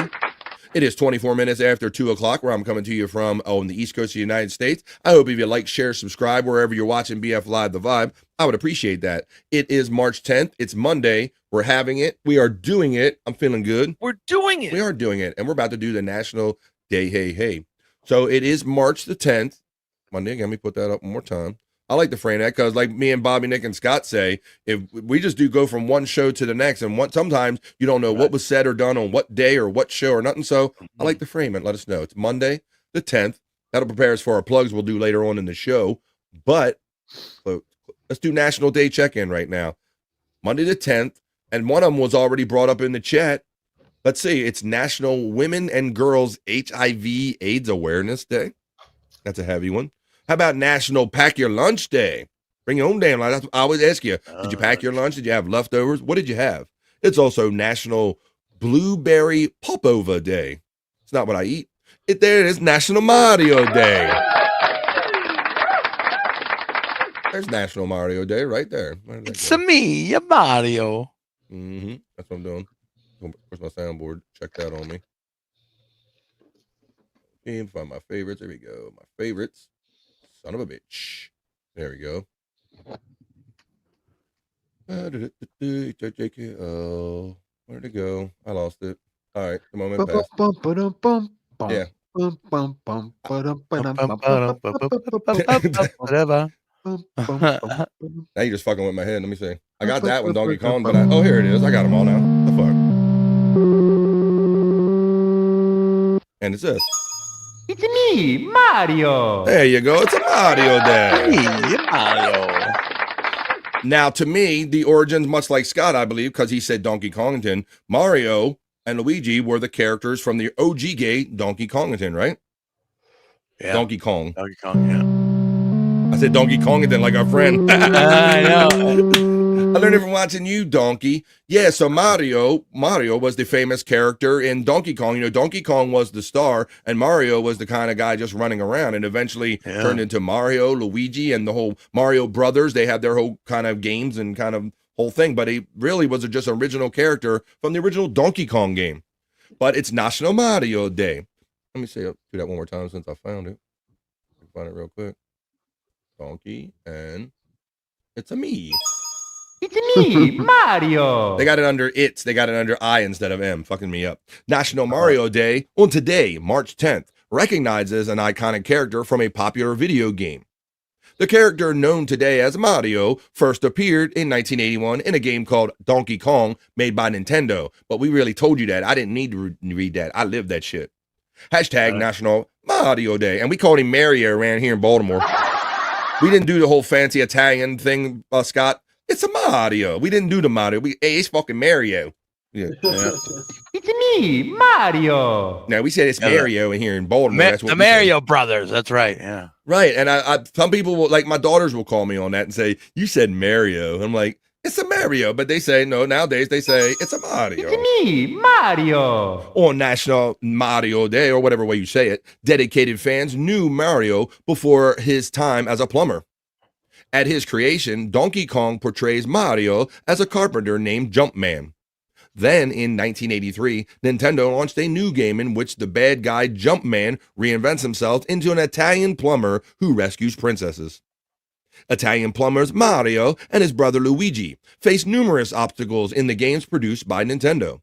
It is 24 minutes after 2 o'clock, where I'm coming to you from on the East Coast of the United States. I hope if you like, share, subscribe, wherever you're watching BF Live, the Vibe, I would appreciate that. It is March 10th. It's Monday. We're having it. We are doing it. I'm feeling good. We're doing it. We are doing it. And we're about to do the National Day Hey Hey. So it is March the 10th. Monday. Again, let me put that up one more time. I like to frame that because, like me and Bobby, Nick, and Scott say, if we just go from one show to the next, and sometimes you don't know what was said or done on what day or what show or nothing. So I like to frame it. Let us know. It's Monday the 10th. That'll prepare us for our plugs we'll do later on in the show. But let's do National Day check-in right now. Monday the 10th, and one of them was already brought up in the chat. Let's see. It's National Women and Girls HIV/AIDS Awareness Day. That's a heavy one. How about National Pack Your Lunch Day? Bring your own damn lunch. That's what I always ask you. Did you pack your lunch? Did you have leftovers? What did you have? It's also National Blueberry Popover Day. It's not what I eat. There it is, National Mario Day. There's National Mario Day right there. It's me, Mario. That's what I'm doing. Where's my soundboard? Check that on me. And find my favorites. There we go. My favorites. Son of a bitch. There we go. Oh, where'd it go? I lost it. All right, the moment passed. Yeah. Now you're just fucking with my head. Let me see. I got that one, Donkey Kong, but oh, here it is. I got them all now. The fuck? And it's this. It's me, Mario. There you go. It's a Mario Day. Me, Mario. Now, to me, the origins, much like Scott, I believe, because he said Donkey Kongington, Mario and Luigi were the characters from the OG game Donkey Kongington, right? Yeah. Donkey Kong. Donkey Kong, yeah. I said Donkey Kongington like our friend. I know. I learned it from watching you, Donkey. Yeah, so Mario was the famous character in Donkey Kong. You know, Donkey Kong was the star, and Mario was the kind of guy just running around, and eventually turned into Mario, Luigi, and the whole Mario Brothers. They had their whole kind of games and kind of whole thing, but he really was just an original character from the original Donkey Kong game. But it's National Mario Day. Let me say, I'll do that one more time since I found it. Find it real quick. Donkey, and it's a me. It's me, Mario. They got it under it's. They got it under I instead of M. Fucking me up. National Mario Day on today, March 10th, recognizes an iconic character from a popular video game. The character known today as Mario first appeared in 1981 in a game called Donkey Kong made by Nintendo. But we really told you that. I didn't need to read that. I lived that shit. Hashtag National Mario Day. And we called him Mario around here in Baltimore. We didn't do the whole fancy Italian thing, Scott. It's a Mario. We didn't do the Mario. Hey, it's fucking Mario. Yeah. It's me, Mario. Now we said it's Mario in here in Baltimore. That's what the Mario Brothers. That's right. Yeah. Right. And I some people will, like my daughters will call me on that and say, you said Mario. I'm like, It's a Mario, but they say no. Nowadays they say it's a Mario. It's me, Mario. On National Mario Day, or whatever way you say it, dedicated fans knew Mario before his time as a plumber. At his creation, Donkey Kong portrays Mario as a carpenter named Jumpman. Then, in 1983, Nintendo launched a new game in which the bad guy Jumpman reinvents himself into an Italian plumber who rescues princesses. Italian plumbers Mario and his brother Luigi face numerous obstacles in the games produced by Nintendo.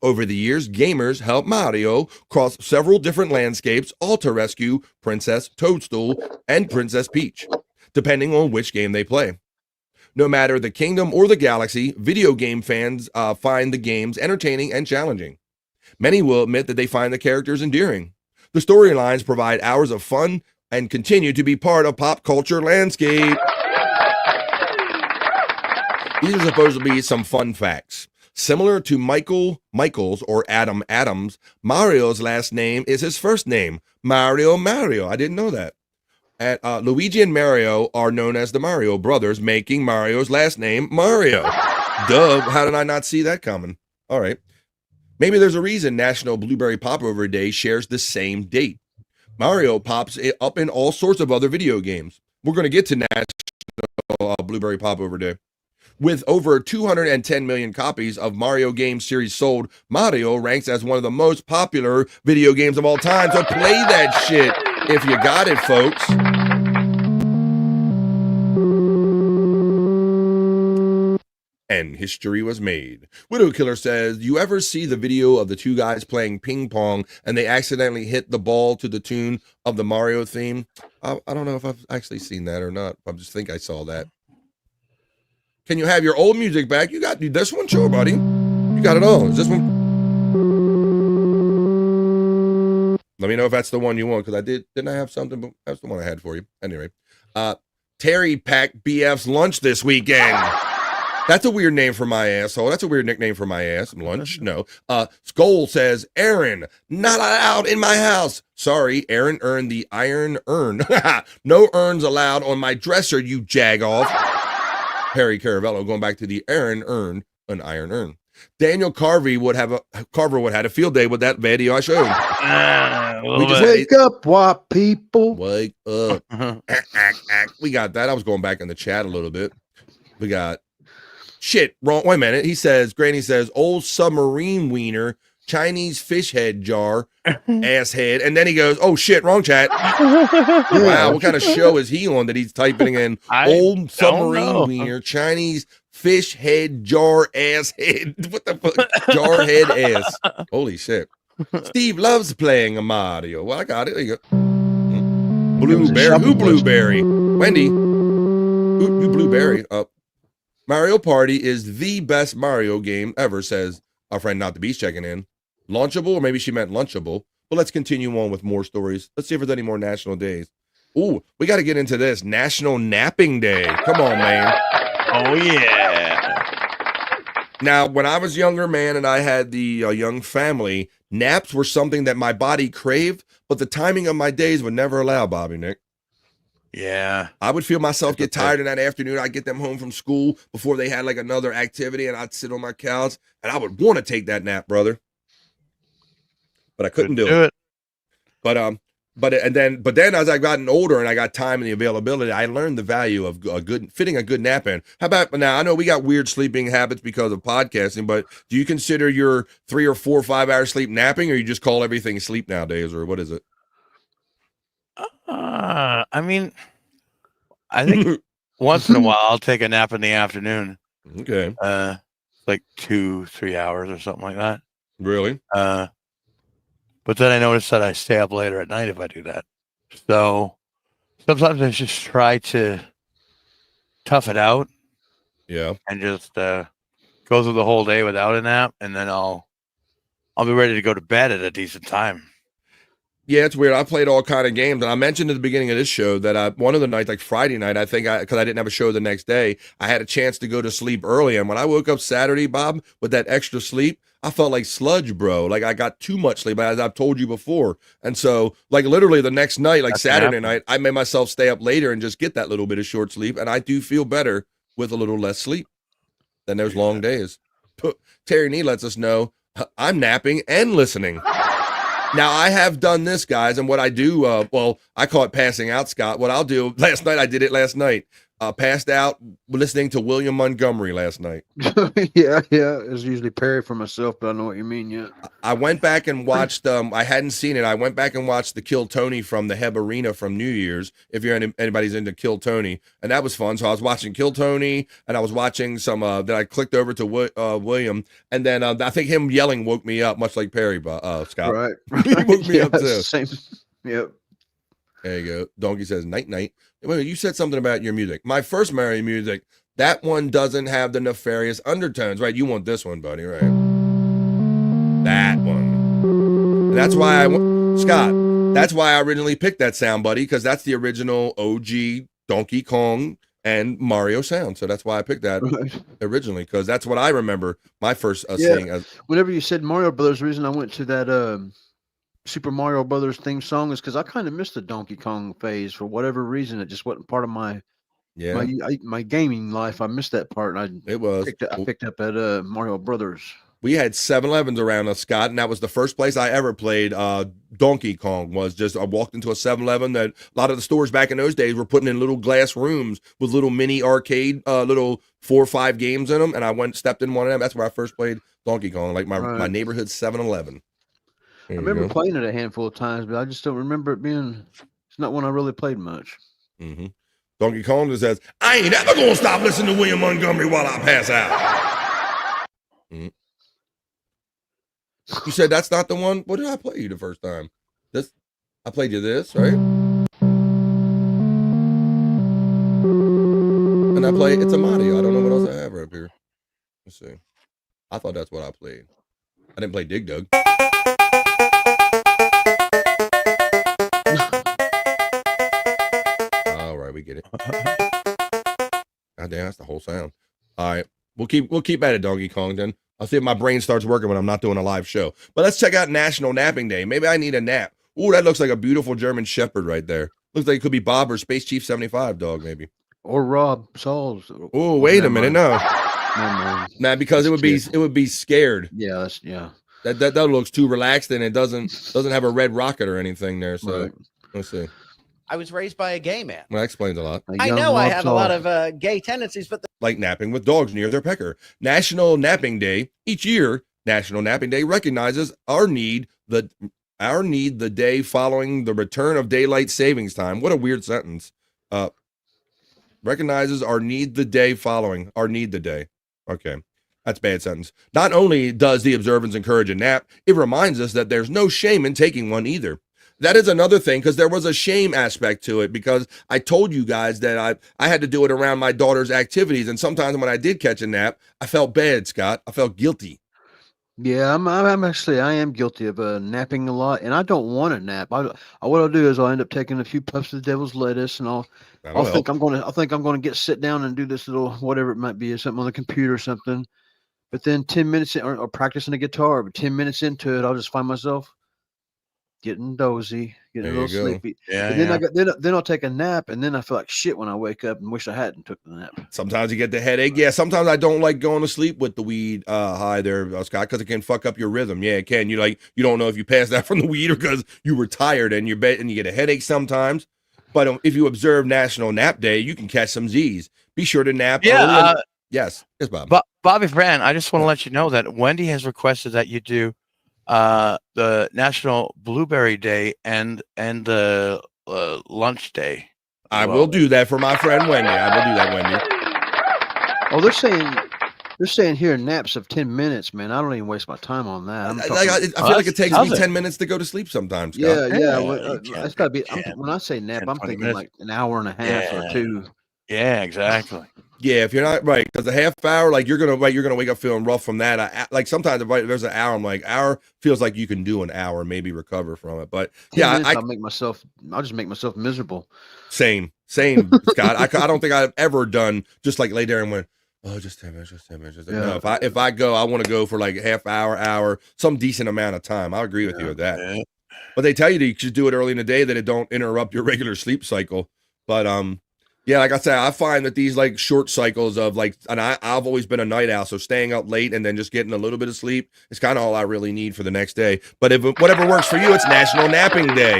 Over the years, gamers helped Mario cross several different landscapes, all to rescue Princess Toadstool and Princess Peach, depending on which game they play. No matter the kingdom or the galaxy, video game fans find the games entertaining and challenging. Many will admit that they find the characters endearing. The storylines provide hours of fun and continue to be part of pop culture landscape. These are supposed to be some fun facts. Similar to Michaels or Adam Adams, Mario's last name is his first name, Mario. I didn't know that. And Luigi and Mario are known as the Mario brothers, making Mario's last name Mario. Duh, how did I not see that coming? All right. Maybe there's a reason National Blueberry Popover Day shares the same date. Mario pops up in all sorts of other video games. We're going to get to National Blueberry Popover Day. With over 210 million copies of Mario game series sold, Mario ranks as one of the most popular video games of all time. So play that shit if you got it, folks. And history was made. Widow Killer says, you ever see the video of the two guys playing ping pong and they accidentally hit the ball to the tune of the Mario theme? I don't know if I've actually seen that or not. I just think I saw that. Can you have your old music back? You got this one? Sure, buddy. You got it all. Is this one? Let me know if that's the one you want, because didn't I have something? But that's the one I had for you. Anyway, Terry packed BF's lunch this weekend. That's a weird name for my asshole. That's a weird nickname for my ass. Lunch? No. Skull says, Aaron, not allowed in my house. Sorry, Aaron earned the iron urn. No urns allowed on my dresser, you jag-off. Harry Caravello going back to the Aaron earned an iron urn. Daniel Carver would have a field day with that video I showed. Wake up, white people. Wake up. We got that. I was going back in the chat a little bit. We got shit wrong. Wait a minute. He says, Granny says, old submarine wiener, Chinese fish head jar, ass head. And then he goes, oh shit, wrong chat. Wow, what kind of show is he on that he's typing in old submarine wiener, Chinese fish head jar, ass head? What the fuck? Jar head ass. Holy shit. Steve loves playing a Mario. Well, I got it. There you go. Blueberry. Who Blueberry? Wendy. Who Blueberry? Mario Party is the best Mario game ever, says our friend Not the Beast checking in. Launchable, or maybe she meant lunchable. But let's continue on with more stories. Let's see if there's any more national days. Ooh, we got to get into this. National Napping Day. Come on, man. Oh, yeah. Now, when I was younger, man, and I had the young family, naps were something that my body craved, but the timing of my days would never allow, Bobby Nick. Yeah. I would feel myself get tired in that afternoon. I'd get them home from school before they had like another activity, and I'd sit on my couch, and I would want to take that nap, brother. But I couldn't do it. But then as I gotten older and I got time and the availability, I learned the value of fitting a good nap in. How about now? I know we got weird sleeping habits because of podcasting, but do you consider your 3 or 4 or 5 hour sleep napping, or you just call everything sleep nowadays, or what is it? I mean, I think once in a while I'll take a nap in the afternoon. Okay. Like 2-3 hours or something like that. Really? But then I notice that I stay up later at night if I do that. So sometimes I just try to tough it out. Yeah. And just go through the whole day without a nap, and then I'll be ready to go to bed at a decent time. Yeah, it's weird. I played all kind of games, and I mentioned at the beginning of this show that one of the nights, like Friday night, I think because I didn't have a show the next day, I had a chance to go to sleep early. And when I woke up Saturday, Bob, with that extra sleep, I felt like sludge, bro. Like I got too much sleep, as I've told you before. And so, like literally the next night, like Saturday night, I made myself stay up later and just get that little bit of short sleep, and I do feel better with a little less sleep. Then there's long days. Terry Nee lets us know I'm napping and listening. Now, I have done this, guys, and what I do, I call it passing out, Scott. What I'll do, last night, I did it last night. Passed out listening to William Montgomery last night. yeah. It's usually Perry for myself, but I know what you mean, yeah. I went back and watched, I hadn't seen it. I went back and watched the Kill Tony from the Heb Arena from New Year's, if anybody's into Kill Tony, and that was fun. So I was watching Kill Tony, and I was watching some, then I clicked over to William, and then I think him yelling woke me up, much like Perry, Scott. Right. He woke me up too. Same. Yep. There you go. Donkey says, night, night. Wait, you said something about your music. My first Mary music, that one doesn't have the nefarious undertones, right? You want this one, buddy, right? That one. And that's why Scott, that's why I originally picked that sound, buddy, because that's the original OG Donkey Kong and Mario sound. So that's why I picked that originally, because that's what I remember my first seeing. Whenever you said Mario Brothers, the reason I went to that Super Mario Brothers theme song is because I kind of missed the Donkey Kong phase for whatever reason. It just wasn't part of my my gaming life. I missed that part, and I picked up at Mario Brothers. We had 7-Elevens around us, Scott, and that was the first place I ever played Donkey Kong. Was just I walked into a 7-Eleven that a lot of the stores back in those days were putting in little glass rooms with little mini arcade, little 4 or 5 games in them, and I stepped in one of them. That's where I first played Donkey Kong, like my neighborhood 7-Eleven. I remember playing it a handful of times, but I just don't remember it being. It's not one I really played much. Mm-hmm. Donkey Kong just says, "I ain't ever gonna stop listening to William Montgomery while I pass out." Mm-hmm. You said that's not the one. What did I play you the first time? This, I played you this, right? And I play It's a Mario. I don't know what else I have up here. Let's see. I thought that's what I played. I didn't play Dig Dug. All right, we get it. God damn, that's the whole sound. All right, we'll keep at it, Donkey Kong. Then I'll see if my brain starts working when I'm not doing a live show. But let's check out National Napping Day. Maybe I need a nap. Ooh, that looks like a beautiful German Shepherd right there. Looks like it could be Bob or Space Chief 75 dog, maybe. Or Rob Sauls. Oh, wait a minute, no. Nah, because it would be scared. Yeah, That looks too relaxed, and it doesn't have a red rocket or anything there. So let's see. I was raised by a gay man. Well, that explains a lot. I know I have a lot of gay tendencies, but like napping with dogs near their pecker. National Napping Day. Each year, National Napping Day recognizes our need the day following the return of daylight savings time. What a weird sentence. Recognizes our need the day following our need the day. Okay. That's a bad sentence. Not only does the observance encourage a nap, it reminds us that there's no shame in taking one either. That is another thing, because there was a shame aspect to it, because I told you guys that I had to do it around my daughter's activities, and sometimes when I did catch a nap, I felt bad, Scott. I felt guilty. Yeah, I am guilty of napping a lot, and I don't want to nap. What I'll do is I'll end up taking a few puffs of the devil's lettuce, and I'll think I'm going to sit down and do this little whatever it might be, or something on the computer or something. But then 10 minutes or practicing the guitar, but 10 minutes into it, I'll just find myself getting dozy, getting a little sleepy. Yeah, and then I'll take a nap, and then I feel like shit when I wake up and wish I hadn't took the nap. Sometimes you get the headache. Yeah, sometimes I don't like going to sleep with the weed high there, Scott, because it can fuck up your rhythm. Yeah, it can. You don't know if you passed out from the weed or because you were tired and you get a headache sometimes. But if you observe National Nap Day, you can catch some Z's. Be sure to nap. Yeah. Yes, Bob. Bobby Fran, I just want to let you know that Wendy has requested that you do the National Blueberry Day and the lunch day. I will do that for my friend Wendy. I will do that, Wendy. Oh, they're saying here naps of 10 minutes, man. I don't even waste my time on that. I feel like it takes me 10 minutes to go to sleep sometimes. Scott. Yeah. That's gotta be. When I say nap, I'm thinking like an hour and a half or 2. Yeah, exactly. Yeah, if you're not right, because a half hour, like you're gonna wake up feeling rough from that. Like sometimes if there's an hour, I'm like, hour feels like you can do an hour, maybe recover from it. But yeah, I'll just make myself miserable. Same, Scott. I don't think I've ever done just like lay there and went, oh, just 10 minutes. No, if I go, I want to go for like a half hour, some decent amount of time. I'll agree with you with that. Yeah. But they tell you that you should do it early in the day, that it don't interrupt your regular sleep cycle. But Yeah, like I said, I find that these like short cycles of like, and I've always been a night owl, so staying up late and then just getting a little bit of sleep is kind of all I really need for the next day. But if whatever works for you, it's National Napping Day.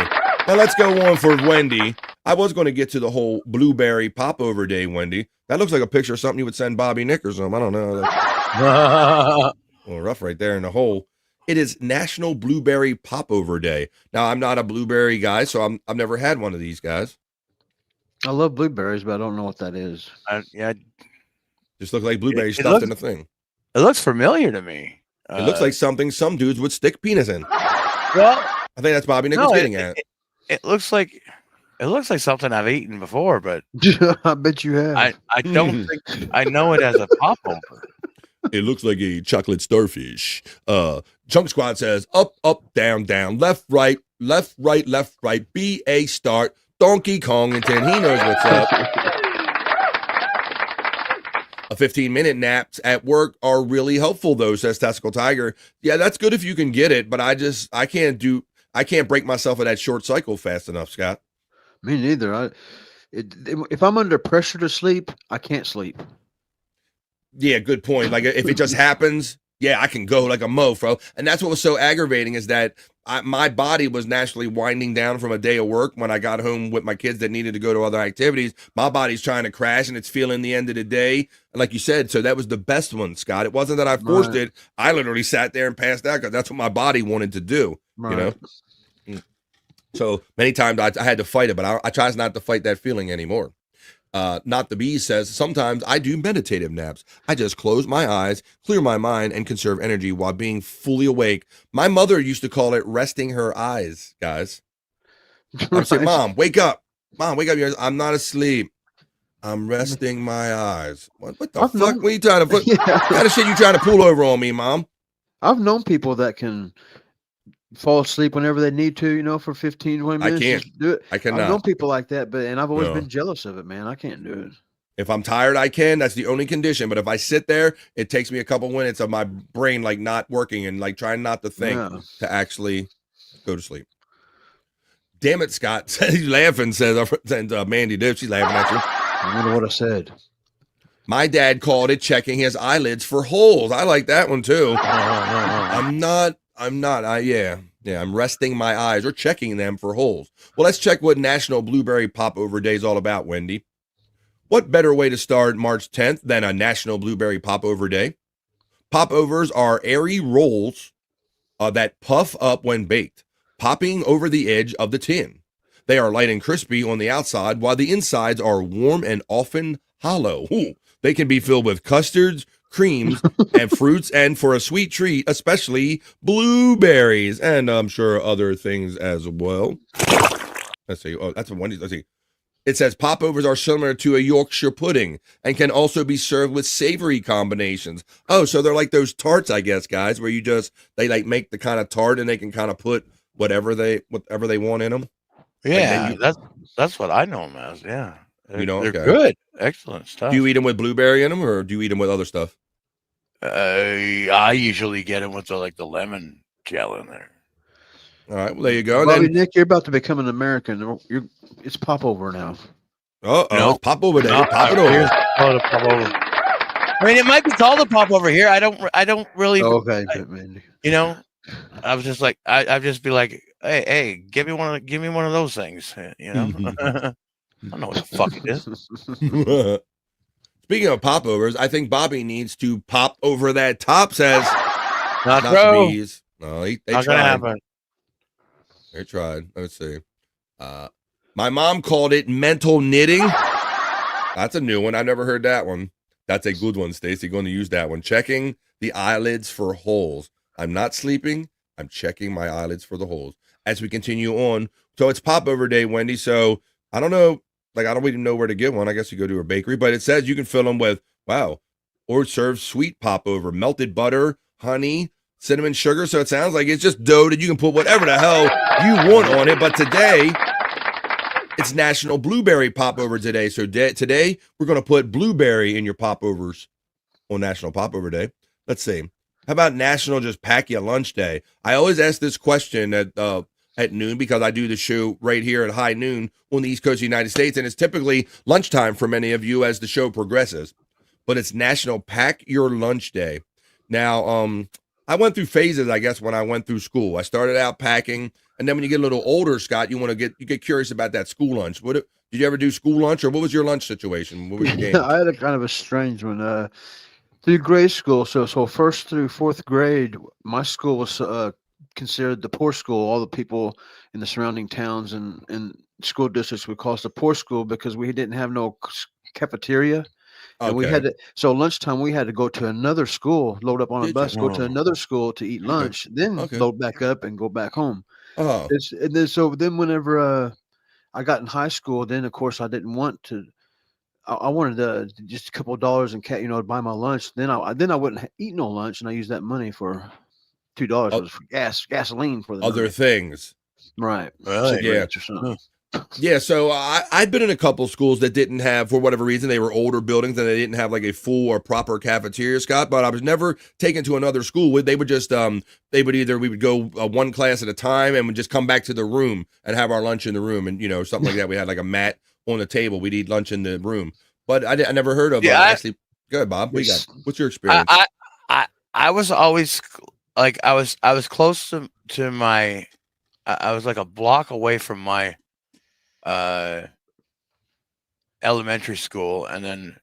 Now let's go on for Wendy. I was going to get to the whole blueberry popover day, Wendy. That looks like a picture of something you would send Bobby Nick or something. I don't know. A little rough right there in the hole. It is National Blueberry Popover Day. Now, I'm not a blueberry guy, so I've never had one of these guys. I love blueberries, but I don't know what that is. Yeah, just look like blueberries stuffed in a thing. It looks familiar to me. It looks like something some dudes would stick penis in. Well, I think that's Bobby Nick was getting at. It looks like something I've eaten before, but I bet you have. I don't think I know it as a popover. It looks like a chocolate starfish. Chunk Squad says up, up, down, down, left, right, left, right, left, right. B.A. start. Donkey Kongington, he knows what's up. A 15-minute naps at work are really helpful, though, says Testicle Tiger. Yeah, that's good if you can get it, but I can't break myself of that short cycle fast enough, Scott. Me neither. If I'm under pressure to sleep, I can't sleep. Yeah, good point. Like if it just happens, yeah, I can go like a mofo. And that's what was so aggravating is that my body was naturally winding down from a day of work when I got home with my kids that needed to go to other activities. My body's trying to crash and it's feeling the end of the day. And like you said, so that was the best one, Scott. It wasn't that I forced it. I literally sat there and passed out because that's what my body wanted to do, you know? So many times I had to fight it, but I try not to fight that feeling anymore. Not the Bee says, sometimes I do meditative naps. I just close my eyes, clear my mind, and conserve energy while being fully awake. My mother used to call it resting her eyes, guys. I say, Mom, wake up. Mom, wake up. I'm not asleep. I'm resting my eyes. What the fuck? What are you trying to put? What kind of shit you trying to pull over on me, Mom? I've known people that can fall asleep whenever they need to, for 15, 20 minutes. I can't. Just do it. I cannot. I've known people like that, and I've always been jealous of it, man. I can't do it. If I'm tired, I can. That's the only condition. But if I sit there, it takes me a couple minutes of my brain like not working and like trying not to think to actually go to sleep. Damn it, Scott. He's laughing, says Mandy Dip. She's laughing at you. I wonder what I said. My dad called it checking his eyelids for holes. I like that one too. I'm not. I'm resting my eyes or checking them for holes. Well, let's check what National Blueberry Popover Day is all about, Wendy. What better way to start March 10th than a National Blueberry Popover Day? Popovers are airy rolls that puff up when baked, popping over the edge of the tin. They are light and crispy on the outside, while the insides are warm and often hollow. Ooh, they can be filled with custards, creams, and fruits, and for a sweet treat, especially blueberries, and I'm sure other things as well. Let's see. Oh, that's one. Let's see. It says popovers are similar to a Yorkshire pudding and can also be served with savory combinations. Oh, so they're like those tarts, I guess, guys, where they like make the kind of tart and they can kind of put whatever they want in them. Yeah, that's what I know them as. Yeah. You know, they're good. Excellent stuff. Do you eat them with blueberry in them, or do you eat them with other stuff? I usually get them with the lemon gel in there. All right, well there you go. Bobby Nick, you're about to become an American. It's popover now. It's popover day. Pop it over. Pop over. I mean, it might be called a popover here. I don't really. Okay, I was just like, I'd just be like, hey, give me one of those things. I don't know what the fuck it is. Speaking of popovers, I think Bobby needs to pop over that top. Says not true. Bees. No, they not tried. Gonna happen. They tried. Let's see. My mom called it mental knitting. That's a new one. I've never heard that one. That's a good one, Stacey. Going to use that one. Checking the eyelids for holes. I'm not sleeping. I'm checking my eyelids for the holes. As we continue on, so it's popover day, Wendy. So I don't know. Like, I don't even know where to get one. I guess you go to a bakery, but it says you can fill them with, or serve sweet popover, melted butter, honey, cinnamon, sugar. So it sounds like it's just dough that you can put whatever the hell you want on it. But today, it's National Blueberry Popover today. So today, we're going to put blueberry in your popovers on National Popover Day. Let's see. How about National Just Pack Your Lunch Day? I always ask this question at at noon because I do the show right here at high noon on the East Coast of the United States, and it's typically lunchtime for many of you as the show progresses. But it's National Pack Your Lunch Day. Now, I went through phases, I guess, when I went through school. I started out packing, and then when you get a little older, Scott, you get curious about that school lunch. Did you ever do school lunch, or what was your lunch situation? What was your game? I had a kind of a strange one. Through grade school, so first through fourth grade, my school was considered the poor school. All the people in the surrounding towns and school districts would call us the poor school because we didn't have no cafeteria. And we had to, so lunchtime we had to go to another school, load up on a bus, go to another school to eat lunch, then load back up and go back home. And then whenever I got in high school, then of course I didn't want to. I wanted just a couple of dollars and to buy my lunch. Then I wouldn't eat no lunch, and I used that money for $2 for gasoline for the other night. Things. Right. Yeah. Or something. Yeah, so I'd been in a couple schools that didn't have, for whatever reason, they were older buildings and they didn't have like a full or proper cafeteria, Scott, but I was never taken to another school. They would just, we would go one class at a time and would just come back to the room and have our lunch in the room and, something like that. We had like a mat on the table. We'd eat lunch in the room. But I never heard of actually. Go ahead, Bob. What's your experience? I was always like, I was close to my, I was like a block away from my elementary school, and then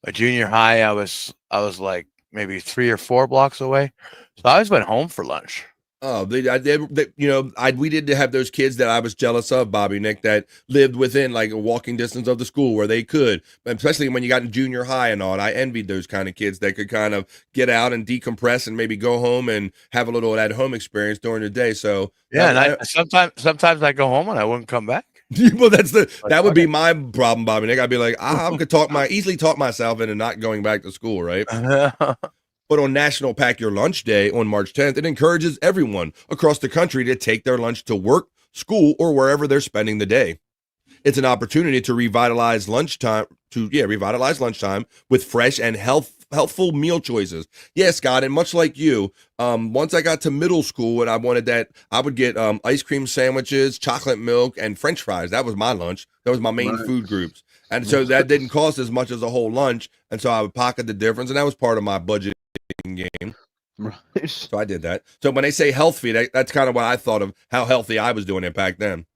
a junior high I was like maybe 3 or 4 blocks away, so I always went home for lunch. We did have those kids that I was jealous of, Bobby, Nick, that lived within like a walking distance of the school where they could, especially when you got in junior high and all. I envied those kind of kids that could kind of get out and decompress and maybe go home and have a little of that home experience during the day. So yeah, sometimes I go home and I wouldn't come back. Well, that would be my problem, Bobby Nick. I'd be like, I could easily talk myself into not going back to school, right? But on National Pack Your Lunch Day on March 10th, it encourages everyone across the country to take their lunch to work, school, or wherever they're spending the day. It's an opportunity to revitalize lunchtime with fresh and healthful meal choices. Yeah, Scott, and much like you, once I got to middle school and I wanted that, I would get ice cream sandwiches, chocolate milk, and French fries. That was my lunch. That was my main food groups. And so that didn't cost as much as a whole lunch. And so I would pocket the difference, and that was part of my budget game. Right. So I did that. So when they say healthy, that's kind of what I thought of how healthy I was doing it back then.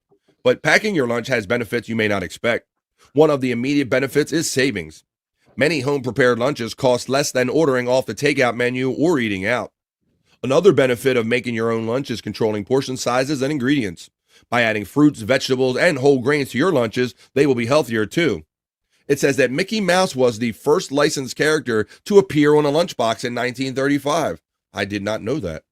But packing your lunch has benefits you may not expect. One of the immediate benefits is savings. Many home-prepared lunches cost less than ordering off the takeout menu or eating out. Another benefit of making your own lunch is controlling portion sizes and ingredients. By adding fruits, vegetables, and whole grains to your lunches, they will be healthier too. It says that Mickey Mouse was the first licensed character to appear on a lunchbox in 1935. I did not know that.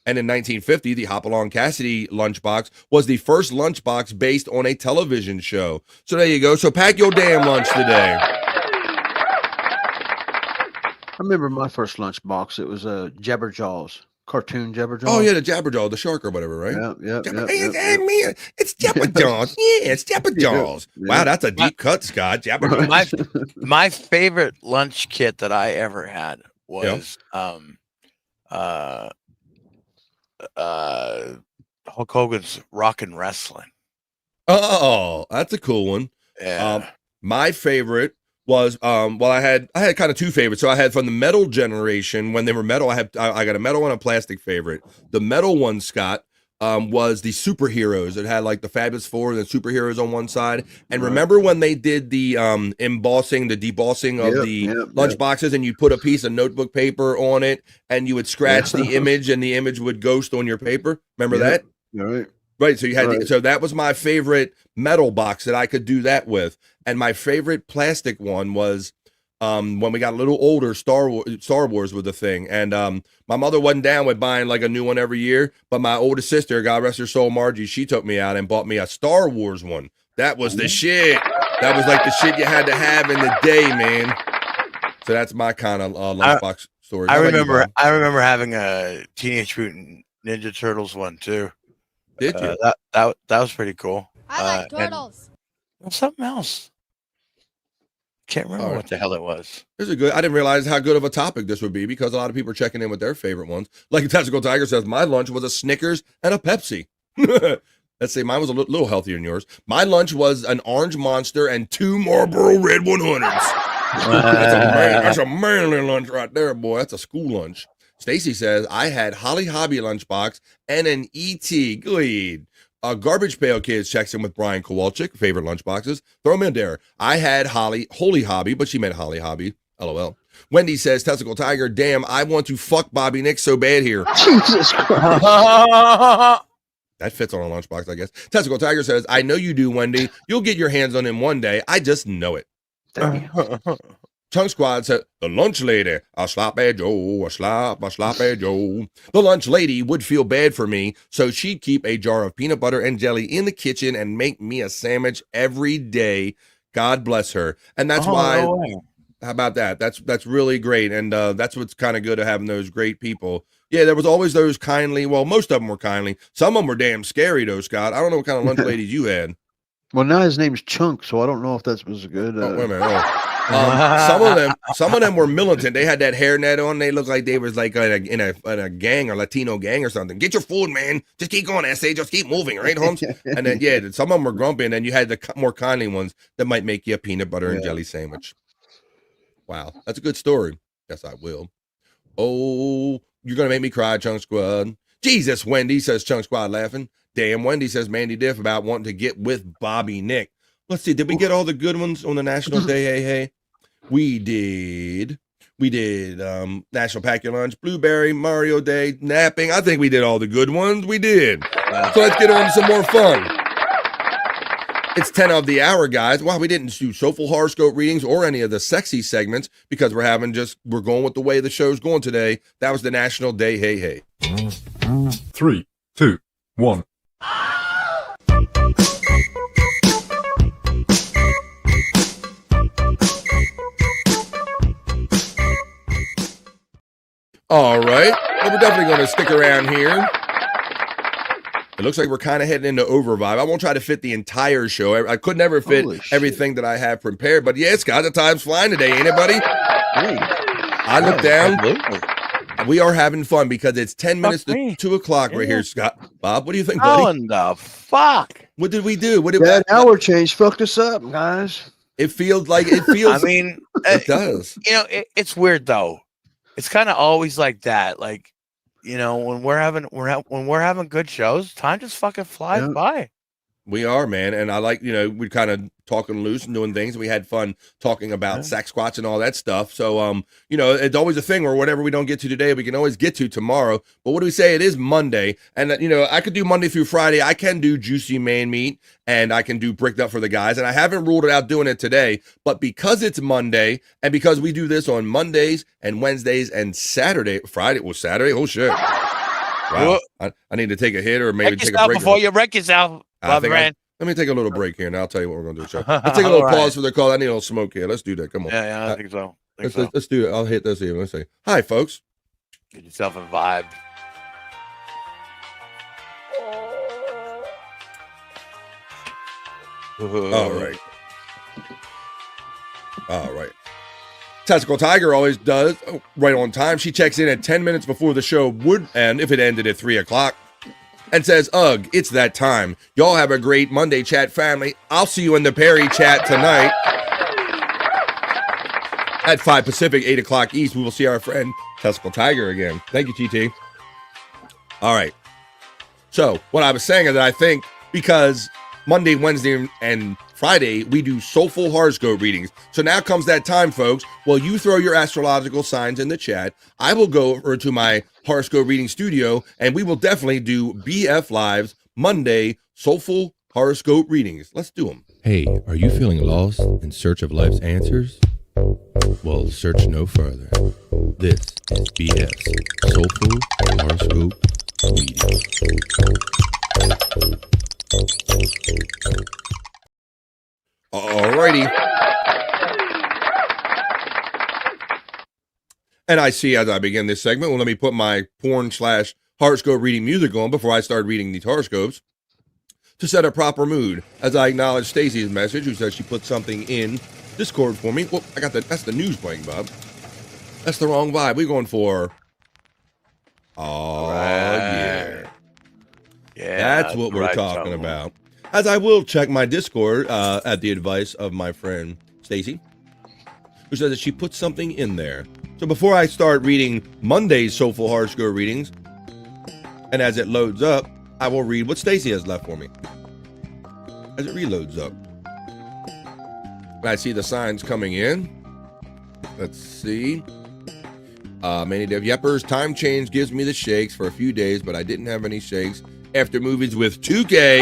And in 1950, the Hopalong Cassidy lunchbox was the first lunchbox based on a television show. So there you go. So pack your damn lunch today. I remember my first lunchbox. It was a Jabberjaws. Cartoon Jabberjaws. Oh yeah, the Jabberjaw, the shark or whatever, right? Yep. It's Jabberjaws. Yeah, it's Jabberjaws. Wow, that's a deep cut, Scott. Jabberjaws. My favorite lunch kit that I ever had was Hulk Hogan's Rockin' Wrestling. Oh, that's a cool one. Yeah. My favorite was I had kind of two favorites. So I had from the metal generation when they were metal. I got a metal and a plastic favorite. The metal one, Scott, was the superheroes. It had like the Fabulous Four and the superheroes on one side. And remember when they did the embossing, the debossing of the lunch boxes, and you put a piece of notebook paper on it, and you would scratch the image, and the image would ghost on your paper. Remember that? Right. So you had so that was my favorite metal box that I could do that with. And my favorite plastic one was when we got a little older, Star Wars was the thing. And my mother wasn't down with buying like a new one every year, but my oldest sister, God rest her soul, Margie, she took me out and bought me a Star Wars one. That was the shit. That was like the shit you had to have in the day, man. So that's my kind of lunchbox story. I remember having a Teenage Mutant Ninja Turtles one too. Did you? That was pretty cool. I like turtles. Something else. Can't remember what the hell it was. This is good. I didn't realize how good of a topic this would be because a lot of people are checking in with their favorite ones. Like Tactical Tiger says, my lunch was a Snickers and a Pepsi. Let's see, mine was a little healthier than yours. My lunch was an orange Monster and 2 Marlboro Red 100s. That's a manly lunch right there, boy. That's a school lunch. Stacy says, I had Holly Hobby lunchbox and an E.T. Good. Garbage Pail Kids checks in with Brian Kowalczyk, favorite lunchboxes. Throw them in there. I had Holy Hobby, but she meant Holly Hobby. LOL. Wendy says, Testicle Tiger, damn, I want to fuck Bobby Nick so bad here. Jesus Christ. That fits on a lunchbox, I guess. Testicle Tiger says, I know you do, Wendy. You'll get your hands on him one day. I just know it. Chunk Squad said, the lunch lady, a sloppy Joe, a sloppy Joe. The lunch lady would feel bad for me, so she'd keep a jar of peanut butter and jelly in the kitchen and make me a sandwich every day. God bless her. And that's why, how about that? That's really great. And that's what's kind of good of having those great people. Yeah, there was always those kindly, well, most of them were kindly. Some of them were damn scary, though, Scott. I don't know what kind of lunch ladies you had. Well, now his name's Chunk, so I don't know if that was a good. Wait a minute. Some of them were militant. They had that hairnet on. They looked like they was like in a gang or Latino gang or something. Get your food, man. Just keep going, SA. Just keep moving, right, Holmes? And then some of them were grumpy, and then you had the more kindly ones that might make you a peanut butter and jelly sandwich. Wow, that's a good story. Yes, I will. Oh, you're gonna make me cry, Chunk Squad. Jesus, Wendy, says Chunk Squad laughing. Damn, Wendy, says Mandy Diff about wanting to get with Bobby Nick. Let's see, did we get all the good ones on the National Day? Hey. We did National Pack Your Lunch, Blueberry, Mario Day, napping. I think we did all the good ones. We did. So let's get on to some more fun. It's 10 of the hour, guys. Wow, we didn't do Soulful Horoscope Readings or any of the sexy segments because we're going with the way the show's going today. That was the National Day. Hey. 3, 2, 1. All right. Well, we're definitely going to stick around here. It looks like we're kind of heading into overvibe. I won't try to fit the entire show. I could never fit everything that I have prepared. But yeah, Scott, the time's flying today, ain't it, buddy? I look down. Absolutely. We are having fun because it's 10 minutes to 2 o'clock right here, Scott. Bob, what do you think, buddy? How in the fuck? What did we do? That hour change fucked us up, guys. It feels. I mean, it does. You know, it's weird though. It's kind of always like that. Like, you know, when we're having good shows, time just fucking flies by. We are, man. And I like, we're kind of talking loose and doing things. We had fun talking about sack squats and all that stuff. So, it's always a thing where whatever we don't get to today, we can always get to tomorrow. But what do we say? It is Monday. And, I could do Monday through Friday. I can do Juicy Man Meat and I can do Bricked Up for the guys. And I haven't ruled it out doing it today. But because it's Monday and because we do this on Mondays and Wednesdays and Saturday, Saturday? Oh, shit. Wow. I need to take a hit or maybe take a break. Before you wreck yourself. Let me take a little break here, and I'll tell you what we're going to do. So let's take a little pause for the call. I need a little smoke here. Let's do that. Come on. Yeah, I think so. Let's do it. I'll hit this here. Let's say, hi, folks. Get yourself a vibe. All right. Testicle Tiger always does right on time. She checks in at 10 minutes before the show would end if it ended at 3 o'clock. And says, ugh, it's that time. Y'all have a great Monday, chat family. I'll see you in the Perry chat tonight. At 5 Pacific, 8 o'clock East, we will see our friend Testicle Tiger again. Thank you, TT. All right. So what I was saying is that I think because Monday, Wednesday, and Friday, we do Soulful Horoscope Readings. So now comes that time, folks. While you throw your astrological signs in the chat, I will go over to my horoscope reading studio, and we will definitely do BF Live's Monday Soulful Horoscope Readings. Let's do them. Hey, are you feeling lost in search of life's answers? Well, search no further. This is BF's Soulful Horoscope Readings. Alrighty. And I see as I begin this segment, well, let me put my porn/horoscope reading music on before I start reading these horoscopes to set a proper mood as I acknowledge Stacy's message, who says she put something in Discord for me. Well, that's the news playing, Bob. That's the wrong vibe. We're going for, yeah. Yeah, that's what we're right, talking Tom. about. As I will check my Discord at the advice of my friend Stacy, who says that she put something in there. So before I start reading Monday's Soulful Horoscope Readings, and as it loads up, I will read what Stacy has left for me. As it reloads up. I see the signs coming in. Let's see. Manny Dev Yeppers, time change gives me the shakes for a few days, but I didn't have any shakes after movies with 2K.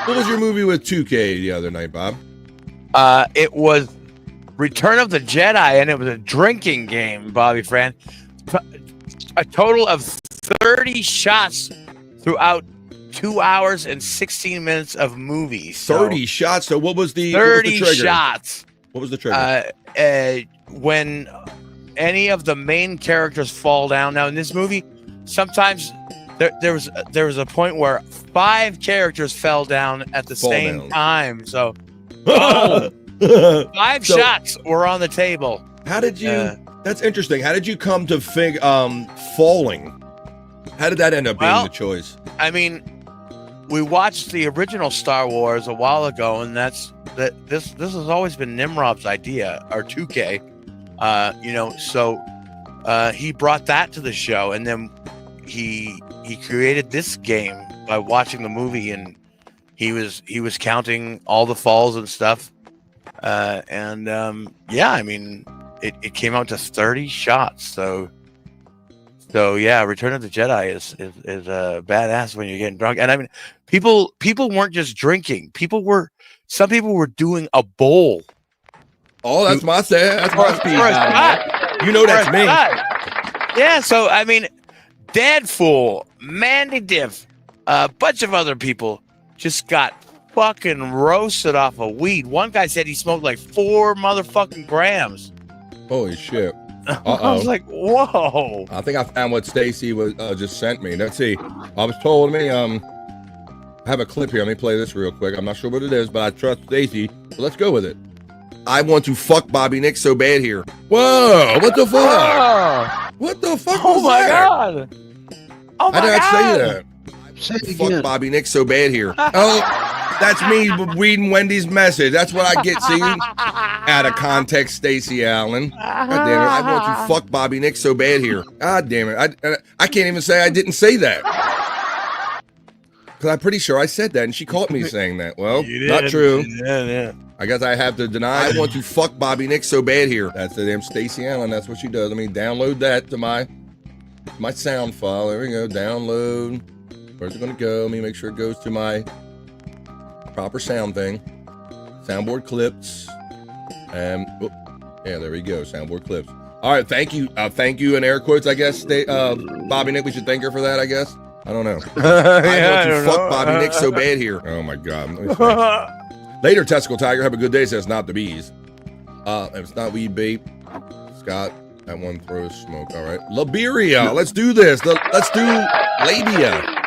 What was your movie with 2K the other night, Bob? It was Return of the Jedi, and it was a drinking game, Bobby Fran. A total of 30 shots throughout 2 hours and 16 minutes of movies. So 30 shots. So what was the 30 what was the trigger? shots. What was the trigger? When any of the main characters fall down. Now in this movie, sometimes there was a point where 5 characters fell down at the same time. So 5 shots were on the table. How did you? That's interesting. How did you come to falling? How did that end up being the choice? I mean, we watched the original Star Wars a while ago, and this has always been Nimrod's idea, or 2K. So he brought that to the show, and then he created this game by watching the movie, and he was counting all the falls and stuff. I mean, it came out to 30 shots. So yeah, Return of the Jedi is badass when you're getting drunk. And I mean, people weren't just drinking. Some people were doing a bowl. Oh, that's my speed. You know that's me. Yeah, so I mean, Deadfool, Mandy Diff, a bunch of other people just got fucking roasted off of weed. One guy said he smoked like 4 motherfucking grams. Holy shit. I was like, whoa. I think I found what Stacy was just sent me. Let's see. I was told me I have a clip here. Let me play this real quick. I'm not sure what it is, but I trust Stacy. So let's go with it. I want to fuck Bobby Nick so bad here. Whoa, what the fuck? What the fuck was that? God. Oh my God. How did I say that? Say it Fuck again. Bobby Nick so bad here. Oh, that's me reading Wendy's message. That's what I get, see? Out of context, Stacey Allen. God damn it. I want to fuck Bobby Nick so bad here. God damn it. I can't even say I didn't say that. Because I'm pretty sure I said that, and she caught me saying that. Well, not true. Yeah. I guess I have to deny. I want to fuck Bobby Nick so bad here. That's the damn Stacey Allen. That's what she does. Let me download that to my sound file. There we go. Download. Where's it going to go? Let me make sure it goes to my proper sound thing. Soundboard clips. Yeah, there we go. Soundboard clips. All right. Thank you. Thank you in air quotes, I guess. Bobby Nick, we should thank her for that, I guess. I don't know. I want to fuck Bobby Nick so bad here. Oh, my God. Later, Testicle Tiger. Have a good day. Says not the bees. If it's not weed bait, Scott, that one throws smoke. All right. Liberia. Let's do this. Let's do labia.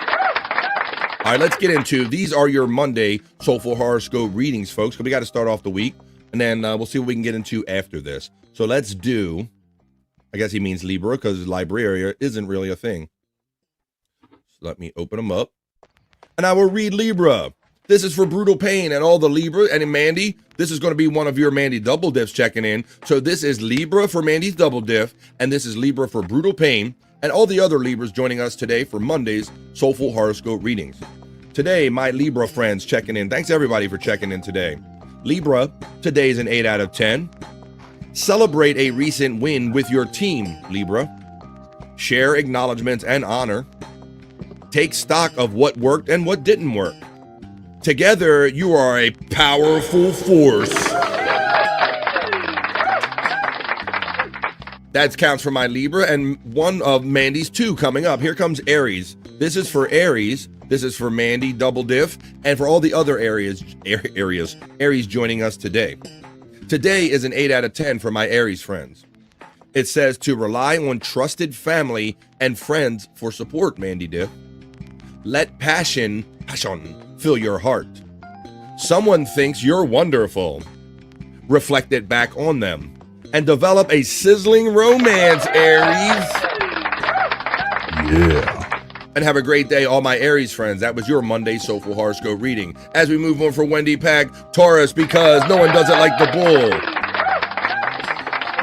All right, let's get into these are your Monday Soulful Horoscope readings, folks, because we got to start off the week, and then we'll see what we can get into after this. So let's do, I guess he means Libra, because Libria isn't really a thing. So let me open them up, and I will read Libra. This is for Brutal Pain and all the Libra. And Mandy, this is going to be one of your Mandy Double Diffs checking in. So this is Libra for Mandy's Double Diff, and this is Libra for Brutal Pain, and all the other Libras joining us today for Monday's Soulful Horoscope Readings. Today, my Libra friends checking in. Thanks everybody for checking in today. Libra, today's an 8 out of 10. Celebrate a recent win with your team, Libra. Share acknowledgments and honor. Take stock of what worked and what didn't work. Together, you are a powerful force. That counts for my Libra, and one of Mandy's 2 coming up. Here comes Aries. This is for Aries. This is for Mandy Double Diff, and for all the other Aries joining us today. Today is an 8 out of 10 for my Aries friends. It says to rely on trusted family and friends for support, Mandy Diff. Let passion fill your heart. Someone thinks you're wonderful. Reflect it back on them and develop a sizzling romance, Aries. Yeah. And have a great day, all my Aries friends. That was your Monday Soulful Horoscope reading. As we move on for Wendy Pack, Taurus, because no one does it like the bull.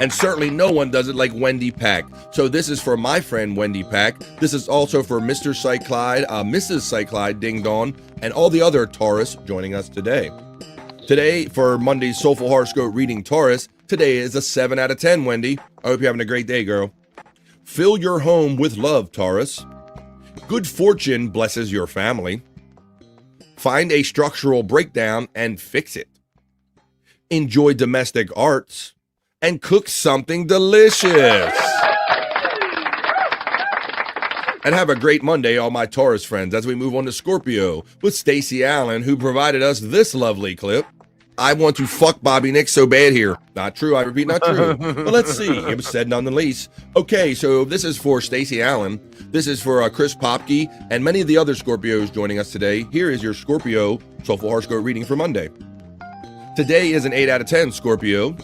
And certainly no one does it like Wendy Pack. So this is for my friend Wendy Pack. This is also for Mr. Cyclide, Mrs. Cyclide, Ding Dong, and all the other Taurus joining us today. Today, for Monday's Soulful Horoscope reading Taurus, today is a 7 out of 10, Wendy. I hope you're having a great day, girl. Fill your home with love, Taurus. Good fortune blesses your family. Find a structural breakdown and fix it. Enjoy domestic arts and cook something delicious. And have a great Monday, all my Taurus friends, as we move on to Scorpio with Stacey Allen, who provided us this lovely clip. I want to fuck Bobby Nick so bad here. Not true, I repeat, not true. But let's see. It was said none the least. Okay, so this is for Stacey Allen. This is for Chris Popke and many of the other Scorpios joining us today. Here is your Scorpio Soulful Horoscope reading for Monday. Today is an 8 out of 10, Scorpio.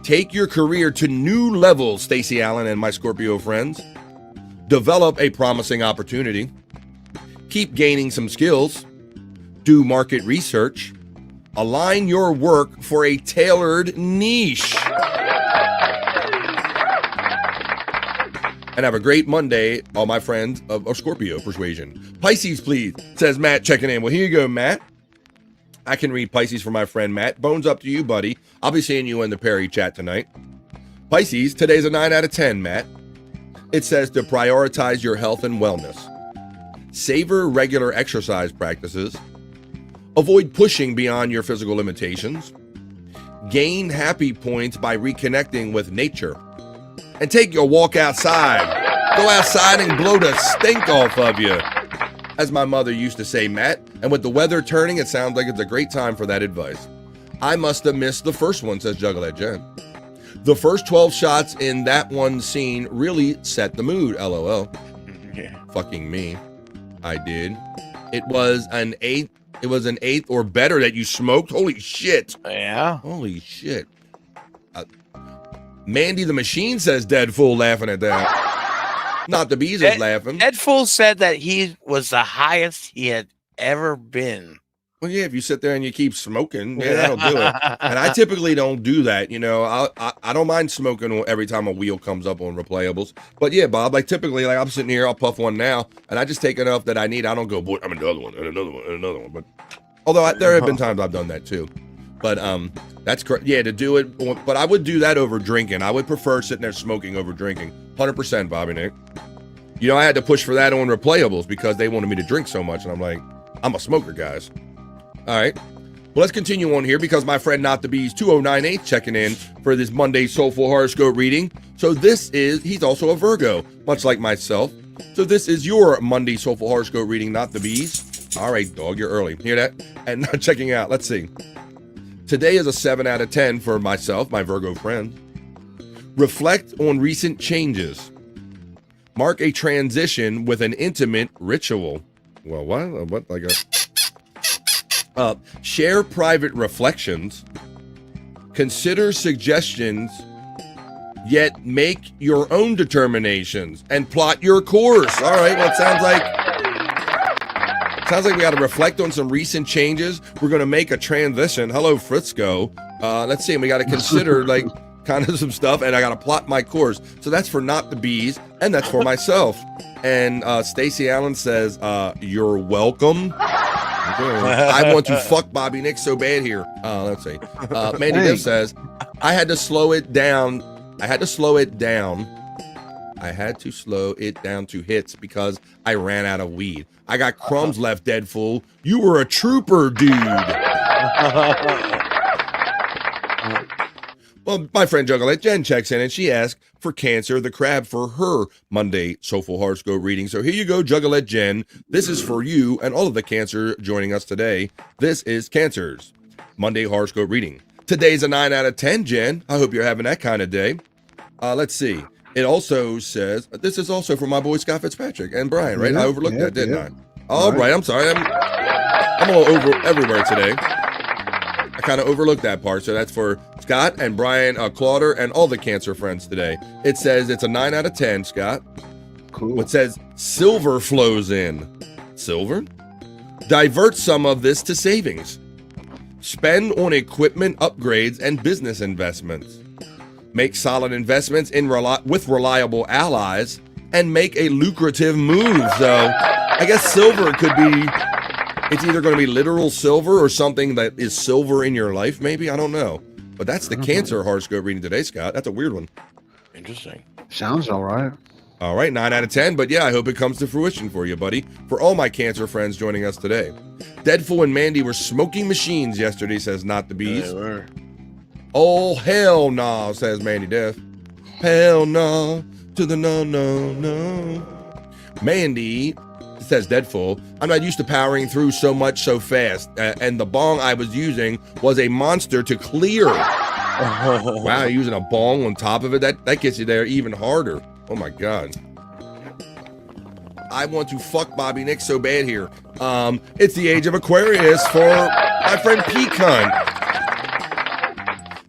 Take your career to new levels, Stacey Allen and my Scorpio friends. Develop a promising opportunity. Keep gaining some skills. Do market research. Align your work for a tailored niche. And have a great Monday, all my friends of Scorpio persuasion. Pisces, please, says Matt checking in. Well, here you go, Matt. I can read Pisces for my friend Matt. Bones up to you, buddy. I'll be seeing you in the Perry chat tonight. Pisces, today's a 9 out of 10, Matt. It says to prioritize your health and wellness. Savor regular exercise practices. Avoid pushing beyond your physical limitations. Gain happy points by reconnecting with nature. And take your walk outside. Go outside and blow the stink off of you. As my mother used to say, Matt, and with the weather turning, it sounds like it's a great time for that advice. I must have missed the first one, says Juggalette Jen. The first 12 shots in that one scene really set the mood, LOL. Yeah. Fucking me. I did. It was an eighth or better that you smoked. Holy shit. Yeah. Holy shit. Mandy the Machine says Dead Fool laughing at that. Not the bees is laughing. Dead Fool said that he was the highest he had ever been. Well, yeah, if you sit there and you keep smoking, yeah, that'll do it. And I typically don't do that. You know, I don't mind smoking every time a wheel comes up on replayables. But yeah, Bob, like typically, like I'm sitting here, I'll puff one now, and I just take enough that I need. I don't go, boy, I'm another one, and another one, and another one. But although there have been times I've done that too. But that's correct. Yeah, to do it. But I would do that over drinking. I would prefer sitting there smoking over drinking. 100%, Bobby Nick. You know, I had to push for that on replayables because they wanted me to drink so much, and I'm like, I'm a smoker, guys. All right. Well, let's continue on here because my friend Not the Bees 2098 checking in for this Monday Soulful Horoscope reading. So he's also a Virgo, much like myself. So this is your Monday Soulful Horoscope reading, Not the Bees. All right, dog, you're early. Hear that? And now checking out. Let's see. Today is a 7 out of 10 for myself, my Virgo friend. Reflect on recent changes. Mark a transition with an intimate ritual. Well, what? Like a... share private reflections, consider suggestions, yet make your own determinations and plot your course. All right, well, it sounds like we got to reflect on some recent changes. We're going to make a transition. Hello, Frisco. Let's see, we got to consider like kind of some stuff, and I got to plot my course. So that's for Not the Bees, and that's for myself. And Stacey Allen says, you're welcome. I want to fuck Bobby Nick so bad here. Let's see. Mandy Diff says, I had to slow it down. I had to slow it down to hits because I ran out of weed. I got crumbs left, Dead Fool. You were a trooper, dude. Well, my friend Juggalette Jen checks in and she asks for Cancer the Crab for her Monday Soulful Horoscope reading. So here you go, Juggalette Jen. This is for you and all of the Cancer joining us today. This is Cancer's Monday Horoscope reading. Today's a 9 out of 10, Jen. I hope you're having that kind of day. Let's see. It also says, this is also for my boy Scott Fitzpatrick and Brian, right? I overlooked that, didn't I? All right, I'm sorry. I'm all over everywhere today. I kind of overlooked that part. So that's for Scott and Brian, Clauder, and all the Cancer friends today. It says it's a 9 out of 10, Scott. Cool. What says silver flows in. Silver? Divert some of this to savings. Spend on equipment upgrades and business investments. Make solid investments with reliable allies and make a lucrative move. So I guess silver could be, it's either going to be literal silver or something that is silver in your life, maybe. I don't know. But that's the Cancer horoscope reading today, Scott. That's a weird one. Interesting. Sounds all right. All right, 9 out of 10. But yeah, I hope it comes to fruition for you, buddy. For all my Cancer friends joining us today. Deadful and Mandy were smoking machines yesterday, says Not the Bees. They were. Oh, hell no, says Mandy Death. Hell no, to the no, no, no. Mandy says Deadful, I'm not used to powering through so much so fast, and the bong I was using was a monster to clear. Wow, you're using a bong on top of it? That gets you there even harder. Oh my God. I want to fuck Bobby Nick so bad here. It's the age of Aquarius for my friend Peacunt.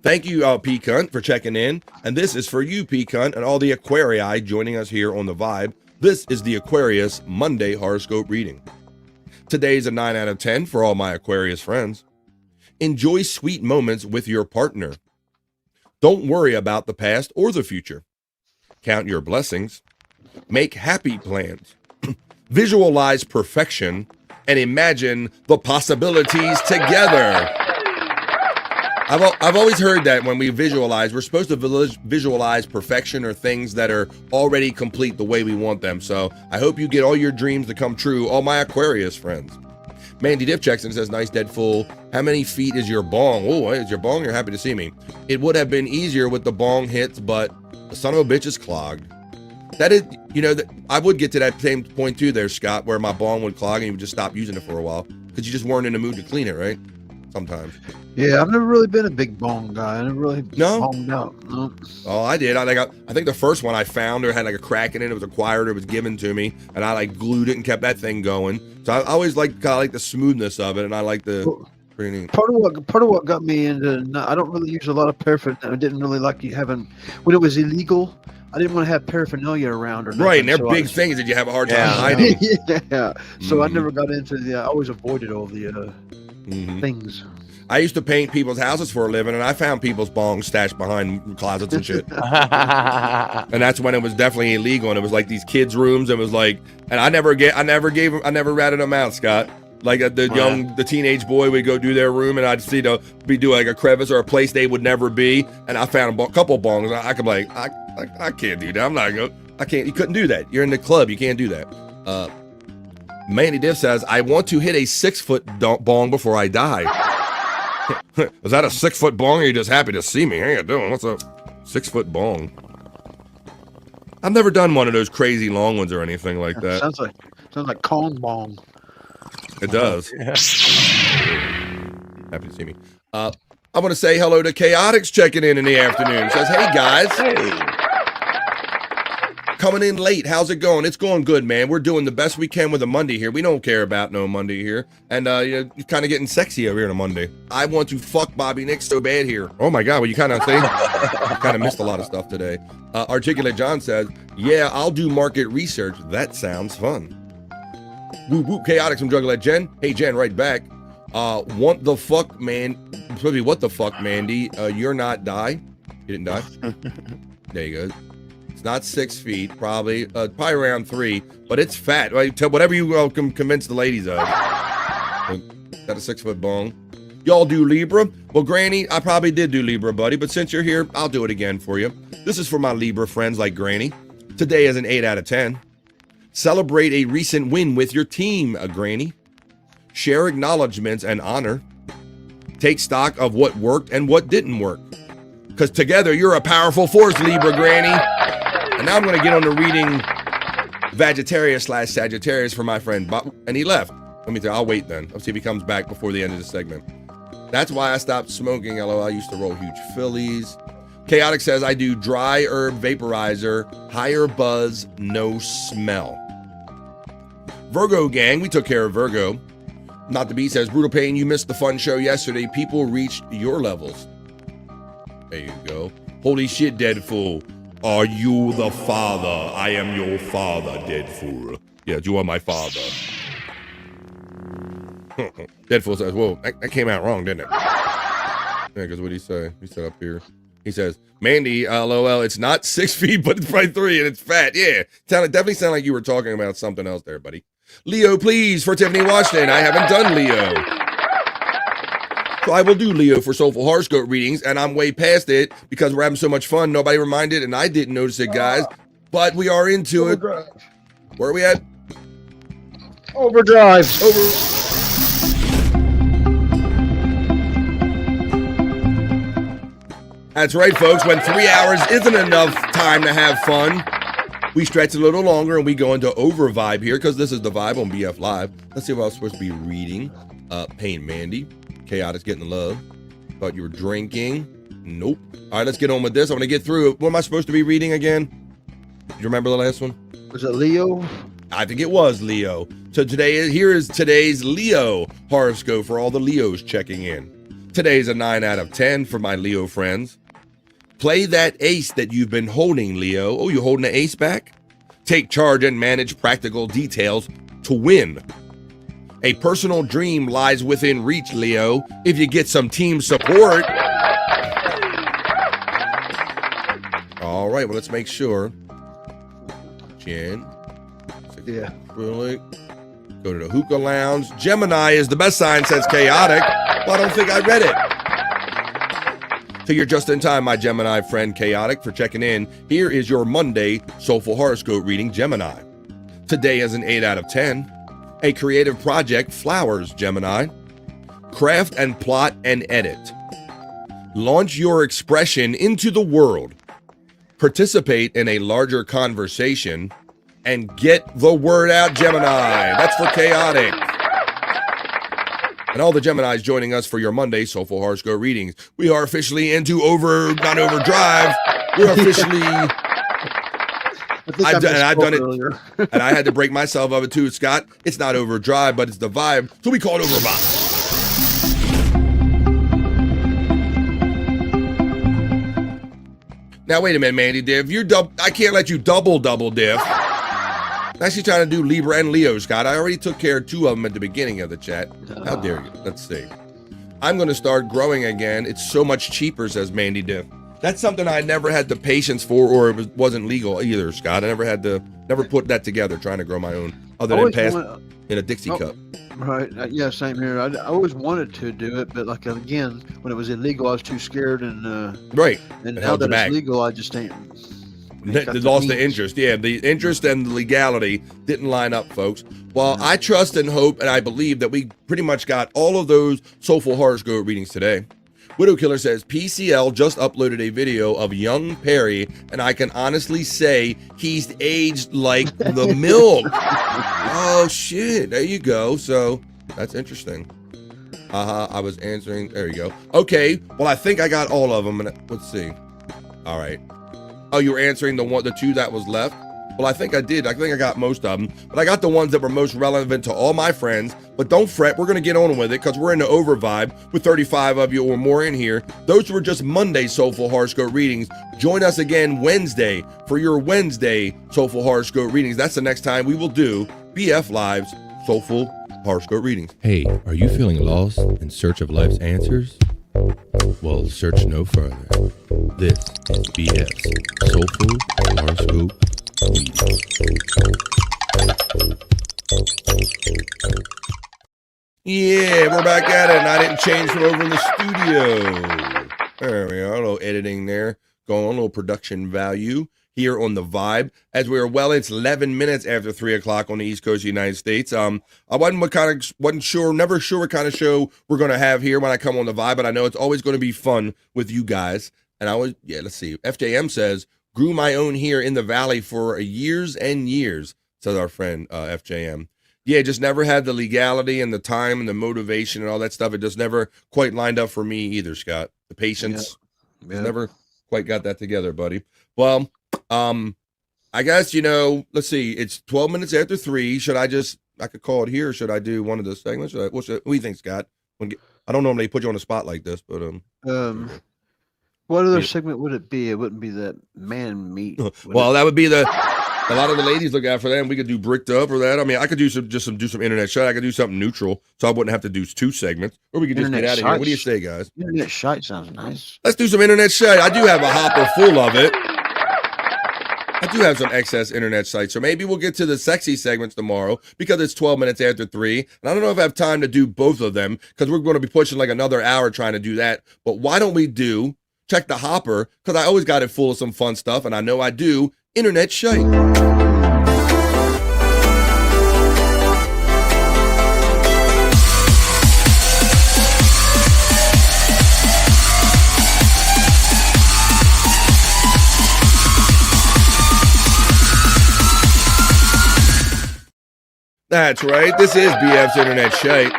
Thank you, Peacunt, for checking in. And this is for you, Peacunt, and all the Aquarii joining us here on The Vibe. This is the Aquarius Monday horoscope reading. Today's a 9 out of 10 for all my Aquarius friends. Enjoy sweet moments with your partner. Don't worry about the past or the future. Count your blessings. Make happy plans. Visualize perfection and imagine the possibilities together. I've always heard that when we visualize, we're supposed to visualize perfection or things that are already complete the way we want them. So I hope you get all your dreams to come true, all my Aquarius friends. Mandy Diff checks in and says, nice Deadful. How many feet is your bong? Oh, is your bong? You're happy to see me. It would have been easier with the bong hits, but the son of a bitch is clogged. That is, you know, I would get to that same point too there, Scott, where my bong would clog and you would just stop using it for a while because you just weren't in the mood to clean it, right? Sometimes. Yeah, I've never really been a big bong guy. I never really bonged out. No. Oh, I did. I think the first one I found or had like a crack in it. It was acquired. It was given to me, and I like glued it and kept that thing going. So I always like the smoothness of it, and I like the pretty neat. Part of what got me into. I don't really use a lot of paraphernalia. I didn't really like having when it was illegal. I didn't want to have paraphernalia around or nothing. Right, and they're big things that you have a hard time hiding. Yeah. So I never got into the. I always avoided all the things. I used to paint people's houses for a living, and I found people's bongs stashed behind closets and shit. And that's when it was definitely illegal, and it was like these kids' rooms. It was like, and I never ratted them out, Scott. Like the teenage boy would go do their room, and I'd see be do like a crevice or a place they would never be, and I found a couple bongs. I could be like, I can't do that. I'm not going. I can't. You couldn't do that. You're in the club. You can't do that. Mandy Diff says, I want to hit a 6-foot bong before I die. Is that a 6-foot bong, or are you just happy to see me? How you doing? What's up? 6-foot bong. I've never done one of those crazy long ones or anything like that. Sounds like Kong bong. It does. Happy to see me. I want to say hello to Chaotix checking in the afternoon. Says, hey guys. Hey. Coming in late. How's it going? It's going good, man. We're doing the best we can with a Monday here. We don't care about no Monday here. And you're kind of getting sexy over here on a Monday. I want to fuck Bobby Nick so bad here. Oh my God. Well, you kind of think you kind of missed a lot of stuff today. Articulate John says, yeah, I'll do market research. That sounds fun. Woo woo. Chaotix from Juggalette Jen. Hey Jen, right back. What the fuck, man? Probably what the fuck, Mandy? You're not die. You didn't die. There you go. It's not 6 feet, probably around 3, but it's fat. Right? Whatever you can convince the ladies of. Got a 6-foot bong. Y'all do Libra? Well, Granny, I probably did do Libra, buddy, but since you're here, I'll do it again for you. This is for my Libra friends like Granny. Today is an 8 out of 10. Celebrate a recent win with your team, Granny. Share acknowledgments and honor. Take stock of what worked and what didn't work. Because together, you're a powerful force, Libra Granny. And now I'm going to get on to reading Vegetarius/Sagittarius for my friend Bob. And he left. Let me tell you, I'll wait then. I'll see if he comes back before the end of the segment. That's why I stopped smoking. LOL, I used to roll huge Phillies. Chaotix says, I do dry herb vaporizer, higher buzz, no smell. Virgo gang, we took care of Virgo. Not the Beat says, Brutal Pain, you missed the fun show yesterday. People reached your levels. There you go. Holy shit, Deadful. Are you the father? I am your father, dead fool. Yes, you are my father. Deadfool says, whoa, that came out wrong, didn't it? Yeah, because what did he say? He said up here. He says, Mandy, LOL, it's not 6 feet, but it's probably 3 and it's fat. Yeah, definitely sounded like you were talking about something else there, buddy. Leo, please, for Tiffany Washington. I haven't done Leo. So I will do Leo for Soulful Horoscope Readings, and I'm way past it because we're having so much fun. Nobody reminded, and I didn't notice it, guys. But we are into it. Where are we at? Overdrive. That's right, folks. When 3 hours isn't enough time to have fun, we stretch a little longer and we go into over vibe here because this is the vibe on BF Live. Let's see what I was supposed to be reading. Pain Mandy. Chaotic's getting the love. Thought you were drinking. Nope. All right, let's get on with this. I'm going to get through it. What am I supposed to be reading again? Do you remember the last one? Was it Leo? I think it was Leo. So here is today's Leo horoscope for all the Leos checking in. Today's a 9 out of 10 for my Leo friends. Play that ace that you've been holding, Leo. Oh, you holding the ace back? Take charge and manage practical details to win. A personal dream lies within reach, Leo, if you get some team support. All right, well, let's make sure. Jen. Yeah. Really? Go to the hookah lounge. Gemini is the best sign, says Chaotic. Well, I don't think I read it. So you're just in time, my Gemini friend Chaotic, for checking in. Here is your Monday Soulful Horoscope reading, Gemini. Today is an 8 out of 10. A creative project flowers, Gemini. Craft and plot and edit. Launch your expression into the world. Participate in a larger conversation and get the word out, Gemini. That's for Chaotic. And all the Geminis joining us for your Monday Soulful Horoscope readings. We are officially into not overdrive. We're officially... I've done it, and I had to break myself of it too, Scott. It's not overdrive, but it's the vibe, so we call it overvibe. Now wait a minute, Mandy Diff. I can't let you double diff. Now she's trying to do Libra and Leo, Scott. I already took care of 2 of them at the beginning of the chat. How dare you? Let's see. I'm going to start growing again. It's so much cheaper, says Mandy Diff. That's something I never had the patience for, or it wasn't legal either, Scott. I never put that together trying to grow my own, other than pass in a Dixie cup. Right. Yeah, same here. I always wanted to do it, but like again, when it was illegal, I was too scared, and right. And now that it's legal, I just ain't. Lost the interest. Yeah, the interest and the legality didn't line up, folks. Well, I trust and hope and I believe that we pretty much got all of those Soulful Horoscope readings today. Widow Killer says, PCL just uploaded a video of young Perry, and I can honestly say he's aged like the milk. Oh, shit. There you go. So that's interesting. I was answering. There you go. Okay. Well, I think I got all of them. And let's see. All right. Oh, you were answering the 2 that was left? Well, I think I did. I think I got most of them. But I got the ones that were most relevant to all my friends. But don't fret. We're going to get on with it because we're in the over vibe with 35 of you or more in here. Those were just Monday Soulful Horoscope readings. Join us again Wednesday for your Wednesday Soulful Horoscope readings. That's the next time we will do BF Live's Soulful Horoscope readings. Hey, are you feeling lost in search of life's answers? Well, search no further. This is BF's Soulful Horoscope Yeah, we're back at it, and I didn't change from over in the studio. There we go, a little editing there, going on, a little production value here on the vibe. As we are it's 11 minutes after 3 o'clock on the East Coast of the United States. I wasn't sure, never sure what kind of show we're going to have here when I come on the vibe, but I know it's always going to be fun with you guys. And let's see. FJM says, grew my own here in the Valley for years and years, says our friend FJM. Yeah, just never had the legality and the time and the motivation and all that stuff. It just never quite lined up for me either, Scott. The patience. Yeah. Never quite got that together, buddy. Well, I guess, let's see. It's 12 minutes after 3. I could call it here, or should I do one of the segments? What do you think, Scott? I don't normally put you on the spot like this, but Well, What other segment would it be? It wouldn't be that man meat. Well, that would be a lot of the ladies look out for that. And we could do bricked up or that. I mean, I could do some internet shite. I could do something neutral, so I wouldn't have to do 2 segments, or we could just get out of here. What do you say, guys? Internet shite sounds nice. Let's do some internet shite. I do have a hopper full of it. I do have some excess internet sites, so maybe we'll get to the sexy segments tomorrow because it's 12 minutes after 3. And I don't know if I have time to do both of them because we're going to be pushing like another hour trying to do that. But why don't we check the hopper, because I always got it full of some fun stuff, and I know I do, internet shite. That's right. This is BF's Internet Shite.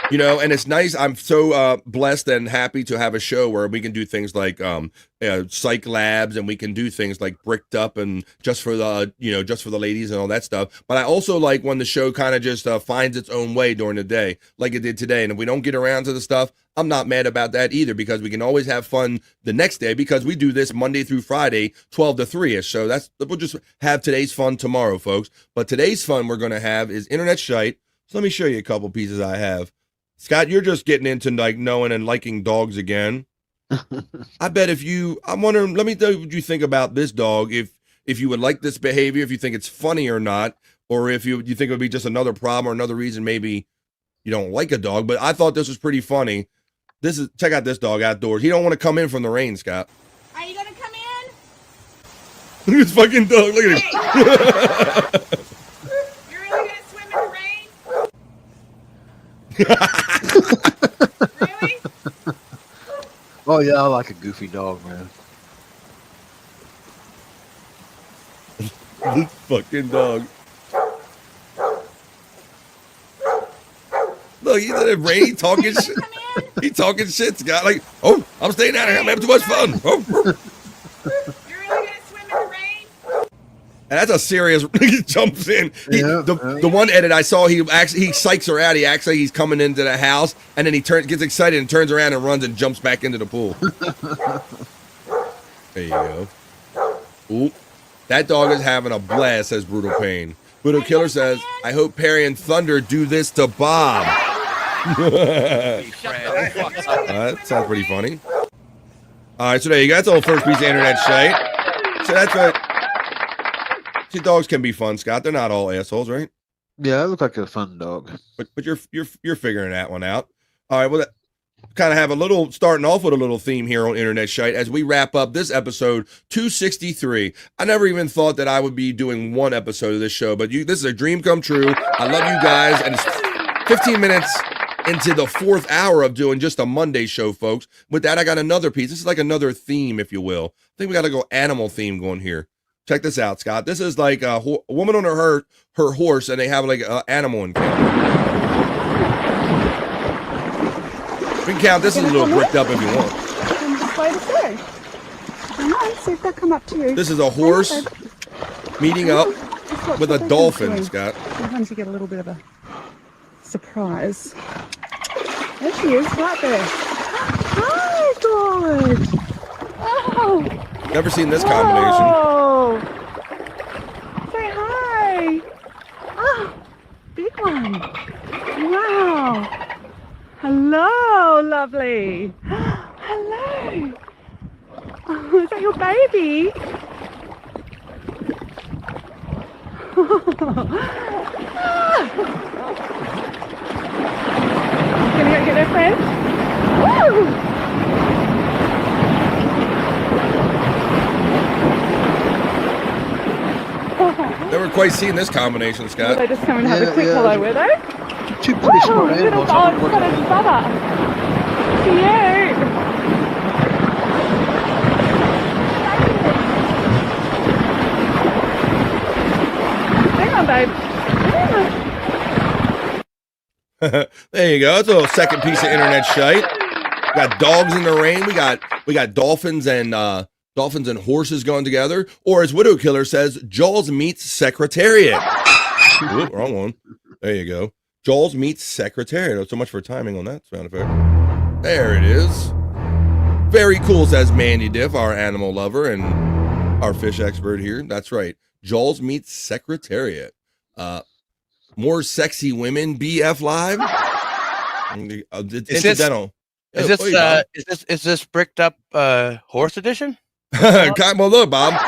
You know, and it's nice. I'm so blessed and happy to have a show where we can do things like psych labs, and we can do things like bricked up and just for the ladies and all that stuff. But I also like when the show kind of just finds its own way during the day, like it did today. And if we don't get around to the stuff, I'm not mad about that either, because we can always have fun the next day, because we do this Monday through Friday, 12 to 3ish. So we'll just have today's fun tomorrow, folks. But today's fun we're going to have is internet shite. So let me show you a couple pieces I have. Scott, you're just getting into like knowing and liking dogs again. I bet I'm wondering, let me tell you what you think about this dog. If you would like this behavior, if you think it's funny or not, or if you think it would be just another problem or another reason maybe you don't like a dog. But I thought this was pretty funny. Check out this dog outdoors. He don't want to come in from the rain, Scott. Are you gonna come in? Look at this fucking dog. Look at him. You're really gonna swim in the rain? Really? Oh yeah, I like a goofy dog, man. This fucking dog. Look, he's in the rain talking shit. He talking shit, Scott. Like, oh, I'm staying out here. I'm having too much fun. Oh. You're really gonna swim in the rain? And that's a serious. He jumps in. The one edit I saw, he psychs her out. He acts like he's coming into the house, and then he gets excited and turns around and runs and jumps back into the pool. There you go. Ooh, that dog is having a blast, says Brutal Pain. Brutal Killer says, I hope Perry and Thunder do this to Bob. That sounds pretty funny. All right, so there you go. That's the whole first piece of internet shite. So that's what. See, dogs can be fun, Scott. They're not all assholes, right? Yeah, I look like a fun dog. But you're figuring that one out. All right, well, kind of have starting off with a little theme here on Internet Shite as we wrap up this episode 263. I never even thought that I would be doing one episode of this show, but this is a dream come true. I love you guys, and it's 15 minutes into the 4th hour of doing just a Monday show, folks. With that, I got another piece. This is like another theme, if you will. I think we got to go animal theme going here. Check this out, Scott. This is like a woman on her horse, and they have like an animal in camp. We can count this is a little bricked up if you want. Come this way to go. Come on, see if they'll come up to you. This is a horse meeting up with a dolphin, Scott. Sometimes you get a little bit of a surprise. There she is, right there. Hi, good. Oh. Never seen this combination. Oh. Say hi. Oh, big one. Wow. Hello, lovely. Hello. Oh, is that your baby? Gonna go get their friend? Woo! Never quite seen this combination, Scott. Were they just come and have a quick hello, were they? Two pretty smart animals. Oh, it's got a brother. Cute. Hang on, babe. There you go. That's a little second piece of internet shite. We got dogs in the rain. We got dolphins and horses going together. Or as Widow Killer says, Jaws meets Secretariat. Oop, wrong one. There you go. Jaws meets Secretariat. So much for timing on that sound effect. There it is. Very cool, says Mandy Diff, our animal lover and our fish expert here. That's right. Jaws meets Secretariat. More sexy women, BF Live. It's incidental. Is this bricked up horse edition? Well, look, Bob.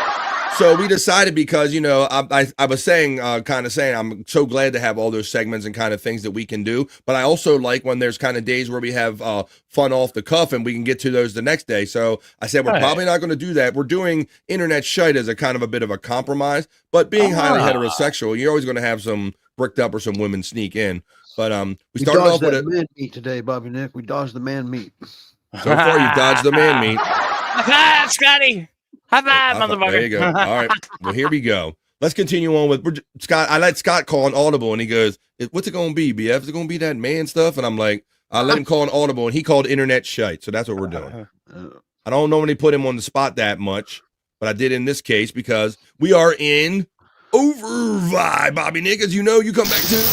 So we decided because, you know, I was saying, I'm so glad to have all those segments and kind of things that we can do. But I also like when there's kind of days where we have fun off the cuff and we can get to those the next day. So I said, we're probably not going to do that. We're doing internet shite as a kind of a bit of a compromise. But being highly heterosexual, you're always going to have some bricked up or some women sneak in. But we started off with man meat today, Bobby Nick. We dodged the man meat. So far, you've dodged the man meat. High five, Scotty. High five, motherfucker. There you go. All right. Well, here we go. Let's continue on with Scott. I let Scott call an audible, and he goes, "What's it going to be, BF? Is it going to be that man stuff?" And I'm like, I let him call an audible, and he called internet shite. So that's what we're doing. I don't normally put him on the spot that much, but I did in this case because we are in Overvibe, Bobby Nick. As you know, you come back to.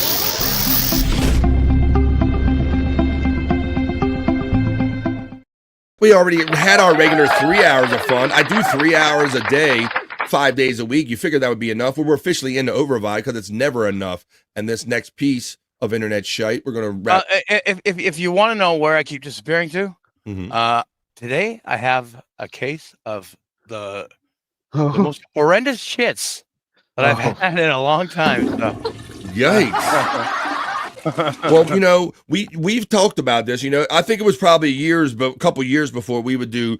We already had our regular 3 hours of fun. I do 3 hours a day, 5 days a week. You figured that would be enough. Well, we're officially into Overvibe because it's never enough. And this next piece of internet shite, we're going to wrap. If you want to know where I keep disappearing to, today I have a case of the most horrendous shits that I've had in a long time. So. Yikes. Well, you know, we've talked about this. You know, I think it was probably a couple years before we did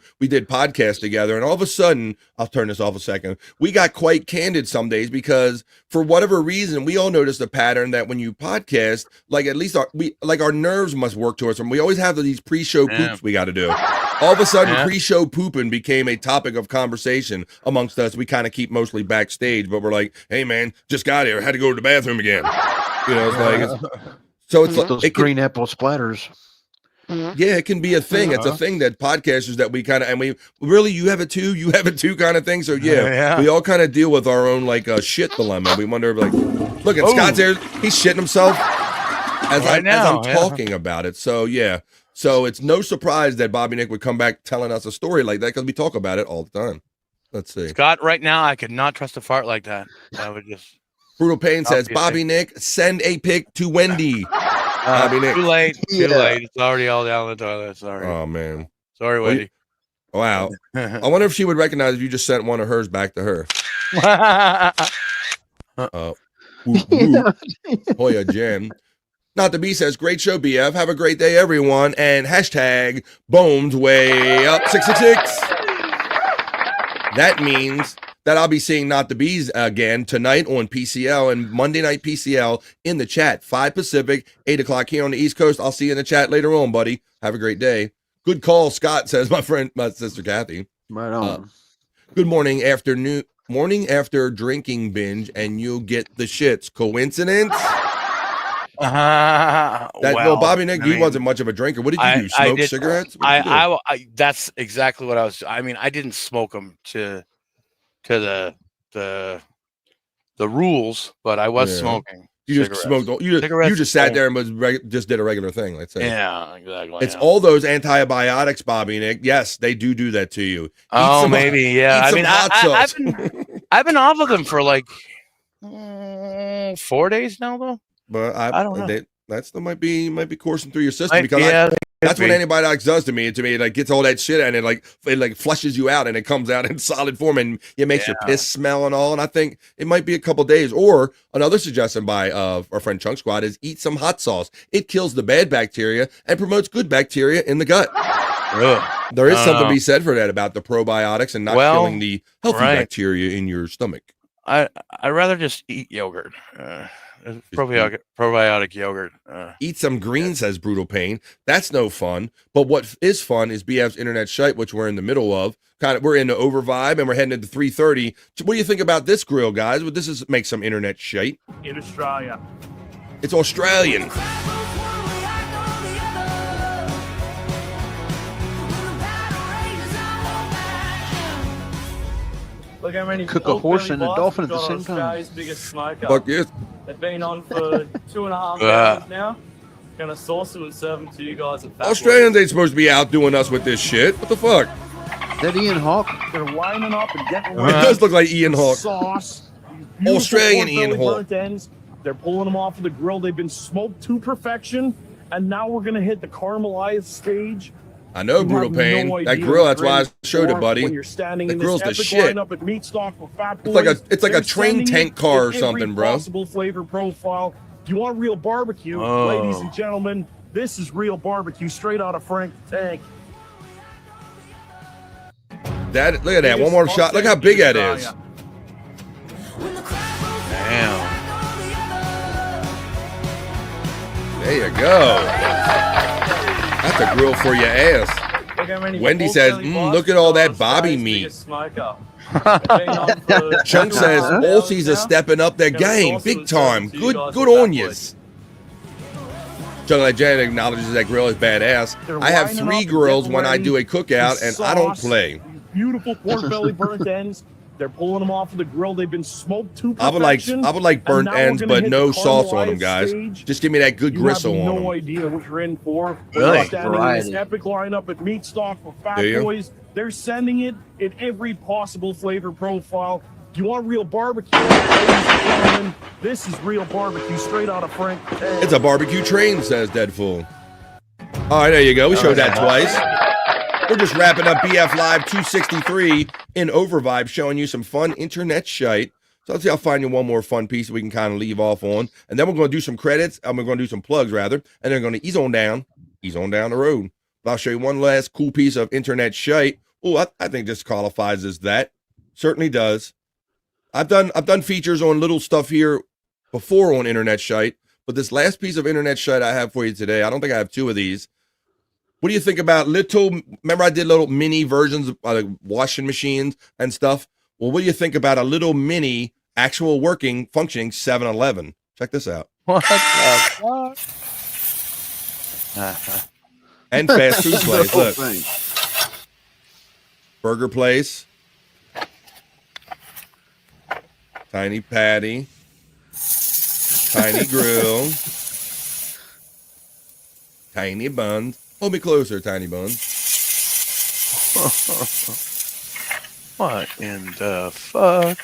podcasts together, and all of a sudden, I'll turn this off a second. We got quite candid some days because for whatever reason, we all noticed a pattern that when you podcast, like at least our nerves must work to us, and we always have these pre-show poops we got to do. All of a sudden, pre-show pooping became a topic of conversation amongst us. We kind of keep mostly backstage, but we're like, "Hey, man, just got here. Had to go to the bathroom again." You know, it's like those green apple splatters. Yeah, it can be a thing. It's a thing that podcasters that we kind of, and we really, you have it too kind of thing. So we all kind of deal with our own like shit dilemma. We wonder like, look at Scott's there. He's shitting himself as I'm talking about it. So so it's no surprise that Bobby Nick would come back telling us a story like that because we talk about it all the time. Let's see. Scott, right now I could not trust a fart like that. I would just. Brutal Pain says, Bobby Nick, send a pic to Wendy. Bobby Nick. Too late. It's already all down the toilet. Sorry. Oh, man. Sorry, Wendy. Wow. I wonder if she would recognize if you just sent one of hers back to her. Hoya Jen. Not the B says, great show, BF. Have a great day, everyone. And hashtag Bones way up 666. That means that I'll be seeing Not the Bees again tonight on PCL and Monday Night PCL in the chat, 5 Pacific, 8 o'clock here on the East Coast. I'll see you in the chat later on, buddy. Have a great day. Good call, Scott, says my sister Kathy. Right on. Good morning after drinking binge, and you'll get the shits. Coincidence? Well, Bobby Nick, he wasn't much of a drinker. What did you do? Smoke cigarettes? That's exactly what I was. I mean, I didn't smoke them to the rules, but I was smoking. You just smoked. You just sat there and just did a regular thing. Let's say. Yeah, exactly. It's all those antibiotics, Bobby Nick. Yes, they do that to you. Maybe. Yeah. I mean, I've been off of them for like 4 days now, though. But I don't know. That still might be coursing through your system because that's what antibiotics does to me. It like gets all that shit and it flushes you out and it comes out in solid form and it makes your piss smell and all. And I think it might be a couple days. Or another suggestion by our friend Chunk Squad is eat some hot sauce. It kills the bad bacteria and promotes good bacteria in the gut. There is something to be said for that about the probiotics and not killing the healthy bacteria in your stomach. I'd rather just eat yogurt. Probiotic yogurt. Eat some green, says Brutal Pain. That's no fun. But what is fun is BF's internet shite, which we're in the middle of. We're into Overvibe and we're heading into 3:30. What do you think about this grill, guys? Well, this is make some internet shite. In Australia. It's Australian. Look how many cook a horse and a dolphin at the same time. Australia's biggest smoker. Fuck yes. They've been on for 2.5 hours now. Gonna sauce it with serving to you guys at Fat Australians ain't supposed to be out doing us with this shit. What the fuck? Is that Ian Hawke? They're lining up and getting It does look like Ian Hawke. sauce. Australian Ian Hawke. Ends. They're pulling them off of the grill. They've been smoked to perfection, and now we're gonna hit the caramelized stage. I know, You Brutal have Pain. no that idea grill, what that's why I Granny's showed it, for buddy. When you're standing That in grill's this the epic shit. lineup at Meat Stock with Fat It's like Boys, it's like a they're train sending tank it car or in something, every bro. possible flavor profile. You want real barbecue, Oh. ladies and gentlemen? This is real barbecue, straight out of Frank the Tank. That look at that. One more shot. Look how big that is. Damn. There you go. That's a grill for your ass. Wendy says, look at all that Bobby meat. Chunk says, Aussies are stepping up their game big time. Good on yous. Chunk like Janet acknowledges that grill is badass. I have 3 grills when I do a cookout, and I don't play. Beautiful pork belly burnt ends. They're pulling them off of the grill. They've been smoked to I perfection. would like burnt And now we're ends, gonna but hit no the sauce on them, caramelized guys. stage. Just give me that good You gristle have on no them. idea what you're in for. Really? They're standing in Variety. this epic lineup at Meat Stock with Fat Do you? Boys. They're sending it in every possible flavor profile. You want real barbecue, ladies and gentlemen? This is real barbecue, straight out of Frank the Tank. It's a barbecue train, says Deadpool. All right, there you go. We showed that twice. We're just wrapping up BF Live 263 in Overvibe, showing you some fun internet shite. So let's see, I'll find you one more fun piece that we can kind of leave off on. And then we're going to do some credits. We're going to do some plugs, rather. And then we're going to ease on down the road. But I'll show you one last cool piece of internet shite. Oh, I think this qualifies as that. Certainly does. I've done features on little stuff here before on internet shite. But this last piece of internet shite I have for you today, I don't think I have 2 of these. What do you think about remember I did little mini versions of like washing machines and stuff? Well, what do you think about a little mini actual working, functioning 7-Eleven? Check this out. What the fuck? And fast food place. The whole Look. thing. Burger place. Tiny patty. Tiny grill. Tiny buns. Hold me closer, tiny buns. What in the fuck?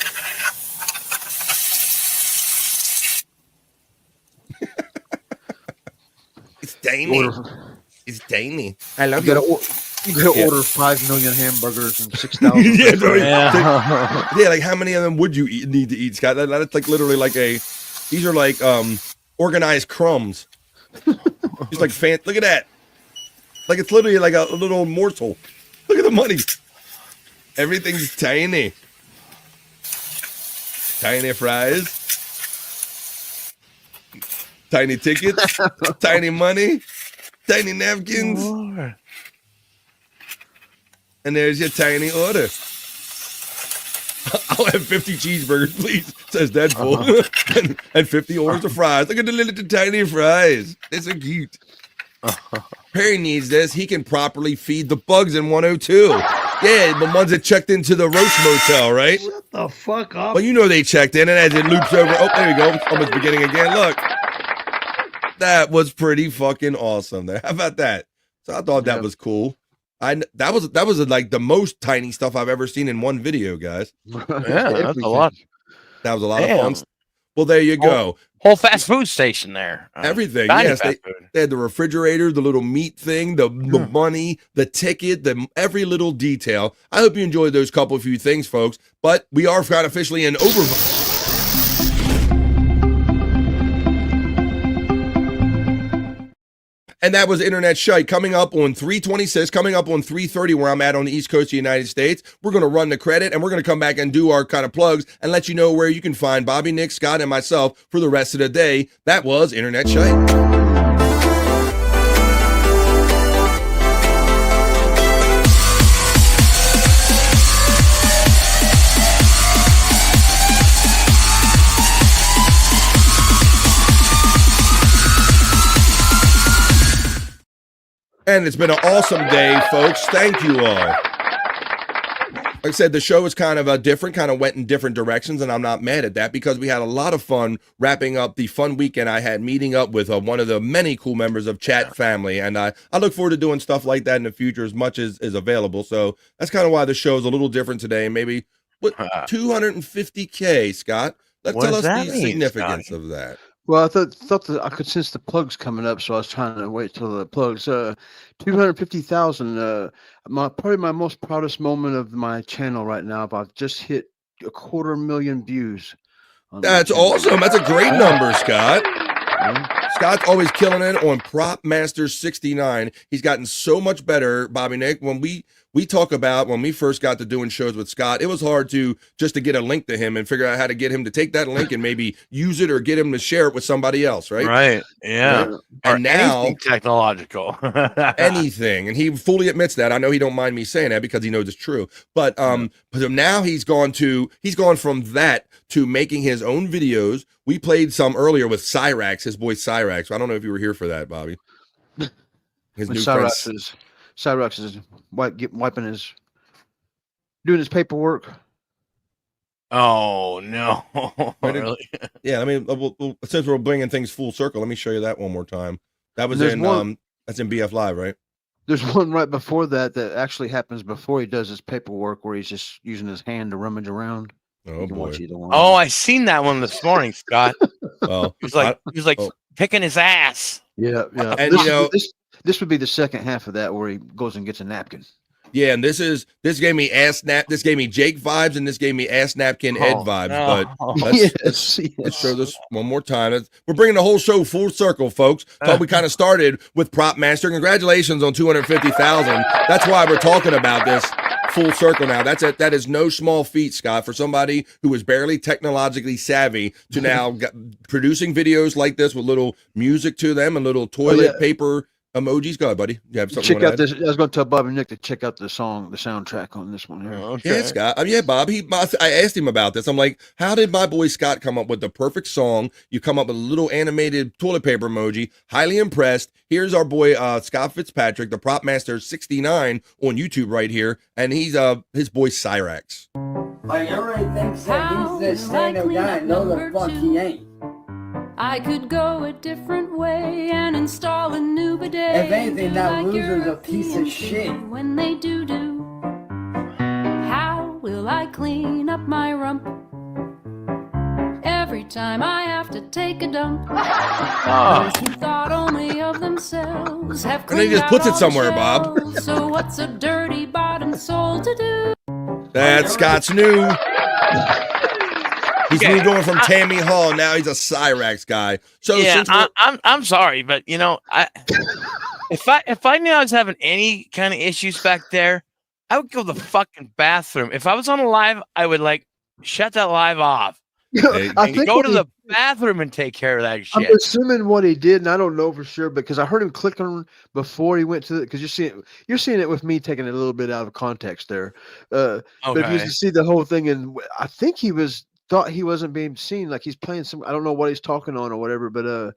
It's tiny. It's tiny. I love You you. gotta order 5 million hamburgers and 6,000. Yeah, yeah, like how many of them would you need to eat, Scott? That's like literally like these are like organized crumbs. It's like look at that. Like it's literally like a little morsel. Look at the money. Everything's tiny. Tiny fries. Tiny tickets. Tiny money. Tiny napkins. Lord. And there's your tiny order. I'll have 50 cheeseburgers, please, says Deadpool. and 50 orders of fries. Look at the little tiny fries. They're so cute. Perry needs this. He can properly feed the bugs in 102. Yeah, the ones that checked into the roast motel, right? Shut the fuck up. Well, you know they checked in, and as it loops over, oh, there you go. It's almost beginning again. Look. That was pretty fucking awesome there. How about that? So I thought that was cool. That was like the most tiny stuff I've ever seen in one video, guys. Yeah, that's a lot. That was a lot of fun. Well, there you go. Whole fast food station there. Everything. Tiny Yes, fast they had the refrigerator, the little meat thing, the money, the ticket, every little detail. I hope you enjoyed those few things, folks. But we are kind of officially in over. And that was Internet Shite. Coming up on 326, coming up on 330, where I'm at on the East Coast of the United States. We're going to run the credit, and we're going to come back and do our kind of plugs and let you know where you can find Bobby, Nick, Scott, and myself for the rest of the day. That was Internet Shite. And it's been an awesome day, folks. Thank you all. Like I said, the show is kind of different, kind of went in different directions, and I'm not mad at that because we had a lot of fun wrapping up the fun weekend I had meeting up with one of the many cool members of Chat family, and I look forward to doing stuff like that in the future as much as is available. So that's kind of why the show is a little different today. Maybe what 250K, Scott. Let's What tell does us that the mean, significance Scotty? of that. Well, I thought that I could sense the plugs coming up, so I was trying to wait till the plugs. 250,000. Probably my most proudest moment of my channel right now. I've just hit 250,000 views. That's awesome. That's a great number, Scott. Scott's always killing it on Prop Master 69. He's gotten so much better, Bobby Nick. When we talk about when we first got to doing shows with Scott, it was hard to get a link to him and figure out how to get him to take that link and maybe use it or get him to share it with somebody else, right? Right. Yeah. Right? Or And now anything technological. anything, and he fully admits that. I know he don't mind me saying that because he knows it's true. But now he's gone from that to making his own videos. We played some earlier with Cyrax, his boy Cyrax. I don't know if you were here for that, Bobby. His new Cyrax friends. is wiping his, doing his paperwork. Oh no! Really? Yeah, I mean, since we're bringing things full circle, let me show you that one more time. That was There's in one- that's in BF Live, right? There's one right before that actually happens before he does his paperwork, where he's just using his hand to rummage around. Oh boy! Oh, I seen that one this morning, Scott. Well, he was like picking his ass. Yeah. And this would be the second half of that where he goes and gets a napkin. Yeah, and this gave me this gave me Jake vibes, and this gave me ass napkin Ed vibes. But let's show this one more time. We're bringing the whole show full circle, folks. Thought we kind of started with Prop Master. Congratulations on 250,000. That's why we're talking about this full circle now. That is no small feat, Scott, for somebody who is barely technologically savvy to now producing videos like this with little music to them and little toilet paper emojis. Go ahead, buddy. You have something? Check out this. I was going to tell Bob and Nick to check out the soundtrack on this one here. Yeah, Scott. Yeah, Bob. I asked him about this. I'm like, how did my boy Scott come up with the perfect song? You come up with a little animated toilet paper emoji. Highly impressed. Here's our boy Scott Fitzpatrick, the Prop Master 69 on YouTube right here, and he's his boy Cyrax. Like everybody thinks that he's this stand-up guy. No, the fuck he ain't. I could go a different way and install a new bidet. If anything, that loser's a piece of shit. When they do, how will I clean up my rump? Every time I have to take a dump. Those who thought only of themselves have And then he just puts it somewhere, Bob. So what's a dirty bottom soul to do? That's Scott's new. He's moved on from Tammy Hall. Now he's a Cyrax guy. So yeah, I'm sorry, but if I knew I was having any kind of issues back there, I would go to the fucking bathroom. If I was on a live, I would shut that live off. I think go to the bathroom and take care of that shit. I'm assuming what he did, and I don't know for sure, because I heard him click on before he went to the. Because you're seeing it with me taking it a little bit out of context there. But if you see the whole thing, and I think thought he wasn't being seen, like he's playing some. I don't know what he's talking on or whatever, but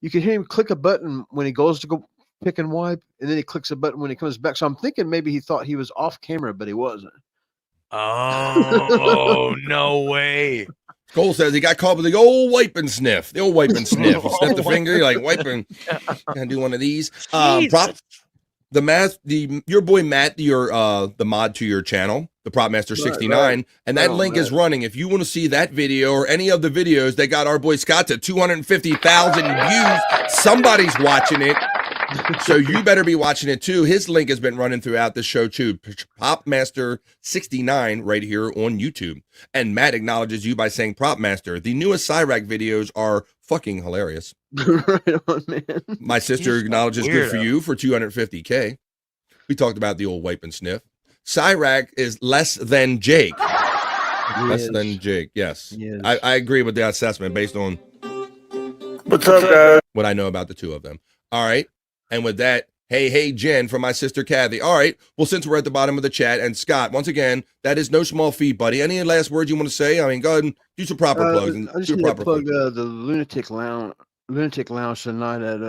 you can hear him click a button when he goes to go pick and wipe, and then he clicks a button when he comes back. So I'm thinking maybe he thought he was off camera, but he wasn't. Oh no way! Cole says he got caught with the old wipe and sniff. The old wipe and sniff. You sniff the finger, you're like wiping. Gonna do one of these. Your boy Matt, the mod to your channel, the Prop Master 69, and that link is running. If you want to see that video or any of the videos that got our boy Scott to 250,000 views, somebody's watching it. So you better be watching it too. His link has been running throughout the show too. Prop Master 69 right here on YouTube. And Matt acknowledges you by saying Prop Master. The newest Cyrax videos are fucking hilarious. Right on, man. My sister acknowledges good for you for 250K. We talked about the old wipe and sniff. Cyrax is less than Jake. Less than Jake, yes. I agree with the assessment based on what's up, guys? What I know about the two of them. All right. And with that, hey, Jen from my sister Kathy. All right. Well, since we're at the bottom of the chat, and Scott, once again, that is no small feat, buddy. Any last words you want to say? I mean, go ahead and do some proper plugs. I just need to plug the Lunatic Lounge tonight at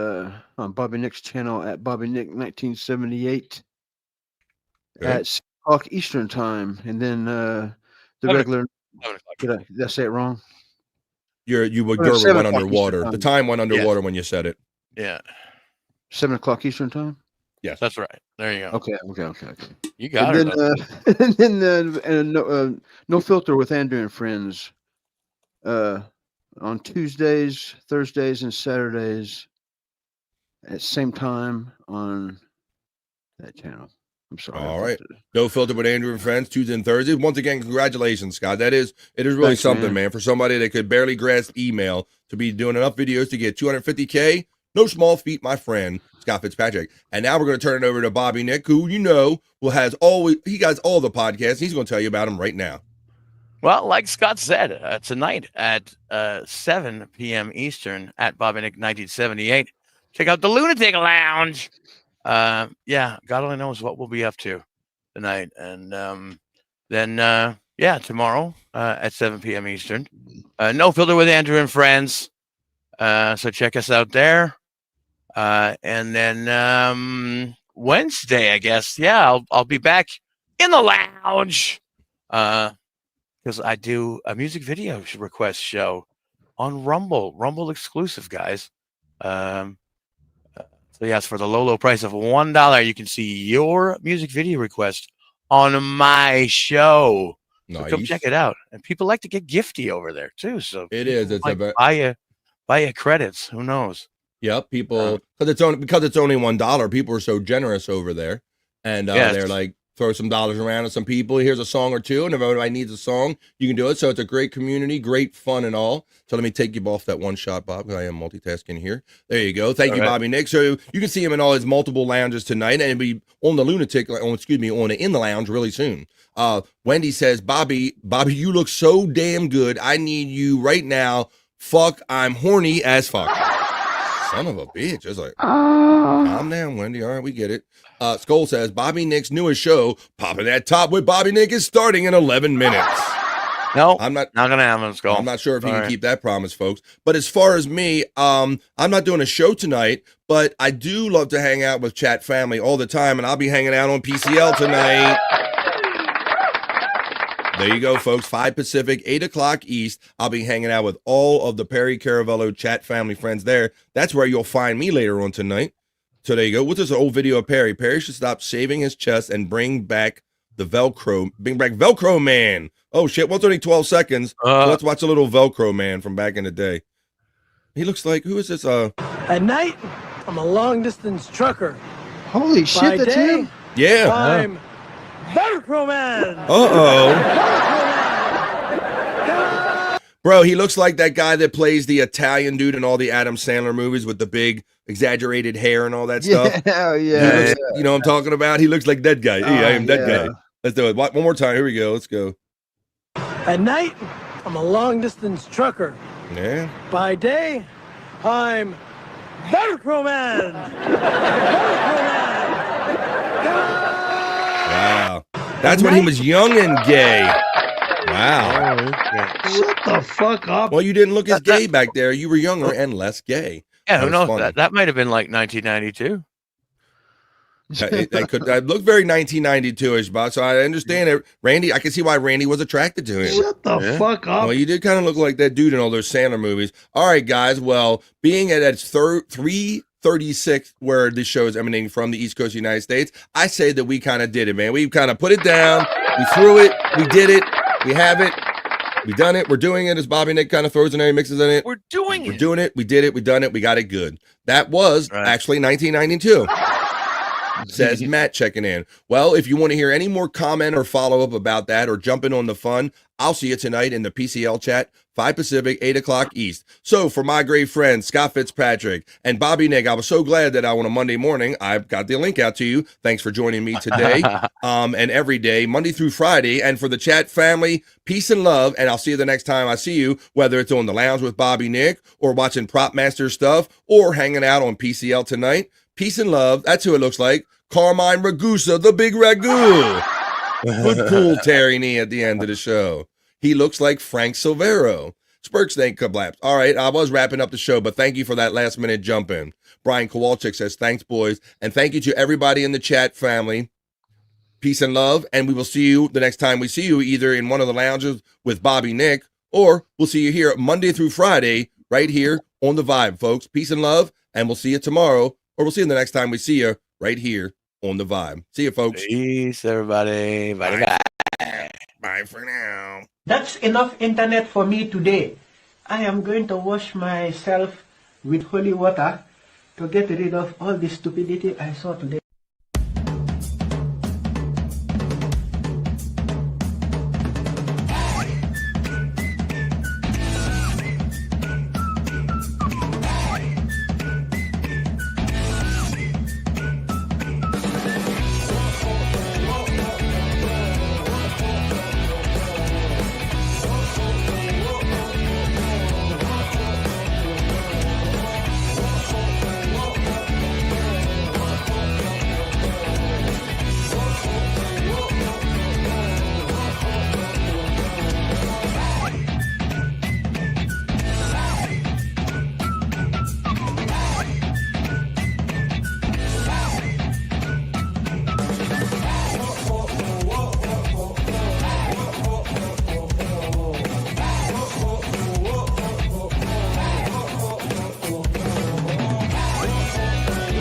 on Bobby Nick's channel at Bobby Nick 1978 at 6 o'clock Eastern time, and then the 7 regular. 7 o'clock. Did I say it wrong? Gerber 7 went o'clock underwater. Eastern The time. time went underwater when you said it. Yeah. 7 o'clock Eastern time. Yes, that's right. There you go. Okay. You got and it. then, and then no filter with Andrew and friends. On Tuesdays, Thursdays, and Saturdays at same time on that channel. I'm sorry. All right. No Filter with Andrew and Friends, Tuesday and Thursday. Once again, congratulations, Scott. It is really Thanks, something, man. For somebody that could barely grasp email to be doing enough videos to get 250K. No small feat, my friend, Scott Fitzpatrick. And now we're going to turn it over to Bobby Nick, who he got all the podcasts. He's going to tell you about them right now. Well, like Scott said, tonight at 7 p.m. Eastern at Bobby Nick 1978, check out the Lunatic Lounge. Yeah, God only knows what we'll be up to tonight. And then tomorrow at 7 p.m. Eastern, No Filter with Andrew and Friends. So check us out there. And then Wednesday, I guess, I'll be back in the lounge. Because I do a music video request show on Rumble exclusive, guys. So yes, for the low price of $1, you can see your music video request on my show. Nice. So come check it out. And people like to get gifty over there too. So it is. It's buy you credits. Who knows? Yep, people because it's only $1. People are so generous over there, and they're like, throw some dollars around to some people. Here's a song or two, and if anybody needs a song, you can do it. So it's a great community, great fun and all. So let me take you off that one shot, Bob, because I am multitasking here. There you go. Thank you, Bobby Nick. So you can see him in all his multiple lounges tonight, and be on the Lunatic, on the In the Lounge really soon. Wendy says, Bobby, you look so damn good. I need you right now. Fuck, I'm horny as fuck. Son of a bitch. It's like, calm down, Wendy. All right, we get it. Skull says, Bobby Nick's newest show, Popping That Top with Bobby Nick, is starting in 11 minutes. No, I'm not gonna happen. I'm not sure if he can keep that promise, folks. But as far as me, I'm not doing a show tonight, but I do love to hang out with Chat Family all the time, and I'll be hanging out on PCL tonight. There you go, folks. 5 Pacific, 8 o'clock East. I'll be hanging out with all of the Perry Caravello Chat Family friends there. That's where you'll find me later on tonight. So there you go. What's this old video of Perry? Perry should stop shaving his chest and bring back Velcro Man. Oh, shit. Well, it's only 12 seconds. So let's watch a little Velcro Man from back in the day. He looks like, who is this? At night, I'm a long-distance trucker. Holy shit, By that's day, him? Yeah. I'm Velcro Man. Bro, he looks like that guy that plays the Italian dude in all the Adam Sandler movies with the big exaggerated hair and all that stuff. Yeah. You know what I'm talking about? He looks like that guy. I am that guy. Let's do it. One more time. Here we go. Let's go. At night, I'm a long-distance trucker. Yeah. By day, I'm Velcro Man. Wow. That's when he was young and gay. Wow. Shut the fuck up. Well, you didn't look as gay back there. You were younger and less gay. Yeah, who knows? That might have been like 1992. That looked very 1992-ish, Bob. So I understand it. Randy, I can see why Randy was attracted to him. Shut the fuck up. Well, you did kind of look like that dude in all those Sandler movies. All right, guys. Well, being at its 336, where this show is emanating from, the East Coast of the United States, I say that we kind of did it, man. We kind of put it down. We threw it. We did it. We have it. We done it. We're doing it, as Bobby Nick kind of throws in there, mixes in it. We're doing it. We did it. We done it. We got it good. That was actually 1992. Says Matt checking in. Well, if you want to hear any more comment or follow up about that or jump in on the fun, I'll see you tonight in the PCL chat, 5 Pacific, 8 o'clock East. So for my great friends, Scott Fitzpatrick and Bobby Nick, I was so glad that on a Monday morning, I've got the link out to you. Thanks for joining me today and every day, Monday through Friday. And for the chat family, peace and love. And I'll see you the next time I see you, whether it's on the lounge with Bobby Nick or watching Prop Master stuff or hanging out on PCL tonight. Peace and love. That's who it looks like. Carmine Ragusa, the big ragu. Good pull, Terry Nee, at the end of the show. He looks like Frank Silvero. Spurksnake Kablaps. All right, I was wrapping up the show, but thank you for that last minute jump in. Brian Kowalczyk says, thanks, boys. And thank you to everybody in the chat family. Peace and love, and we will see you the next time we see you, either in one of the lounges with Bobby Nick, or we'll see you here Monday through Friday, right here on The Vibe, folks. Peace and love, and we'll see you tomorrow, or we'll see you the next time we see you right here on The Vibe. See you, folks. Peace, everybody. Bye. Bye for now. That's enough internet for me today. I am going to wash myself with holy water to get rid of all the stupidity I saw today.